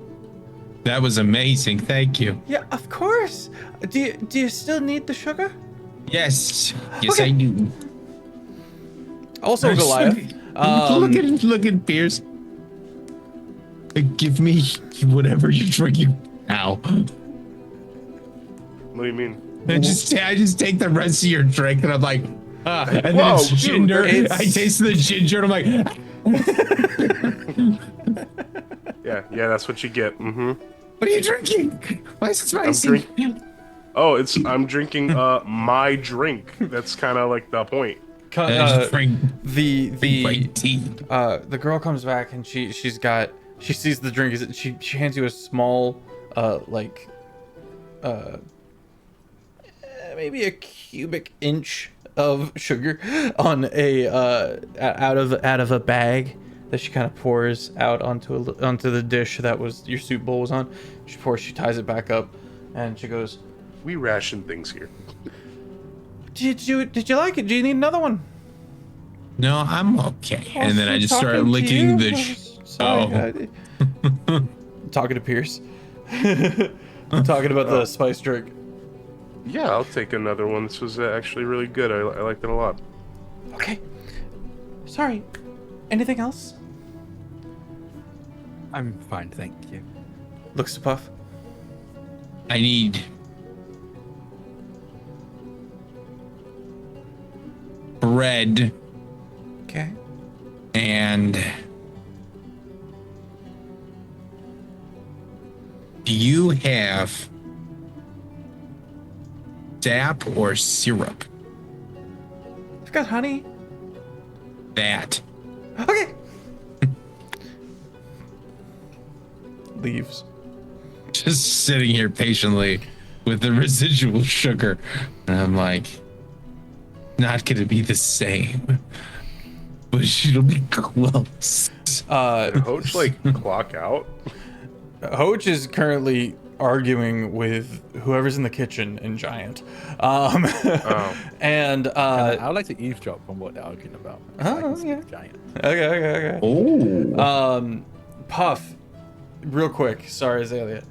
that was amazing. Thank you. yeah, of course. Do you still need the sugar? Yes, yes, Okay. I do. Also, Goliath. Look at Pierce. Give me whatever you're drinking now. What do you mean? I just take the rest of your drink and I'm like, and then Whoa, it's dude, ginger. it's- I taste the ginger and I'm like, Yeah, that's what you get. Mm-hmm. what are you drinking? Why is it spicy? Oh, I'm drinking my drink. That's kind of like the point. I just drink The white tea. the girl comes back and she sees the drink. She hands you a small maybe a cubic inch of sugar on a out of a bag, that she kind of pours out onto the dish that was your soup bowl was on. She ties it back up, and she goes, We ration things here. Did you like it? Do you need another one? No, I'm okay. And then I just Talking start to licking you? the. Sorry, talking to Pierce. Talking about the spice drink. Yeah, I'll take another one. This was actually really good. I liked it a lot. Okay. Sorry. Anything else? I'm fine, thank you. Looks to Puff. I need bread Okay. and. Do you have sap or syrup? I've got honey. That. Okay. Leaves. Just sitting here patiently with the residual sugar. And I'm like, not gonna be the same. But it'll be close. Hoach, like, clock out. Hoach is currently arguing with whoever's in the kitchen in Giant. And I would like to eavesdrop on what they're arguing about. So I can speak yeah. Giant. okay. Oh. Puff, real quick. Sorry, Azalea.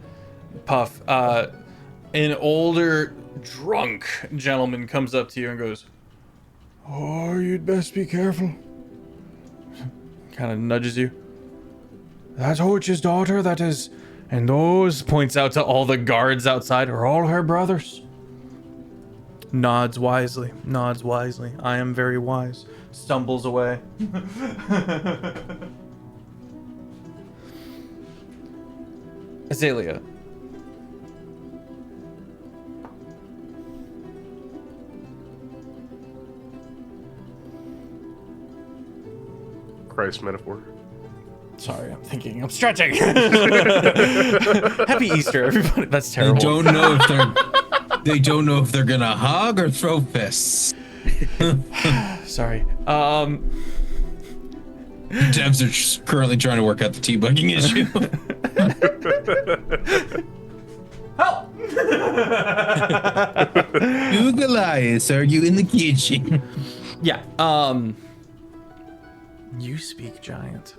Puff, an older drunk gentleman comes up to you and goes, "Oh, you'd best be careful." Kind of nudges you. "That's Hoach's daughter, that is, and those," points out to all the guards outside, "are all her brothers." Nods wisely. I am very wise. Stumbles away. Azalea. Christ metaphor. Sorry, I'm stretching. Happy Easter, everybody. That's They terrible. don't know if they're gonna hug or throw fists. Sorry. Devs are currently trying to work out the teabugging issue. Help! Google eyes, are you in the kitchen? Yeah. You speak Giant.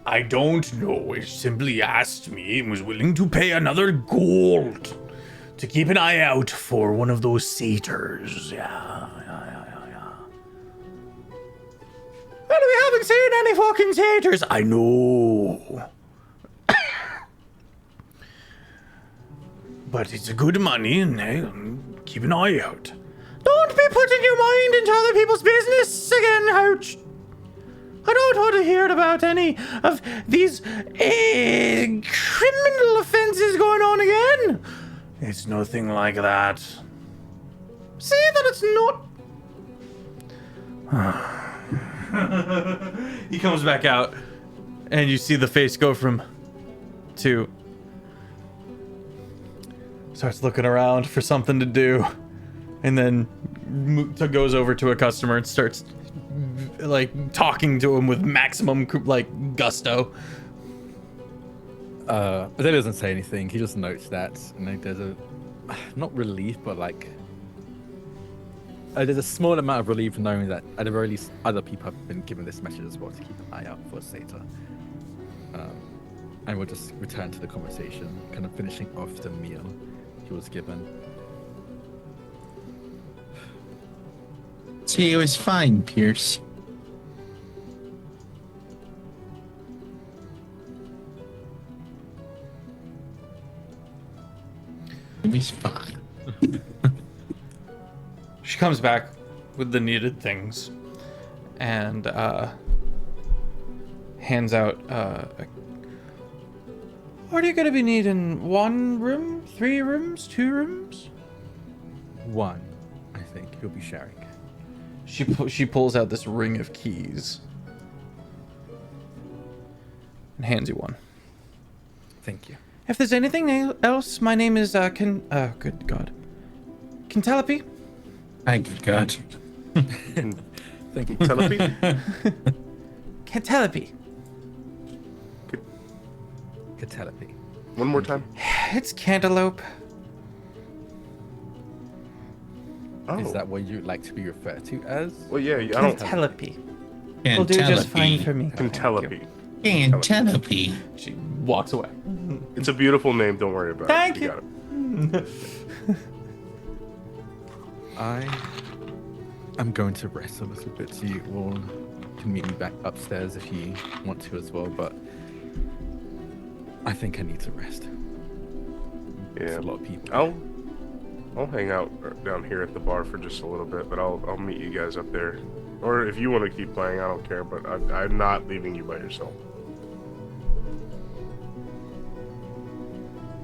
"I don't know. It simply asked me and was willing to pay another gold to keep an eye out for one of those satyrs." Yeah. Well, we haven't seen any fucking satyrs. I know. But it's a good money, and hey, keep an eye out. Don't be putting your mind into other people's business again, Ouch. I don't want to hear about any of these criminal offenses going on again. It's nothing like that. See that it's not. He comes back out, and you see the face go from to. Starts looking around for something to do, and then goes over to a customer and starts like talking to him with maximum like gusto. But he doesn't say anything. He just notes that, and then there's a not relief, but like there's a small amount of relief knowing that at the very least other people have been given this message as well to keep an eye out for a satyr. And we'll just return to the conversation, kind of finishing off the meal he was given. See, it was fine, Pierce. It was fine. She comes back with the needed things and hands out what are you gonna be needing? 1 room? 3 rooms? 2 rooms? One, I think he'll be sharing. She pulls out this ring of keys and hands you one. Thank you. If there's anything else, my name is good God, Kentelope. Thank God. Thank you. Telepy? Cantelepy. Catelopy. One more time. It's cantaloupe. Oh. Is that what you'd like to be referred to as? Well, yeah, I don't. Cantelepy. Will do just fine for me. Cantelepy. Cantelepy. She walks away. It's a beautiful name. Don't worry about Thank it. you. Got it. I'm going to rest a little bit, so you all can meet me back upstairs if you want to as well, but I think I need to rest. There's Yeah. a lot of people. I'll hang out down here at the bar for just a little bit, but I'll meet you guys up there. Or if you want to keep playing, I don't care, but I'm not leaving you by yourself.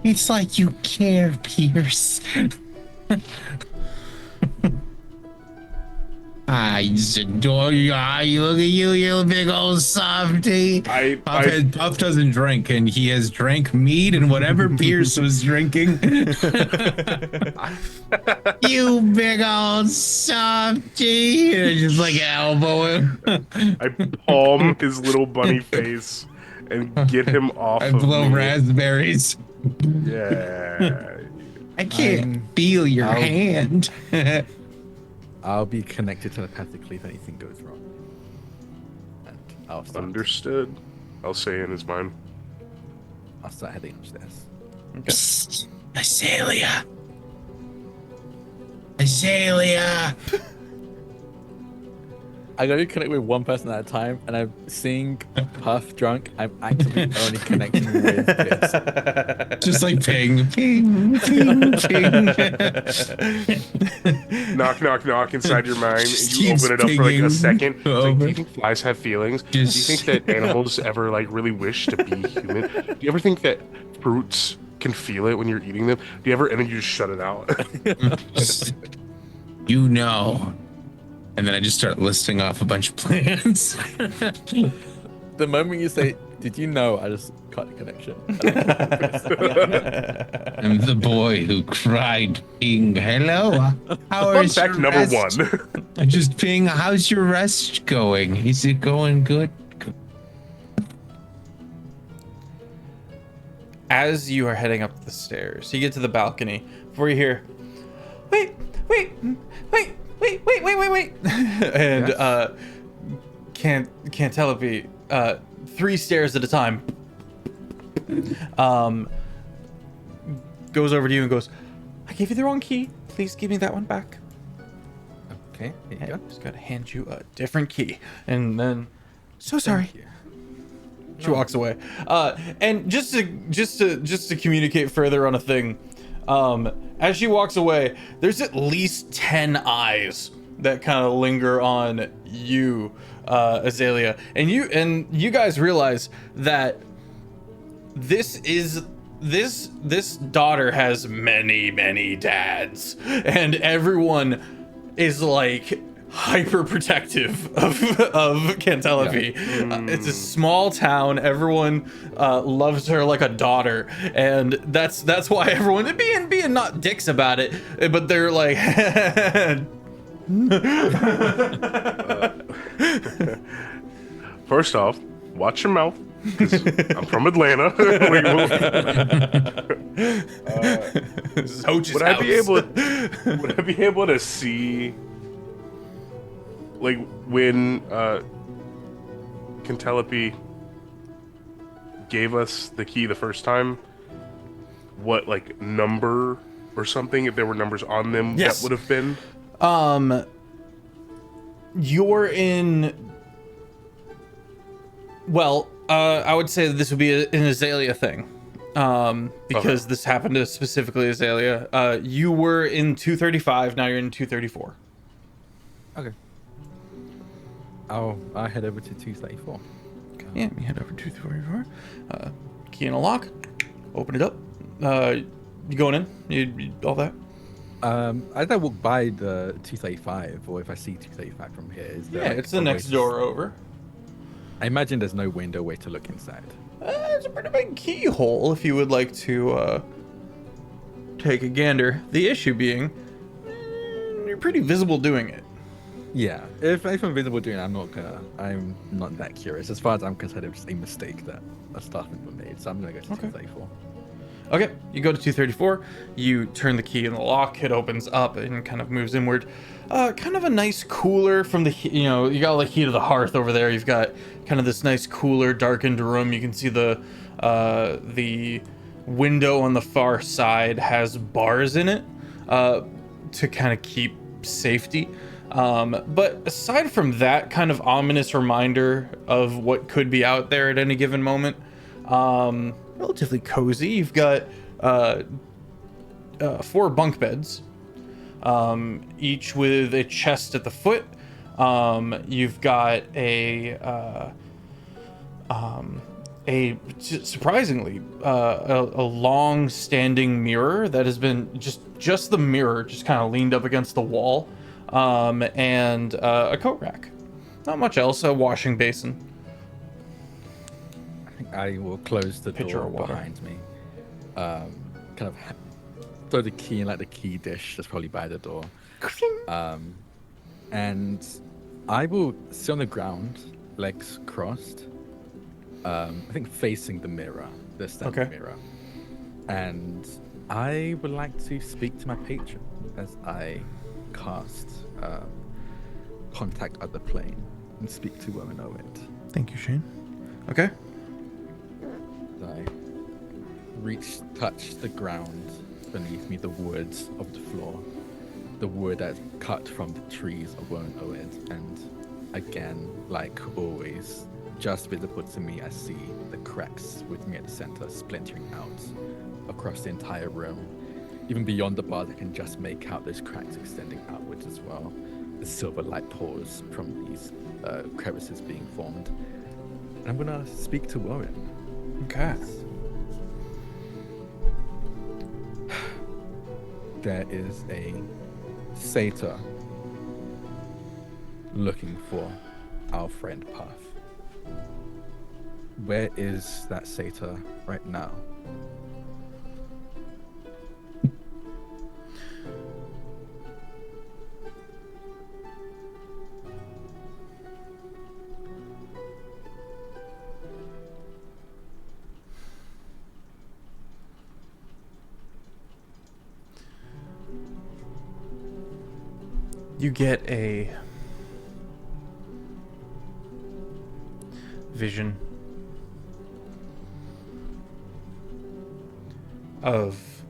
It's like you care, Pierce. I just adore you. Look at you, you big old softy. Puff doesn't drink, and he has drank mead and whatever Pierce was drinking. You big old softy. And I just like elbow him. I palm his little bunny face and get him off I of blow me. raspberries. Yeah. I can't feel your hand. I'll be connected telepathically if anything goes wrong. And I'll start, Understood. I'll say in his mind. I'll start heading upstairs. Psst, Azalea. Azalea. I gotta connect with one person at a time, and I'm seeing Puff drunk. I'm actually only connecting with kids. Just like ping, ping, ping, ping. Knock, knock, knock inside your mind. Just And you keeps open it up for like a pinging second. It's like, do over. you think flies have feelings? Just- Do you think that animals ever like really wish to be human? Do you ever think that fruits can feel it when you're eating them? Do you ever, and then you just shut it out? You know. And then I just start listing off a bunch of plans. The moment you say, "Did you know?" I just cut the connection. I'm the boy who cried, ping, hello. How Fun is fact your number rest? one. I just ping, how's your rest going? Is it going good? As you are heading up the stairs, you get to the balcony before you hear, wait, and Yes? Cantelepy, 3 stairs at a time, goes over to you and goes, I gave you the wrong key. Please give me that one back. Okay, here you go. Just gotta hand you a different key, and then, so sorry. Thank you. She walks away. And just to communicate further on a thing, as she walks away, there's at least 10 eyes that kind of linger on you, Azalea, and you guys realize that this daughter has many dads, and everyone is like hyper protective of Cantelepy. It's a small town. Everyone loves her like a daughter, and that's why everyone being not dicks about it, but they're like First off, watch your mouth. 'Cause I'm from Atlanta. Zoch's Would I be house. would I be able to see, like, when Cantelepy gave us the key the first time, what, like, number or something, if there were numbers on them, Yes. that would have been? You're in. Well, I would say that this would be an Azalea thing, because this happened to specifically Azalea. You were in 235. Now you're in 234. Okay. I'll head over to 234. Yeah, you head over to 234. Key in a lock. Open it up. You going in? You all that? As I walk by the 235, or if I see 235 from here, is there Yeah, like, it's the a way next to- door over. I imagine there's no window way to look inside. It's a pretty big keyhole if you would like to take a gander. The issue being, you're pretty visible doing it. Yeah, if I'm visible doing it, I'm not that curious. As far as I'm concerned, it was just a mistake that a staff member made. So I'm gonna go to 234. Okay, you go to 234, you turn the key in the lock, it opens up and kind of moves inward. Kind of a nice cooler from the, you got like heat of the hearth over there. You've got kind of this nice cooler, darkened room. You can see the window on the far side has bars in it to kind of keep safety. But aside from that kind of ominous reminder of what could be out there at any given moment, relatively cozy. You've got 4 bunk beds, each with a chest at the foot. You've got a surprisingly a long-standing mirror that has been just the mirror, just kind of leaned up against the wall, and a coat rack. Not much else. A washing basin. I will close the Pitcher door of water. behind me. Kind of throw the key in like the key dish that's probably by the door. And I will sit on the ground, legs crossed. I think facing the mirror, the standing mirror. And I would like to speak to my patron as I cast Contact Other Plane and speak to Woman Owed. Thank you, Shane. Okay. I touch the ground beneath me, the wood of the floor, the wood that's cut from the trees of Woman Owed, and again, like always, just visible to me, I see the cracks with me at the center splintering out across the entire room. Even beyond the bars, I can just make out those cracks extending outwards as well. The silver light pours from these crevices being formed. And I'm gonna speak to Warren. Okay. There is a satyr looking for our friend Puff. Where is that satyr right now? You get a vision of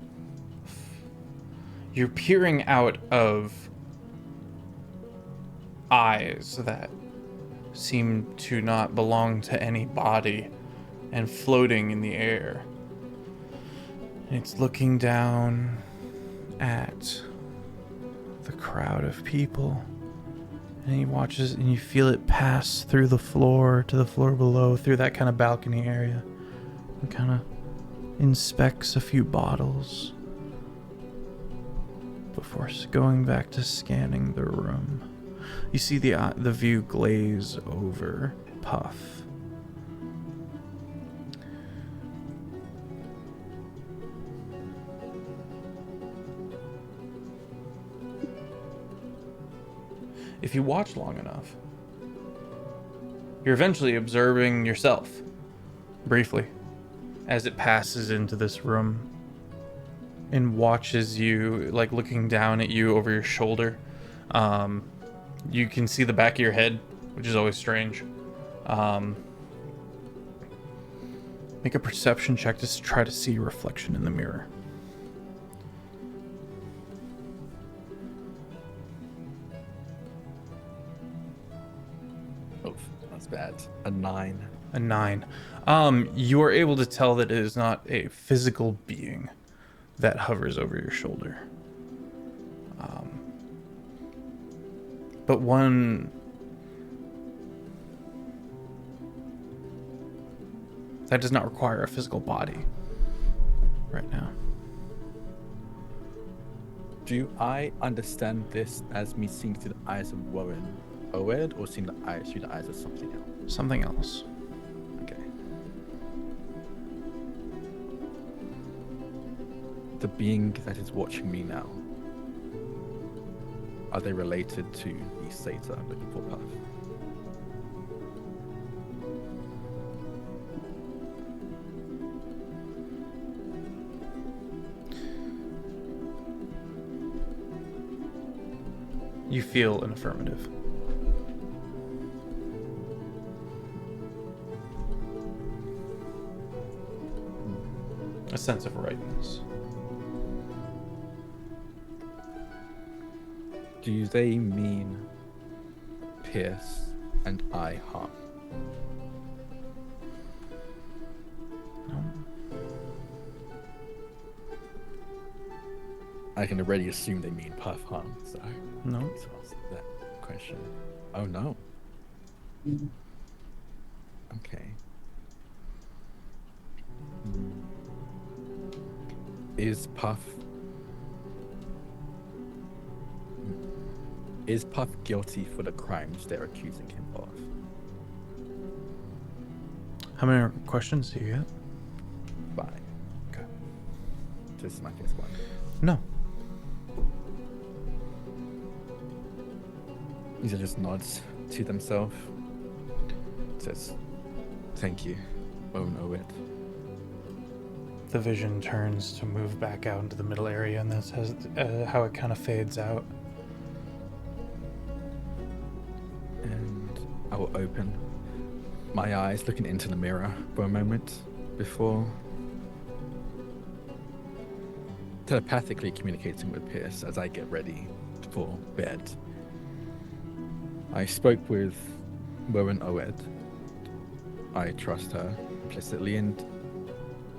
you're peering out of eyes that seem to not belong to any body and floating in the air. And it's looking down at the crowd of people, and he watches, and you feel it pass through the floor to the floor below, through that kind of balcony area, and kind of inspects a few bottles before going back to scanning the room. You see the view glaze over Puff. If you watch long enough, you're eventually observing yourself, briefly, as it passes into this room and watches you, like looking down at you over your shoulder. You can see the back of your head, which is always strange. Make a perception check to try to see your reflection in the mirror. That's bad. A 9. A 9. You are able to tell that it is not a physical being that hovers over your shoulder. But one that does not require a physical body right now. Do I understand this as me seeing through the eyes of Warren Owed, or seeing the eyes through the eyes of something else? Something else. Okay. The being that is watching me now. Are they related to the Satyr I'm looking for, Puff? You feel an affirmative. A sense of rightness. Do they mean pierce and I harm? No. I can already assume they mean Puff harm, so No. let's ask that question. Oh no. Okay. Is Puff guilty for the crimes they're accusing him of? How many questions do you get? 5. Okay. This is my first one. No. These are just nods to themselves. Says, "Thank you. Won't know it." The vision turns to move back out into the middle area, and that's how it kind of fades out. And I will open my eyes, looking into the mirror for a moment before telepathically communicating with Pierce as I get ready for bed. I spoke with Rowan Oed. I trust her implicitly, and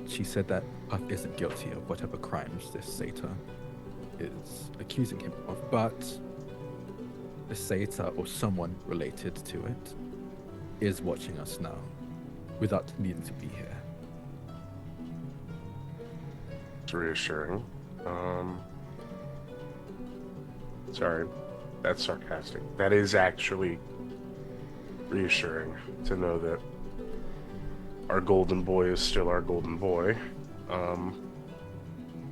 she said that Puff isn't guilty of whatever crimes this Satyr is accusing him of, but the Satyr or someone related to it is watching us now without needing to be here. It's reassuring. Sorry, that's sarcastic. That is actually reassuring to know that our golden boy is still our golden boy.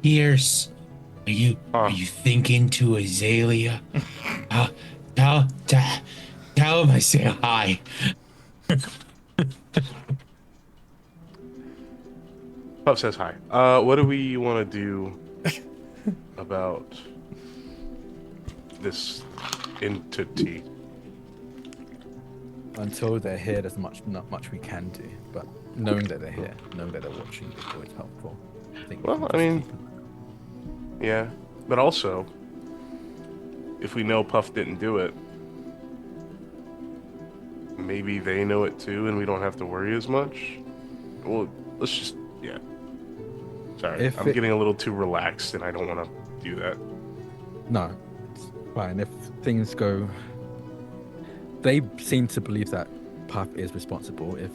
Pierce, are you thinking to Azalea? Tell him I say hi. Puff says hi. What do we want to do about this entity? Until they're here, there's not much we can do, but knowing that they're here, knowing that they're watching is always helpful. I think Well, I mean, yeah, but also, if we know Puff didn't do it, maybe they know it too, and we don't have to worry as much. Well, let's just, yeah. Sorry, I'm getting a little too relaxed, and I don't want to do that. No, it's fine. If things go... They seem to believe that Puff is responsible. If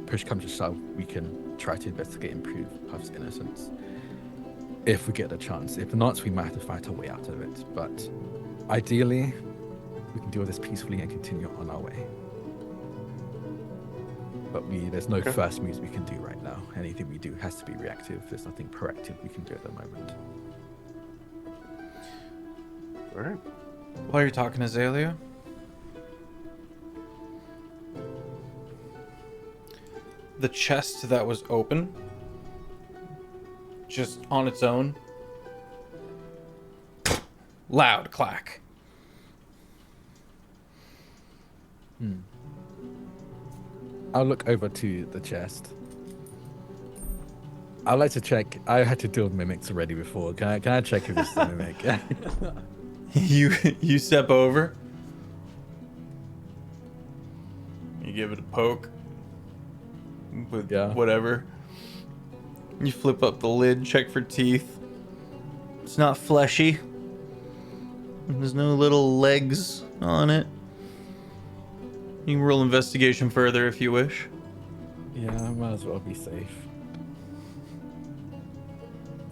push comes to shove, we can try to investigate and prove Puff's innocence. If we get the chance. If not, we might have to fight our way out of it. But ideally, we can deal with this peacefully and continue on our way. But there's no first moves we can do right now. Anything we do has to be reactive. There's nothing proactive we can do at the moment. All right. While you're talking, Azalea, the chest that was open, just on its own, loud clack. I'll look over to the chest. I'd like to check. I had to deal with mimics already before. Can I check if this is a mimic? You step over. You give it a poke with whatever. You flip up the lid, check for teeth. It's not fleshy. There's no little legs on it. You can roll investigation further if you wish. Yeah, I might as well be safe.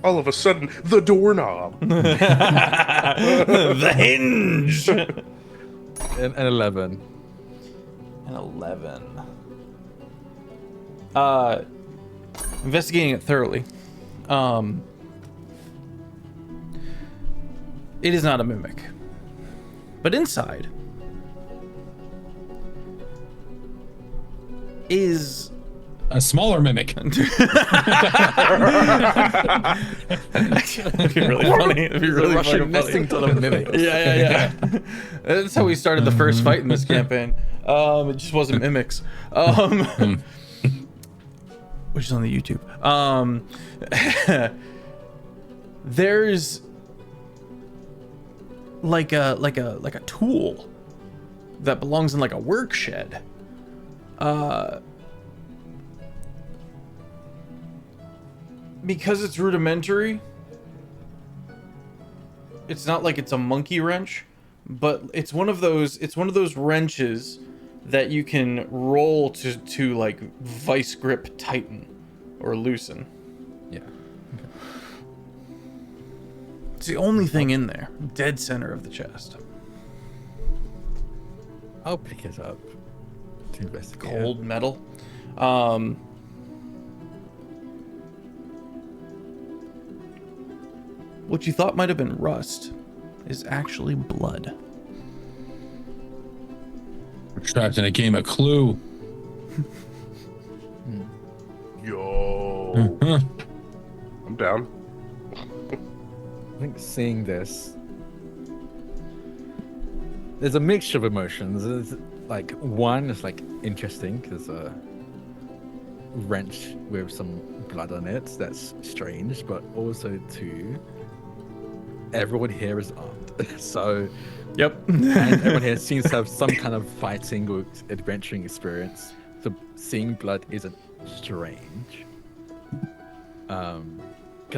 All of a sudden, the doorknob. The hinge. An 11. An 11. Investigating it thoroughly. It is not a mimic. But inside is A smaller mimic. That'd be really funny. It'd be really Russian fucking nesting funny. tunnel mimic. Yeah. That's how we started the first fight in this campaign. It just wasn't mimics. Which is on the YouTube. There's like a tool that belongs in like a work shed. Because it's rudimentary, it's not like it's a monkey wrench, but it's one of those wrenches that you can roll to like vice grip tighten or loosen. Yeah. It's the only thing in there, dead center of the chest. I'll pick it up to investigate. Cold metal. What you thought might have been rust is actually blood. We're trapped in a game of Clue. Yo. I'm down. I think seeing this, there's a mixture of emotions. There's like one is like interesting because a wrench with some blood on it. That's strange, but also two, everyone here is armed, so Yep. and everyone here seems to have some kind of fighting or adventuring experience. So seeing blood isn't strange. Can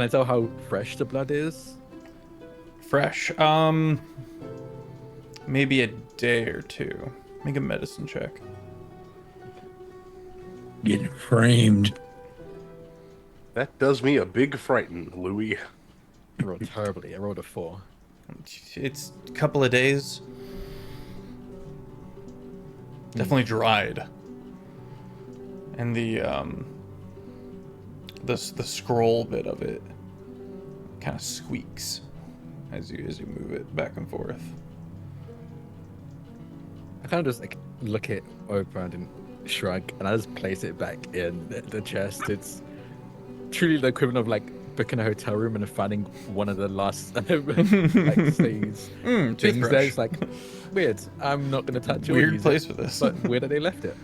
I tell how fresh the blood is? Fresh. Maybe a day or two. Make a medicine check. Getting framed. That does me a big frighten, Louis. I rolled terribly. I rolled a 4. It's a couple of days. Definitely dried. And the scroll bit of it kind of squeaks as you move it back and forth. I kind of just like look it over and shrug, and I just place it back in the chest. It's truly the equivalent of like booking a hotel room and finding one of the last like stays things Toothbrush. there. It's like weird. I'm not gonna touch it. or Weird use place it, for this. but where did they left it?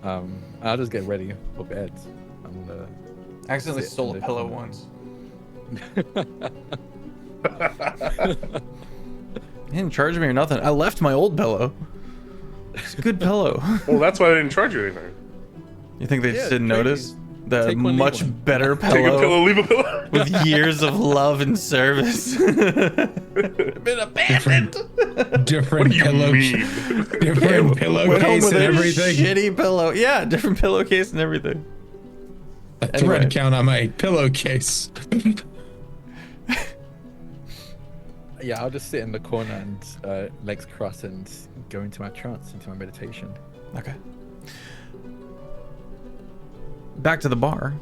I'll just get ready for bed. I'm gonna I accidentally sit stole in a the pillow corner. once. He didn't charge me or nothing. I left my old pillow. It's a good pillow. Well, that's why I didn't charge you anything. You think they just Yeah, didn't crazy. notice? The Take one, leave much one. better Take a pillow, pillow leave a pillow. with years of love and service. Been abandoned. Different What do you pillow. mean? Different Went home pillowcase with and a everything. shitty pillow. Yeah, different pillowcase and everything. A thread Anyway. count on my pillowcase. Yeah, I'll just sit in the corner and legs crossed and go into my trance, into my meditation. Okay. Back to the bar.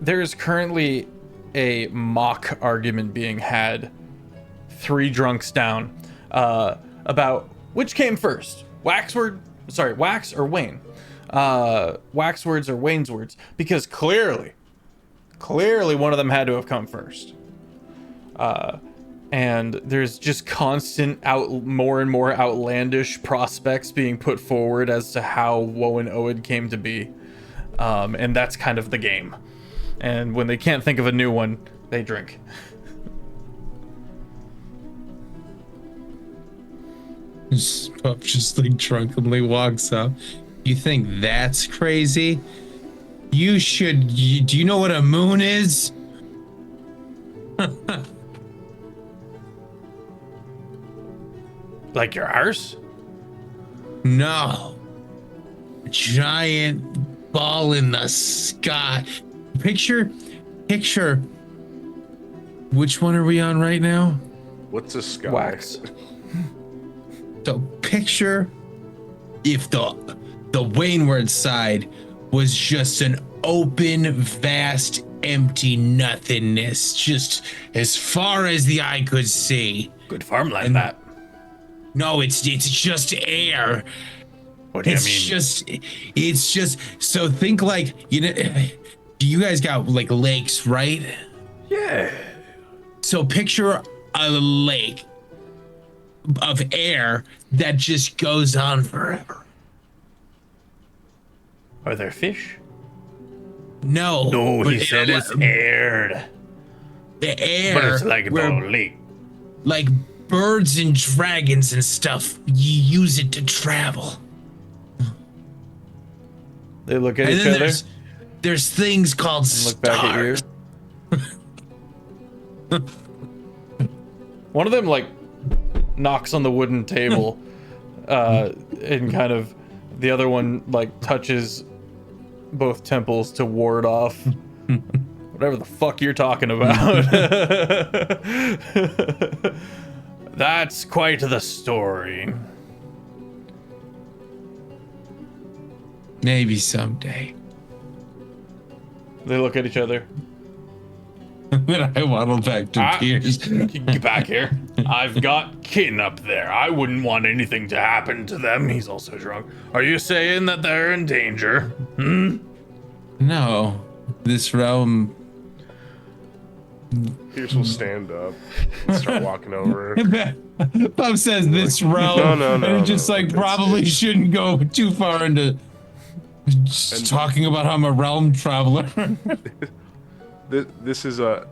There is currently a mock argument being had, 3 drunks down, about which came first, wax or Wayne. Wax words or Wayne's words, because clearly one of them had to have come first. And there's just constant more and more outlandish prospects being put forward as to how Woe and Oed came to be. And that's kind of the game. And when they can't think of a new one, they drink. Pup just like drunkenly walks up. You think that's crazy? Do you know what a moon is? Like your arse? No. A giant ball in the sky. Picture. Which one are we on right now? What's a sky? Wax. So picture if the Wainward side was just an open, vast empty nothingness, just as far as the eye could see. Good farmland, that. No, it's just air. What do you It's mean? just. So think like, you guys got like lakes, right? Yeah. So picture a lake of air that just goes on forever. Are there fish? No. No, but he said it's aired. the air. But it's like where, the lake. like birds and dragons and stuff, you use it to travel. They look at And each then other. there's things called Look back at you. stars. One of them like knocks on the wooden table, and kind of the other one like touches both temples to ward off whatever the fuck you're talking about. That's quite the story. Maybe someday. They look at each other. Then I waddle back to Piers. Get back here. I've got kin up there. I wouldn't want anything to happen to them. He's also drunk. Are you saying that they're in danger? No, this realm. Pierce will stand up and start walking over. Bob says this realm. No, and it just like it's- probably shouldn't go too far into just talking about how I'm a realm traveler. This is a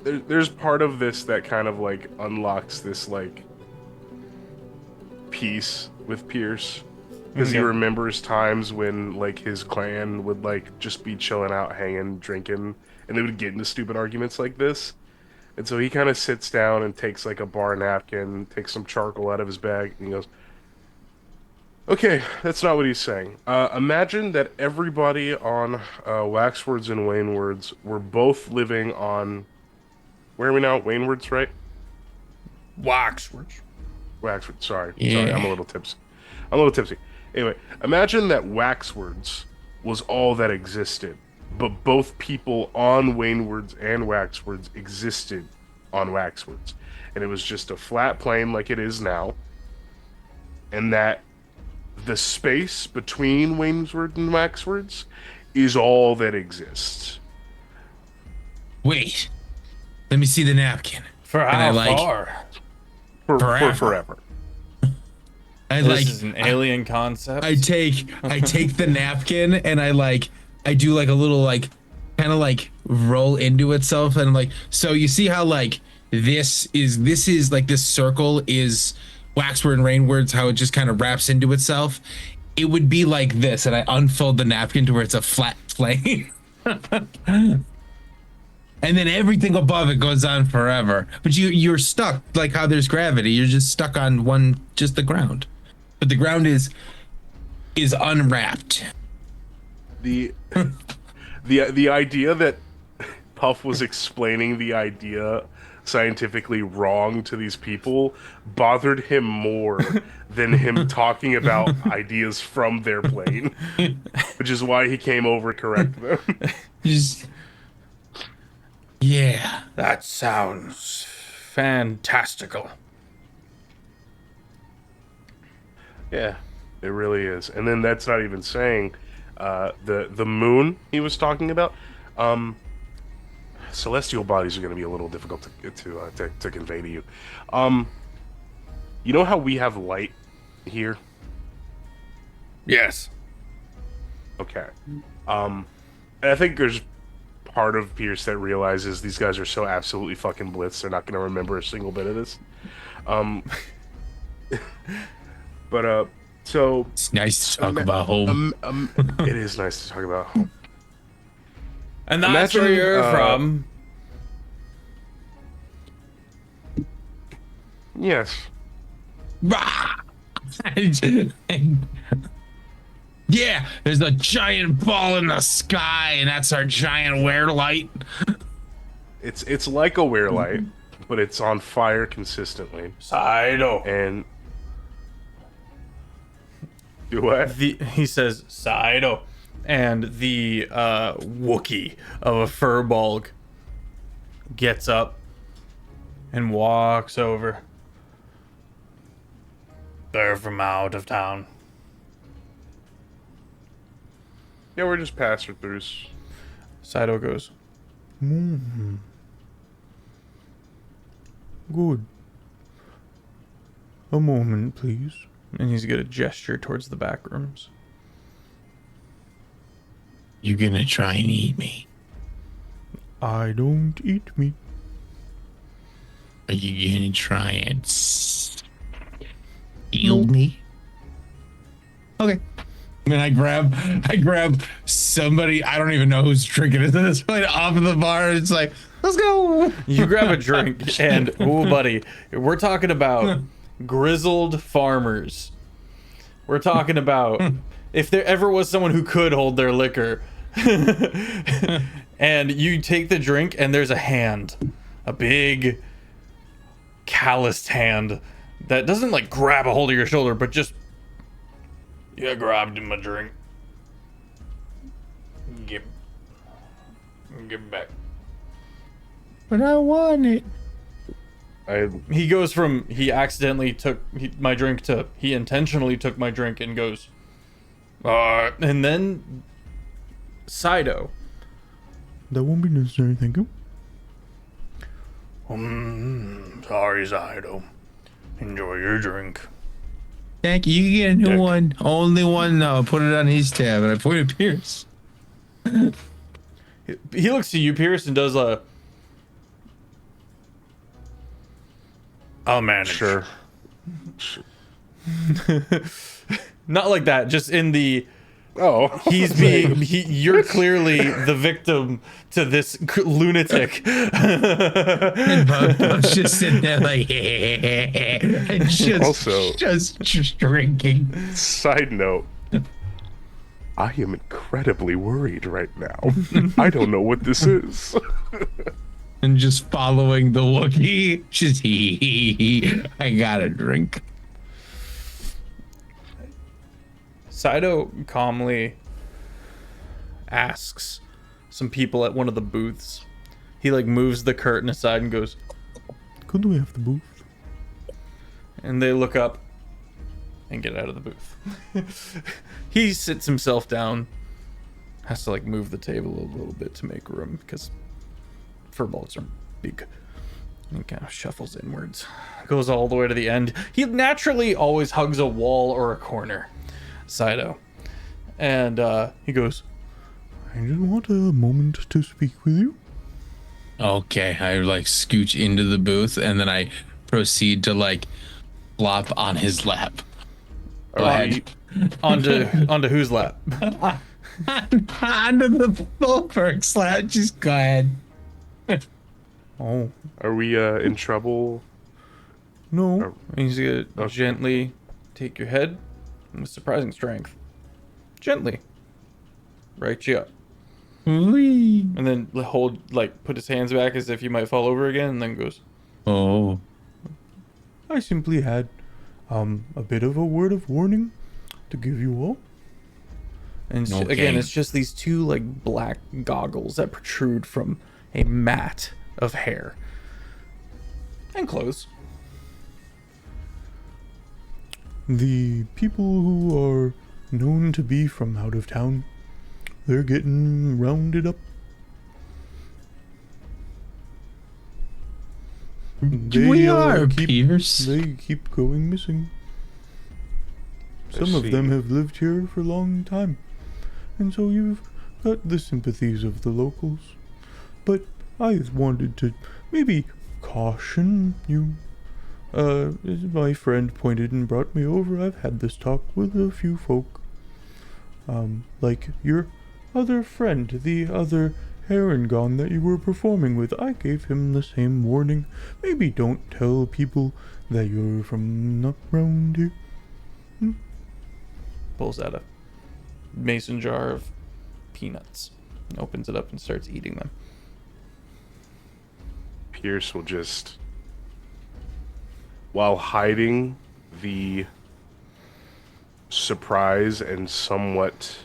there's part of this that kind of like unlocks this like peace with Pierce, because he Okay. remembers times when like his clan would like just be chilling out, hanging, drinking, and they would get into stupid arguments like this. And so he kind of sits down and takes like a bar napkin, takes some charcoal out of his bag, and he goes, okay, that's not what he's saying. Imagine that everybody on Waxwords and Wanewords were both living on... Where are we now? Wanewords, right? Waxwords. Waxwords, sorry. Yeah. Sorry, I'm a little tipsy. Anyway, imagine that Waxwords was all that existed, but both people on Wanewords and Waxwords existed on Waxwords. And it was just a flat plane like it is now. And that the space between Wainsword and Waxwords is all that exists. Wait, let me see the napkin. For And I how like- far? For Forever. forever. I This like. is an alien concept. I take the napkin and I do like a little like kind of like roll into itself, and I'm like, so you see how like this is like this circle is Waxword and Rainwords, how it just kind of wraps into itself. It would be like this, and I unfold the napkin to where it's a flat plane. And then everything above it goes on forever. But you're stuck, like how there's gravity. You're just stuck on just the ground. But the ground is unwrapped. The idea that Puff was explaining the idea scientifically wrong to these people bothered him more than him talking about ideas from their plane, which is why he came over to correct them. Just yeah. That sounds fantastical. Yeah, it really is. And then that's not even saying the moon he was talking about. Celestial bodies are going to be a little difficult to convey to you. You know how we have light here? Yes. Okay. And I think there's part of Pierce that realizes these guys are so absolutely fucking blitzed, they're not going to remember a single bit of this. But so It's nice to talk about home. it is nice to talk about home. And that's Imagine, where you're uh, from. Yes. Yeah, there's a giant ball in the sky, and that's our giant wear light. It's like a wear light, but it's on fire consistently. Sido. And do what? He says, Sido. and the Wookiee of a Furbolg gets up and walks over. They're from out of town. Yeah, we're just passer-throughs. Saito goes, Good. A moment, please. And he's gonna gesture towards the back rooms. You gonna try and eat me? I don't eat meat. Are you gonna try and steal me? Okay. And then I grab somebody, I don't even know who's drinking it at this point, off of the bar. It's like, let's go. You grab a drink, and ooh, buddy, we're talking about grizzled farmers. We're talking about if there ever was someone who could hold their liquor. And you take the drink, and there's a hand, a big, calloused hand that doesn't like grab a hold of your shoulder, but just you grabbed my drink. Give back. But I want it. He goes from he accidentally took my drink to he intentionally took my drink and goes, and then Saito. That won't be necessary, thank you. Sorry, Saito. Enjoy your drink. Thank you. You get a new Dick. one. Only one though. Put it on his tab, and I pointed at Pierce. He looks to you, Pierce, and does a. I'll manage. Sure. Not like that. Just in the. Oh. You're clearly the victim to this lunatic. And Bub's just sitting there like, and just drinking. Side note. I am incredibly worried right now. I don't know what this is. And just following the Wookiee. Just I got a drink. Saito calmly asks some people at one of the booths. He like moves the curtain aside and goes, Could we have the booth? and they look up and get out of the booth. He sits himself down, has to like move the table a little bit to make room because furballs are big. And kind of shuffles inwards, goes all the way to the end. He naturally always hugs a wall or a corner, Saito, and he goes, I just want a moment to speak with you. Okay, I like scooch into the booth and then I proceed to like flop on his lap. Go ahead. onto whose lap? Onto the Volberg's lap. Just go ahead. Oh Are we in trouble? No. he's gonna Okay. gently take your head with surprising strength, gently right you up, Whee. and then put his hands back as if you might fall over again, and then goes, Oh. I simply had a bit of a word of warning to give you all. and Okay. again it's just these two like black goggles that protrude from a mat of hair and clothes. The people who are known to be from out of town, they're getting rounded up. We are, Pierce. They keep going missing. Some of them have lived here for a long time, and so you've got the sympathies of the locals. But I wanted to maybe caution you. My friend pointed and brought me over. I've had this talk with a few folk. Like your other friend, the other Herongon that you were performing with. I gave him the same warning. Maybe don't tell people that you're from not round here. Pulls out a mason jar of peanuts, opens it up and starts eating them. Pierce will just, while hiding the surprise and somewhat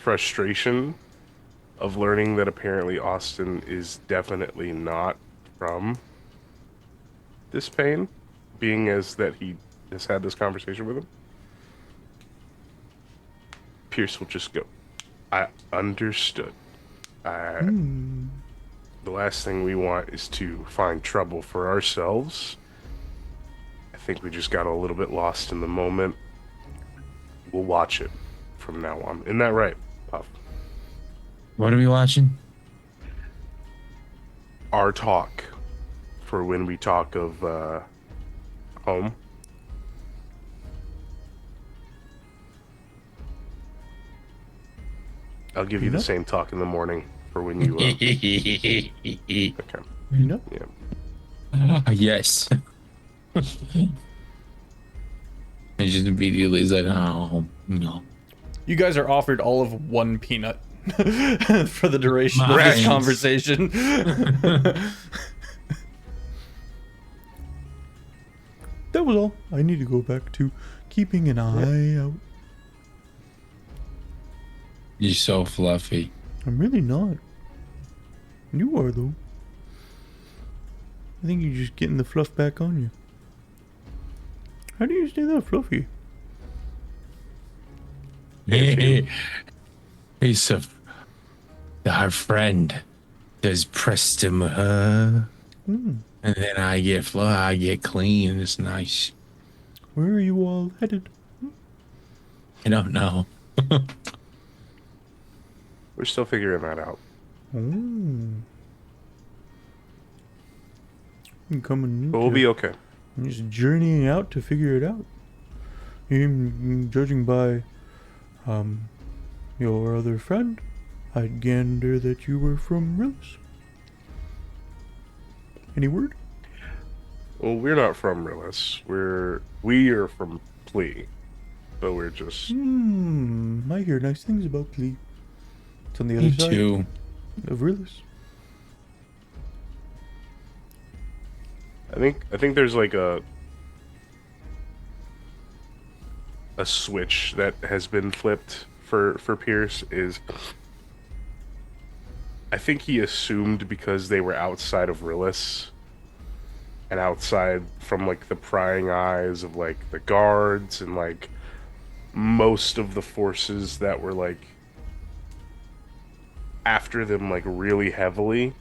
frustration of learning that apparently Austin is definitely not from this pain, being as that he has had this conversation with him. Pierce will just go, I understood. The last thing we want is to find trouble for ourselves. I think we just got a little bit lost in the moment. We'll watch it from now on. Isn't that right, Puff? What are we watching? Our talk for when we talk of home. I'll give you the same talk in the morning for when you. Okay. You know? Yeah. Yes. I just immediately said, "Oh no." You guys are offered all of one peanut for the duration of Nice. this conversation. That was all. I need to go back to keeping an eye out. You're so fluffy. I'm really not. You are, though. I think you're just getting the fluff back on you. How do you stay that fluffy? He's our friend does pressed him, and then I get clean. It's nice. Where are you all headed? I don't know. We're still figuring that out. I'm coming. But we'll be okay. I'm just journeying out to figure it out. Judging by, your other friend, I'd gander that you were from Rillis. Any word? Well, we're not from Rillis. We are from Plea. But we're just I hear nice things about Plea. It's on the other Me side too. of Rillis. I think there's like a switch that has been flipped for Pierce is I think he assumed because they were outside of Rillis and outside from like the prying eyes of like the guards and like most of the forces that were like after them like really heavily,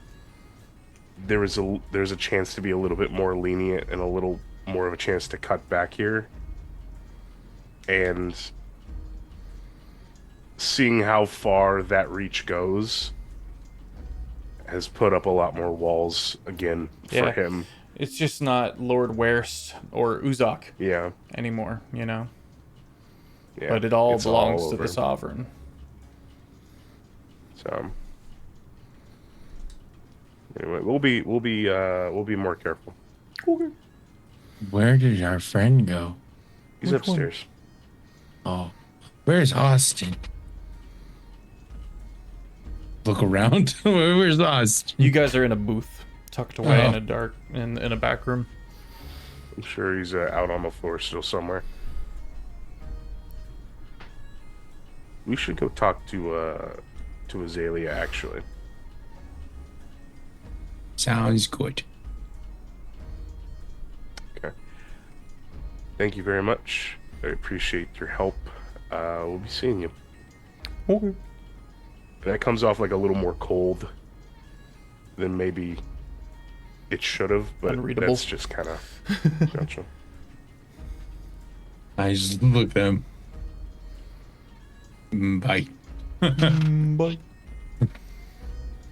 there's a chance to be a little bit more lenient and a little more of a chance to cut back here. And seeing how far that reach goes has put up a lot more walls again for Yeah. him. It's just not Lord Werst or Uzak Yeah. anymore, you know? Yeah. But it all It's belongs to over. the Sovereign. So anyway, we'll be more careful. Okay. Where did our friend go? He's Which one? upstairs. Oh, where's Austin? Look around. Where's Austin? You guys are in a booth, tucked away in Oh. a dark, in a back room. I'm sure he's out on the floor still somewhere. We should go talk to Azalea actually. Sounds good. Okay. Thank you very much. I appreciate your help. We'll be seeing you. Okay. That comes off like a little more cold than maybe it should have, but Unreadable. that's just kind of gotcha. I just look at him. Bye. Bye.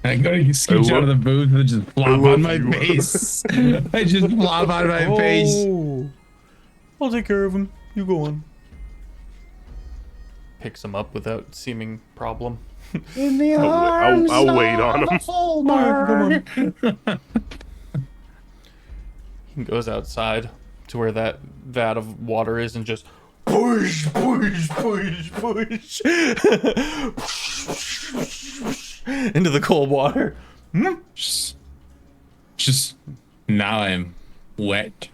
I go to scooch out of the booth and just flop love on my you. face. I just flop on my face. Oh, I'll take care of him. You go on. Picks him up without seeming problem. In the I'll wait on him. Alright, come on. He goes outside to where that vat of water is and just push, push, push, push into the cold water. Just now I'm wet.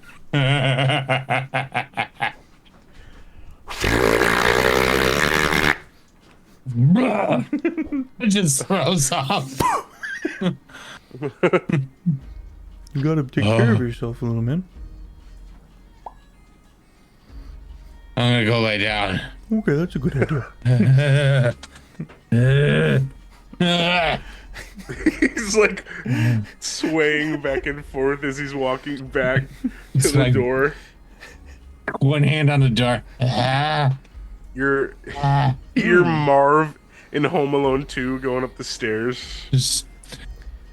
down. It just throws off. You gotta take care of yourself a little, man. I'm gonna go lay down. Okay, that's a good idea. He's like swaying back and forth as he's walking back to It's the like- door. One hand on the door. You're Marv in Home Alone 2 going up the stairs. Just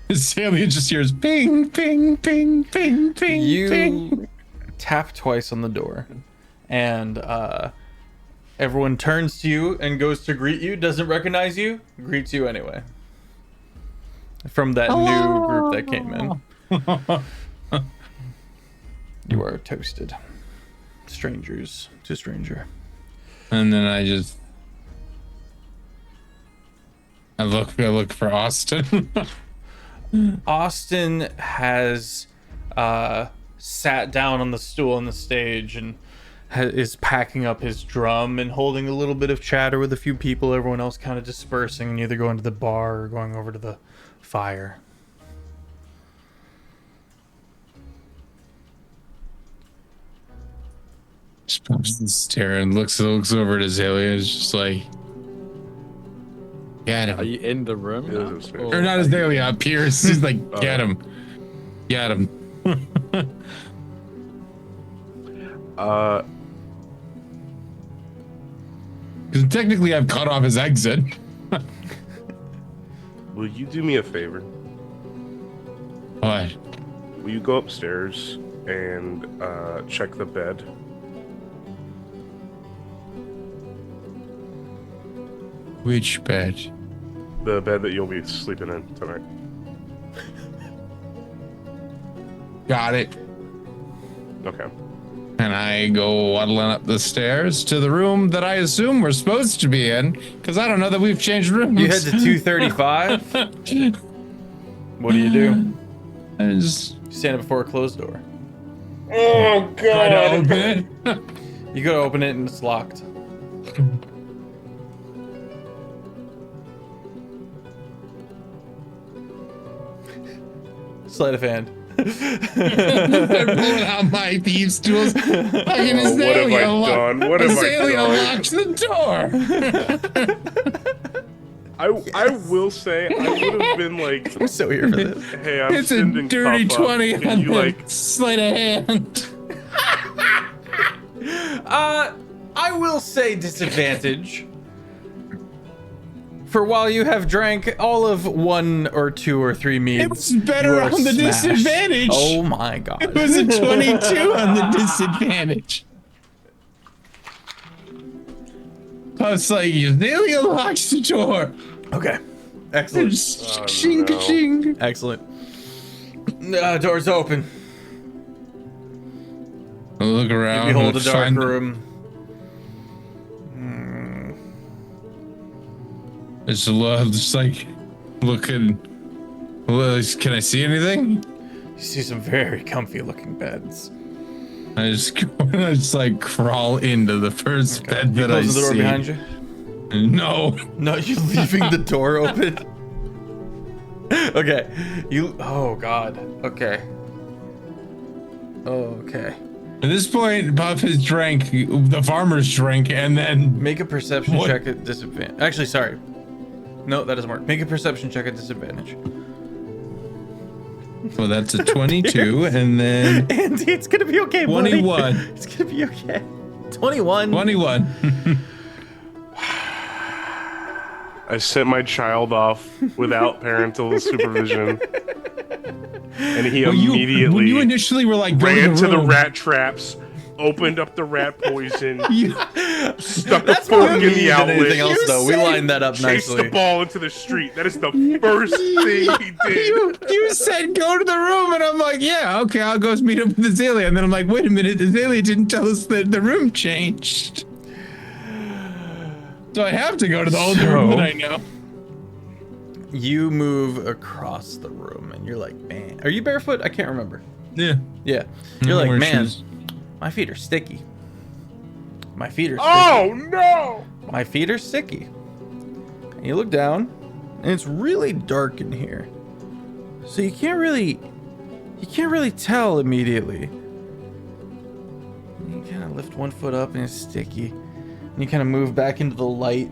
Azalea just hears ping, ping, ping, ping, ping, You ping. tap twice on the door, and everyone turns to you and goes to greet you. Doesn't recognize you, greets you anyway. From that new group that came in. You are toasted. Strangers to stranger. And then I look for Austin. Austin has sat down on the stool on the stage and is packing up his drum and holding a little bit of chatter with a few people. Everyone else kind of dispersing and either going to the bar or going over to the fire. Just pops the stare and looks over at Azalea. It's just like, get Are him. you in the room? It now? is Or not Azalea, Pierce. He's like, get him. Get him. Because technically I've cut off his exit. Will you do me a favor? What? Will you go upstairs and check the bed? Which bed? The bed that you'll be sleeping in tonight. Got it. Okay. And I go waddling up the stairs to the room that I assume we're supposed to be in, because I don't know that we've changed rooms. You head to 235. What do you do? I just You stand before a closed door. Oh try to open it. You go to open it and it's locked. Sleight of hand. They're pulling out my thieves' tools. Fucking What have I Azalea done? What have I Azalea done? locks the door. I will say I would have been like, I'm so here for this. hey, I'm It's a sending dirty Papa. 20 Can on you the like sleight of hand. I will say disadvantage. For while you have drank all of 1 or 2 or 3 meads, It was better you are on the smashed. disadvantage. Oh my god. It was a 22 on the disadvantage. I was like, Azalea locks the door. Okay. Excellent. Ching, no. ching. Excellent. Door's open. I look You around. behold a and dark find- room. It's just like looking. Well, can I see anything? You see some very comfy looking beds. I just go and I just like crawl into the first bed You that I close the door see. behind you? No. No, you're leaving the door open? Okay. Oh god. Okay. Okay. At this point, Puff has drank the farmer's drink, and then Make a perception What? check at disadvantage. Actually, sorry. No, that doesn't work. Make a perception check at disadvantage. well, that's a 22, and then Andy, it's gonna be okay, buddy. 21. It's gonna be okay. 21. 21. I sent my child off without parental supervision, and he When immediately you initially were like, go ran to the room, rat traps, opened up the rat poison, you- stuck a That's fork more in me the than anything outlet, else, though. We lined that up chased the nicely. ball into the street. That is the first thing he did. you said go to the room, and I'm like, yeah, okay, I'll go meet up with Azalea. And then I'm like, wait a minute, Azalea didn't tell us that the room changed. So I have to go to the older room that I know. You move across the room and you're like, man. Are you barefoot? I can't remember. Yeah. Yeah. You're like, wear man, shoes. my feet are sticky. My feet are sticky. Oh no! My feet are sticky. And you look down, and it's really dark in here. So you can't really tell immediately. You kind of lift one foot up and it's sticky. And you kind of move back into the light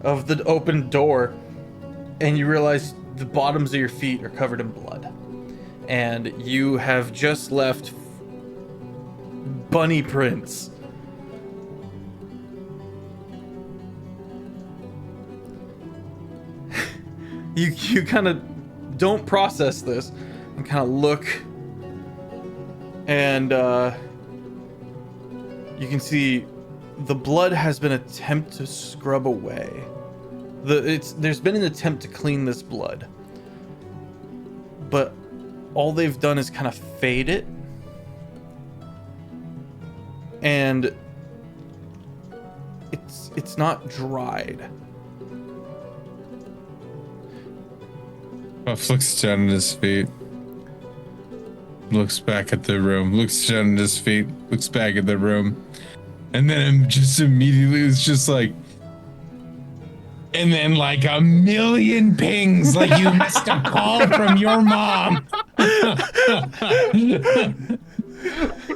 of the open door, and you realize the bottoms of your feet are covered in blood. And you have just left bunny prints. You kind of don't process this and kind of look, and you can see the blood has been attempted to scrub away. There's been an attempt to clean this blood, but all they've done is kind of fade it, and it's not dried. Puff looks down at his feet. Looks back at the room. Looks down at his feet. Looks back at the room. And then I'm just immediately, it's just like, and then like a million pings, like you missed a call from your mom.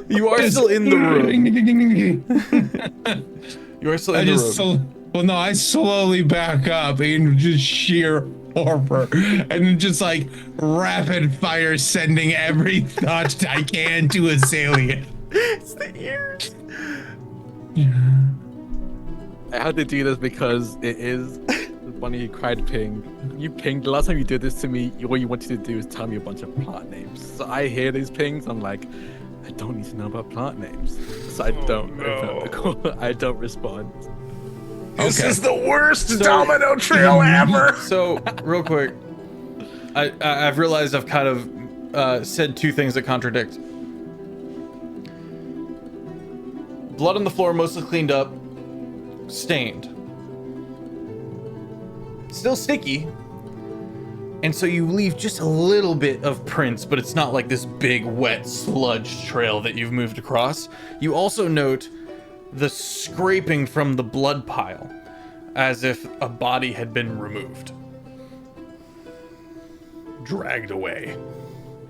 You are still in the room. You are still in the room. I slowly back up in just sheer horror, and then just like rapid fire sending every thought I can to Azalea. It's the ears. I had to do this because it is funny you cried ping. You pinged. The last time you did this to me, all you wanted to do is tell me a bunch of plant names. So I hear these pings, I'm like, I don't need to know about plant names. So I don't open up the call. I don't respond. This is the worst domino trail ever. So, real quick, I've realized I've kind of said two things that contradict. Blood on the floor, mostly cleaned up, stained, still sticky, and so you leave just a little bit of prints, but it's not like this big wet sludge trail that you've moved across. You also note the scraping from the blood pile, as if a body had been removed, dragged away.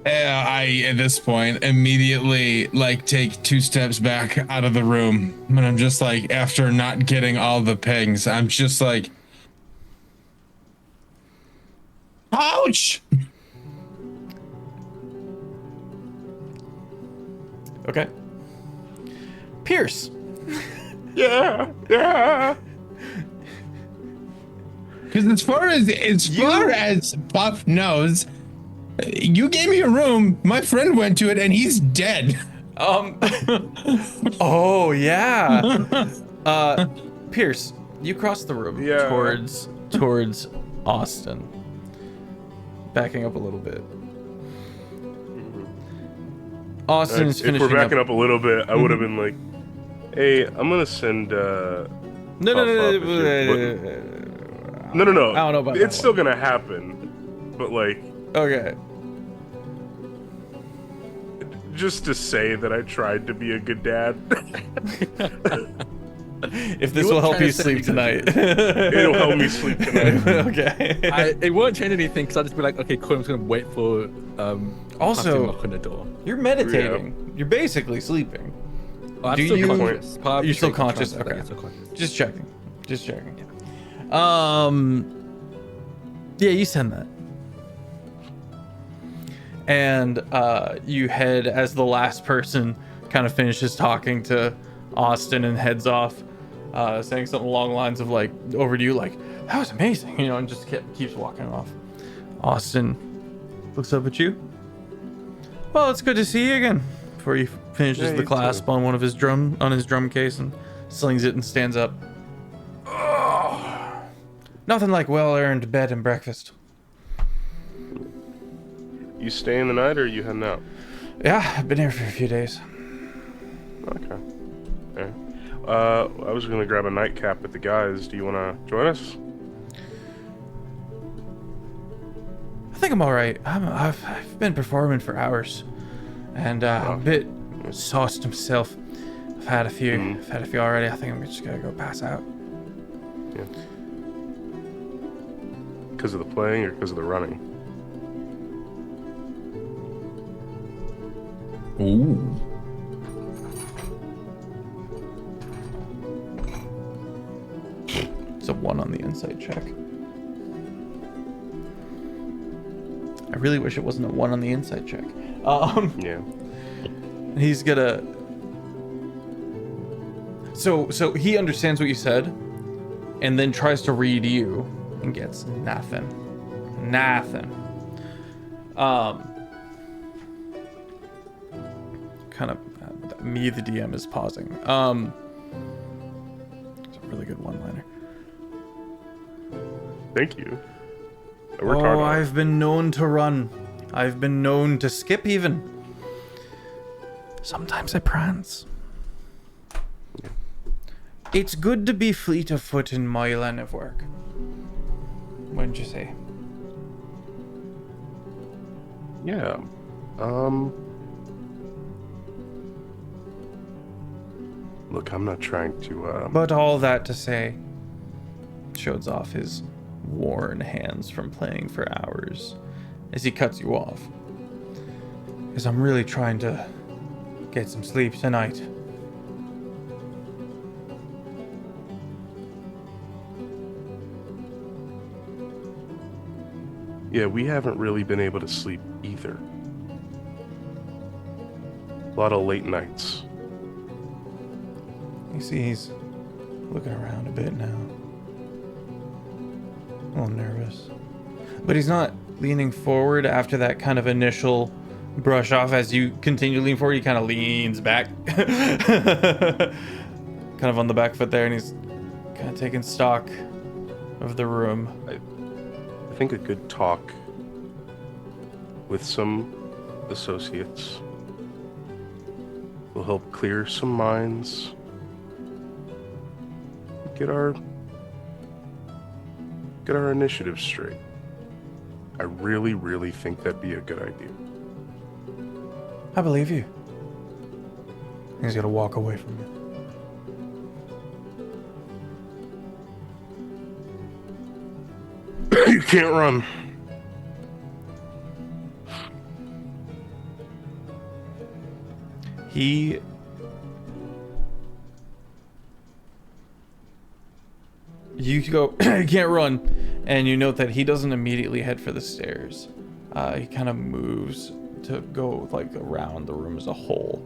I, at this point, immediately like take 2 steps back out of the room, and I'm just like, after not getting all the pings, I'm just like, ouch! Okay. Pierce. Yeah. Because as far as Puff knows, you gave me a room. My friend went to it, and he's dead. Oh yeah. Pierce, you cross the room towards Austin. Backing up a little bit. Austin is finishing If we're backing up a little bit, I would have been like, "Hey, I'm gonna send." No. No. I don't know about that. It's still gonna happen, but like, Okay. just to say that I tried to be a good dad. If this will help you sleep tonight. It'll help me sleep tonight. Okay. It won't change anything because I'll just be like, okay, cool, I'm just gonna wait for Also, to knock on the door. You're meditating. Yeah. You're basically sleeping. I'm Do still you? conscious. You're still conscious. Okay. I'm still conscious. Just checking. Yeah, you send that. And you head as the last person kind of finishes talking to Austin and heads off, saying something along the lines of like over to you, like, that was amazing, you know, and just keeps walking off. Austin looks up at you. Well, it's good to see you again. Before he finishes the clasp on his drum case and slings it and stands up. Oh, nothing like well-earned bed and breakfast. You staying the night or are you heading out? Yeah, I've been here for a few days. Okay. Yeah. I was gonna grab a nightcap with the guys. Do you wanna join us? I think I'm all right. I've been performing for hours, and I'm a bit sauced myself. I've had a few. I've had a few already. I think I'm just gonna go pass out. Yeah. because of the playing or because of the running? Ooh. It's a 1 on the insight check. I really wish it wasn't a 1 on the insight check. Yeah. He's gonna. So he understands what you said, and then tries to read you, and gets nothing. Kind of. Me, the DM, is pausing. It's a really good one-liner. Thank you. I worked hard Oh, on it. I've been known to run. I've been known to skip even. Sometimes I prance. It's good to be fleet of foot in my line of work. Wouldn't you say? Yeah. Look, I'm not trying to, But all that to say, shows off his worn hands from playing for hours as he cuts you off. Because I'm really trying to get some sleep tonight. Yeah, we haven't really been able to sleep either. A lot of late nights. You see, he's looking around a bit now. A little nervous. But he's not leaning forward after that kind of initial brush off. As you continue to lean forward, he kind of leans back. Kind of on the back foot there, and he's kind of taking stock of the room. I think a good talk with some associates will help clear some minds. Get our initiative straight. I really, really think that'd be a good idea. I believe you. He's gonna walk away from you. You can't run. You go, you can't run, and you note that he doesn't immediately head for the stairs. He kind of moves to go like around the room as a whole.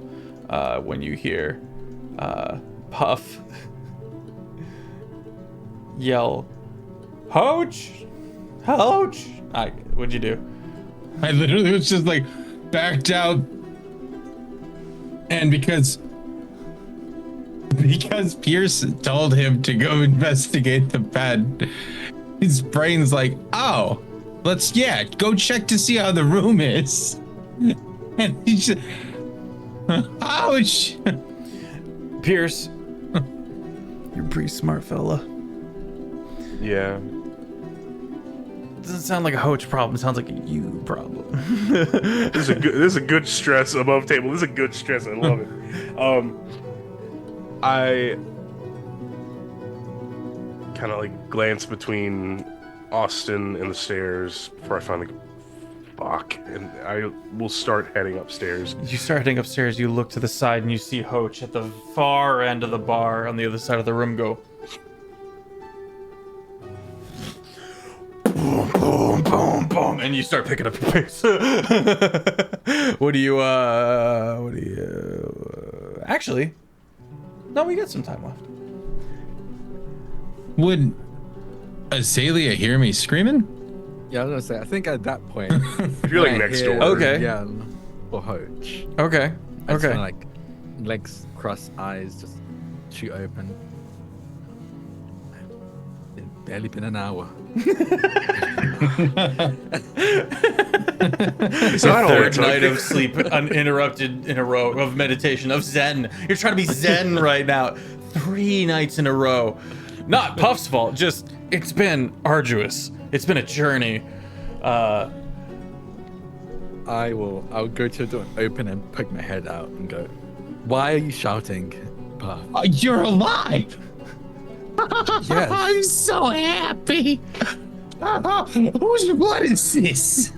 When you hear Puff yell, "Hoach! Hoach!" What'd you do? I literally was just like backed out, and because Pierce told him to go investigate the pad, his brain's like, oh, go check to see how the room is. And he's just, ouch. Pierce, you're a pretty smart fella. Yeah. Doesn't sound like a Hoach problem. It sounds like a you problem. This is a good stress above table. This is a good stress. I love it. I kind of like glance between Austin and the stairs before I finally go, fuck, and I will start heading upstairs. You start heading upstairs. You look to the side and you see Hoach at the far end of the bar on the other side of the room go. Boom, boom, boom, boom, and you start picking up your pace. What do you, actually, no, we got some time left. Would Azalea hear me screaming? Yeah, I was gonna say. I think at that point, If you're like when I next hear door. Okay. yell for Hoach. Okay, I just okay. kinda, like legs crossed, eyes just shoot open. It's barely been an hour. It's not all it Third took. night of sleep uninterrupted in a row of meditation, of zen. You're trying to be zen right now. 3 nights in a row. Not Puff's fault, just it's been arduous. It's been a journey. I'll go to the door, open and poke my head out and go, "Why are you shouting, Puff?" You're alive. Yes. I'm so happy. Whose blood is this?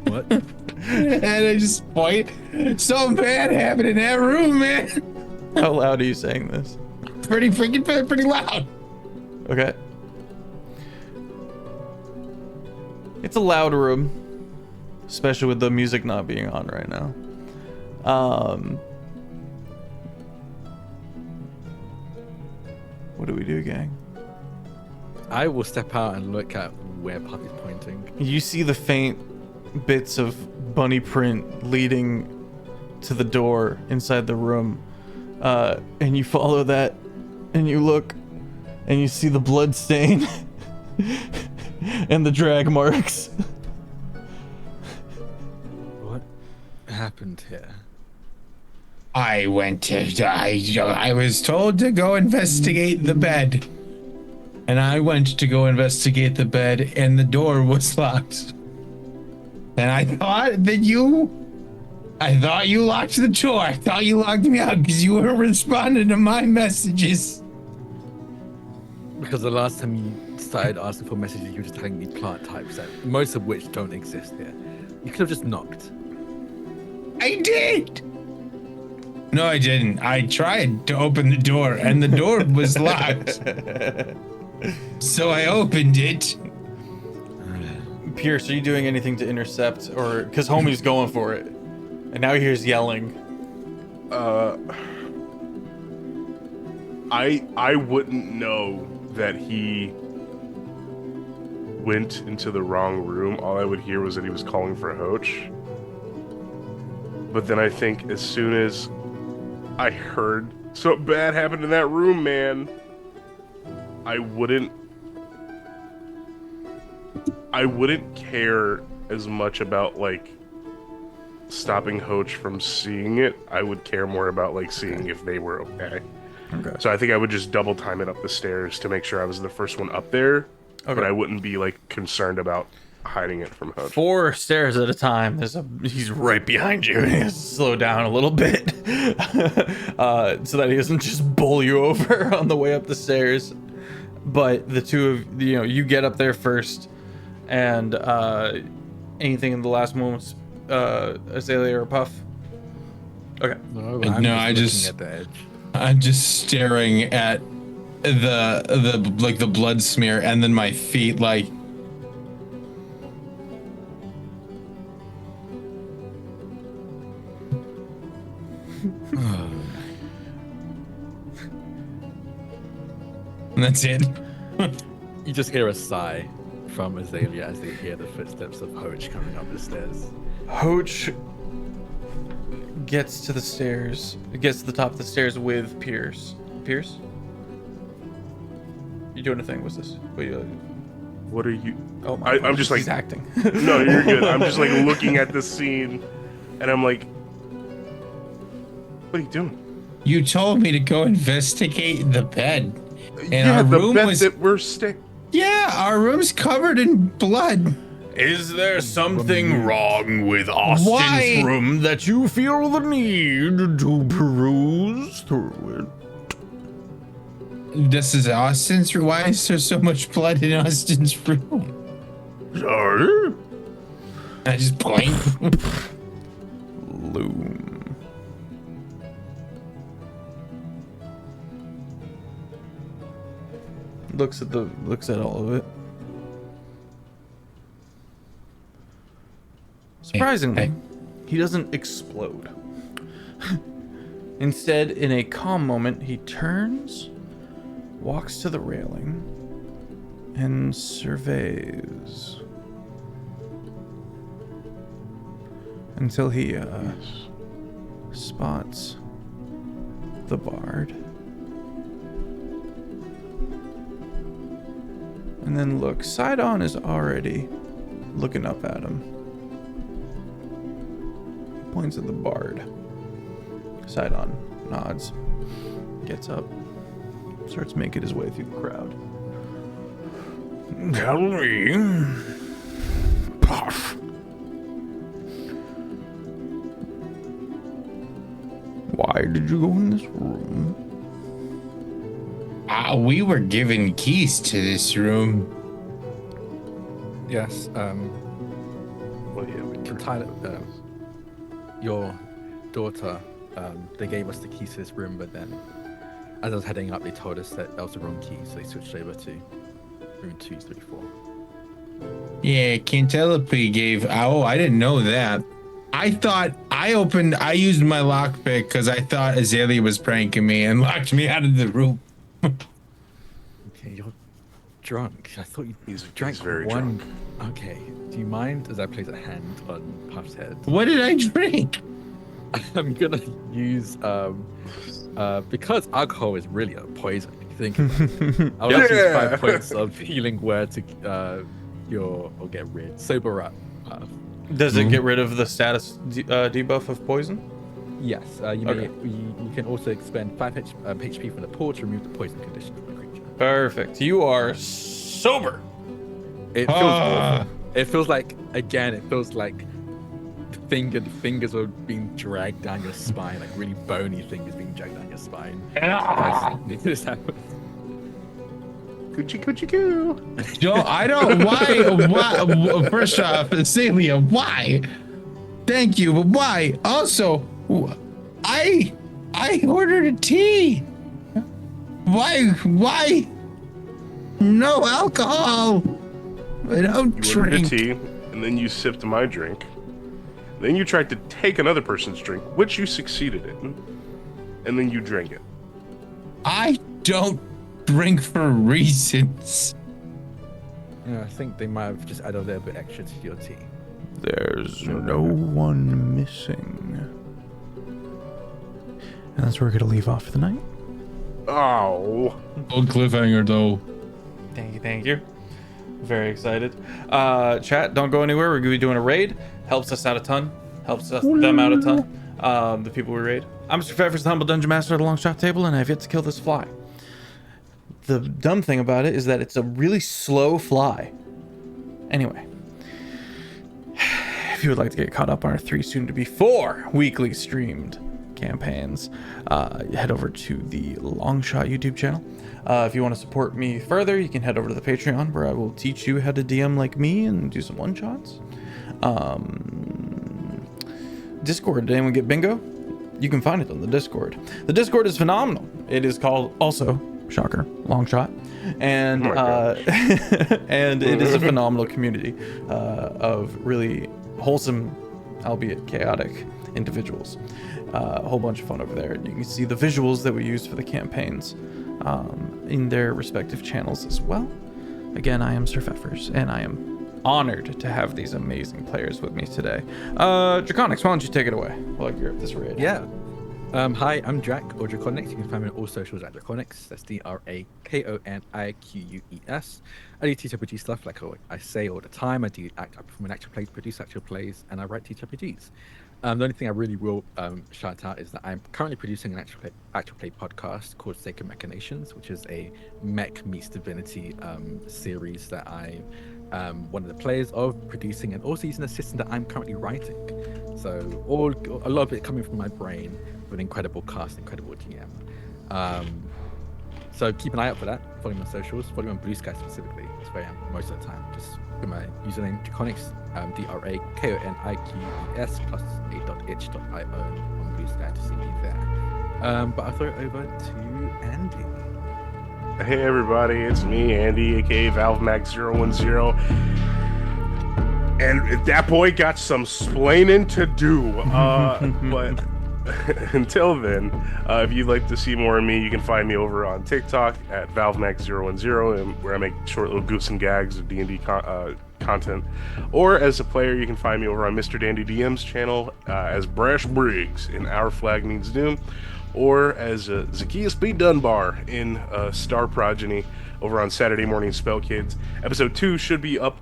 What? And I just point. Something bad happened in that room, man. How loud are you saying this? Pretty loud. Okay. It's a loud room, especially with the music not being on right now. What do we do, gang? I will step out and look at where Puff is pointing. You see the faint bits of bunny print leading to the door inside the room, and you follow that, and you look, and you see the blood stain and the drag marks. What happened here? I was told to go investigate the bed. And I went to go investigate the bed, and the door was locked. And I thought you locked the door. I thought you locked me out because you weren't responding to my messages. Because the last time you started asking for messages, you were just telling me plant types, that most of which don't exist here. You could have just knocked. I did. No, I didn't. I tried to open the door, and the door was locked. So I opened it. Pierce, are you doing anything to intercept, or because homie's going for it, and now he hears yelling? I wouldn't know that he went into the wrong room. All I would hear was that he was calling for Hoach. But then I think as soon as I heard something bad happened in that room, man, I wouldn't care as much about like stopping Hoach from seeing it. I would care more about like seeing if they were okay. Okay. So I think I would just double time it up the stairs to make sure I was the first one up there. Okay. But I wouldn't be like concerned about hiding it from Hoach. 4 stairs at a time. He's right behind you. He has to slow down a little bit so that he doesn't just bowl you over on the way up the stairs. But the two of you get up there first, and anything in the last moments, Azalea or Puff? Okay. I just looking at the edge. I'm just staring at the blood smear, and then my feet like. And that's it. You just hear a sigh from Azalea as they hear the footsteps of Hoach coming up the stairs. Hoach gets to the the top of the stairs with Pierce. Pierce? You doing a thing? What's this? What are you? Oh my! I'm just like he's acting. No, you're good. I'm just like looking at the scene, and I'm like, what are you doing? You told me to go investigate the bed. And yeah, our the room bed was that we're stick. Yeah, our room's covered in blood. Is there something wrong with Austin's room that you feel the need to peruse through it? This is Austin's room. Why is there so much blood in Austin's room? Sorry? I just point. Loom. Looks at all of it. Surprisingly, he doesn't explode. Instead, in a calm moment, he turns, walks to the railing, and surveys until he spots the bard. And then look, Sidon is already looking up at him. He points at the bard. Sidon nods, gets up, starts making his way through the crowd. Tell me, Puff, why did you go in this room? We were given keys to this room. Yes. Well, yeah, we Tyler, your daughter, they gave us the keys to this room, but then as I was heading up, they told us that was the wrong key, so they switched over to room 234. Yeah, Cantelope gave. Oh, I didn't know that. I thought I used my lockpick because I thought Azalea was pranking me and locked me out of the room. Okay, you're drunk. I thought you drank very one. drunk. Okay, do you mind as I place a hand on Puff's head? What did I drink? I'm gonna use because alcohol is really a poison. If you think about it. I'll use 5 points of healing word to or get rid, sober up. Does it get rid of the status debuff of poison? Yes, you Okay. you can also expend 5 HP from the pool to remove the poison condition from the creature. Perfect. You are sober. It feels awful. It feels like the fingers are being dragged down your spine, like really bony fingers being dragged down your spine. This happens. Coochie coo. Joe, I don't. Why? First off, Celia, why? Thank you, but why? Also, I ordered a tea. Why? No alcohol. I don't You ordered a drink. tea, and then you sipped my drink. Then you tried to take another person's drink, which you succeeded in, and then you drank it. I don't drink for reasons. Yeah, I think they might have just added a little bit extra to your tea. There's no one missing. And that's where we're going to leave off for the night. Oh. Old cliffhanger though. Thank you. Very excited. Chat, don't go anywhere. We're gonna be doing a raid. Helps us out a ton. Helps us them out a ton. The people we raid. I'm SirFeffers, the humble dungeon master at the Longshot table, and I've yet to kill this fly. The dumb thing about it is that it's a really slow fly. Anyway, if you would like to get caught up on our 3 soon-to-be 4 weekly streamed campaigns, head over to the Longshot YouTube channel. If you want to support me further, you can head over to the Patreon, where I will teach you how to DM like me and do some one-shots. Discord, did anyone get bingo? You can find it on the Discord. The Discord is phenomenal. It is called, also, shocker, Longshot. And, and it is a phenomenal community of really wholesome, albeit chaotic, individuals. A whole bunch of fun over there. And you can see the visuals that we use for the campaigns in their respective channels as well. Again, I am SirFeffers, and I am honored to have these amazing players with me today. Drakoniques, why don't you take it away while I gear up this raid? Yeah. Hi, I'm Drak, or Drakoniques. You can find me on all socials at Drakoniques. That's Drakoniques. I do TTRPG stuff, like I say all the time. I perform an actual plays, produce actual plays, and I write TTRPGs. The only thing I really will shout out is that I'm currently producing an actual play podcast called Sacred Machinations, which is a mech meets divinity series that I'm one of the players of, producing, and also using an assistant that I'm currently writing. So a lot of it coming from my brain with incredible cast, incredible GM. So keep an eye out for that. Follow me on socials. Follow me on Blue Sky specifically. That's where I am most of the time. Just put my username Drakoniques, Drakoniques plus a.itch.io on Blue Sky to see me there. But I'll throw it over to Andy. Hey everybody, it's me, Andy, aka ValveMax 010. And that boy got some splaining to do. But until then, if you'd like to see more of me, you can find me over on TikTok at ValveMax010, where I make short little goofs and gags of D&D content. Or as a player, you can find me over on Mr. Dandy DM's channel as Brash Briggs in Our Flag Means Doom, or as Zacchaeus B. Dunbar in Star Progeny over on Saturday Morning Spell Kids. Episode 2 should be up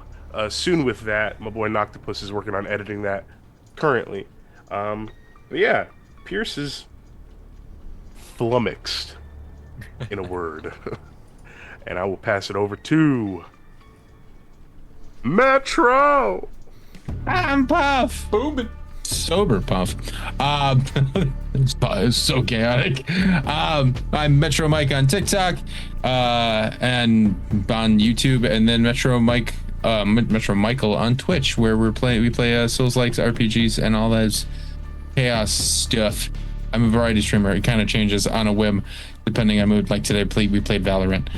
soon with that. My boy Noctopus is working on editing that currently. But yeah, Pierce is flummoxed, in a word. And I will pass it over to Metro! I'm Puff. Booming. Sober Puff. It's so chaotic. I'm Metro Mike on TikTok and on YouTube, and then Metro Mike Metro Michael on Twitch, where we play Souls-like RPGs and all those chaos stuff. I'm a variety streamer. It kind of changes on a whim depending on mood. Like today, we played Valorant,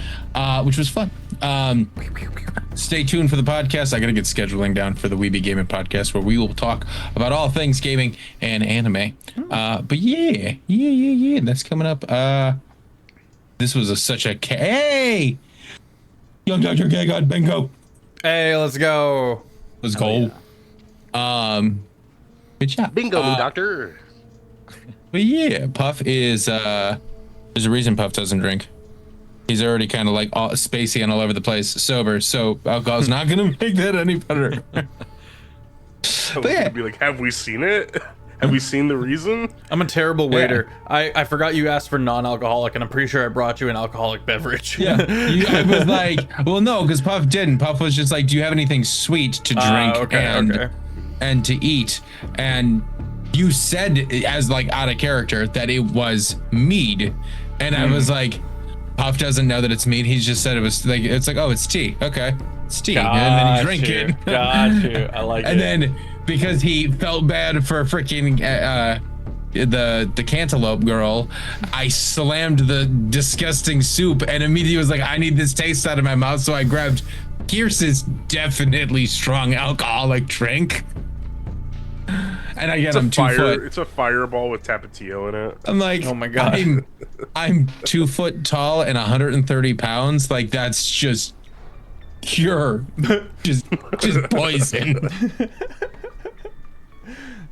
which was fun. Stay tuned for the podcast. I gotta get scheduling down for the Weeby Gaming podcast, where we will talk about all things gaming and anime. But yeah, that's coming up. This was such a hey, young Dr. K God bingo. Hey, let's go. Let's go. Good job. Bingo, doctor. But yeah, Puff is there's a reason Puff doesn't drink. He's already kind of like all spacey and all over the place, sober, so alcohol's not gonna make that any better. But yeah, be like, have we seen it? Have we seen the reason? I'm a terrible waiter. I forgot you asked for non-alcoholic, and I'm pretty sure I brought you an alcoholic beverage. Yeah, I was like, well, no, because Puff didn't. Puff was just like, do you have anything sweet to drink and to eat? And you said, as like out of character, that it was mead, and I was like, Puff doesn't know that it's mead. He just said it was like, it's like, oh, it's tea. Okay, it's tea, and then you drink it. Got you. I like it. And then because he felt bad for freaking the cantaloupe girl, I slammed the disgusting soup and immediately was like, I need this taste out of my mouth. So I grabbed Kiers's definitely strong alcoholic drink. And I get him 2 foot. It's a fireball with Tapatio in it. I'm like, oh my god, I'm 2 foot tall and 130 pounds. Like that's just pure, just poison.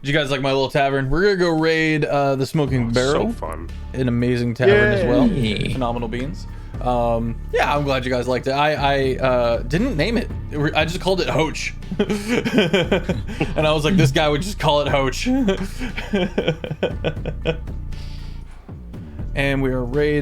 Did you guys like my little tavern? We're gonna go raid the Smoking Barrel. So fun. An amazing tavern as well. Yay. Phenomenal beans. Yeah, I'm glad you guys liked it. I didn't name it. I just called it Hoach. And I was like, this guy would just call it Hoach. And we are raiding.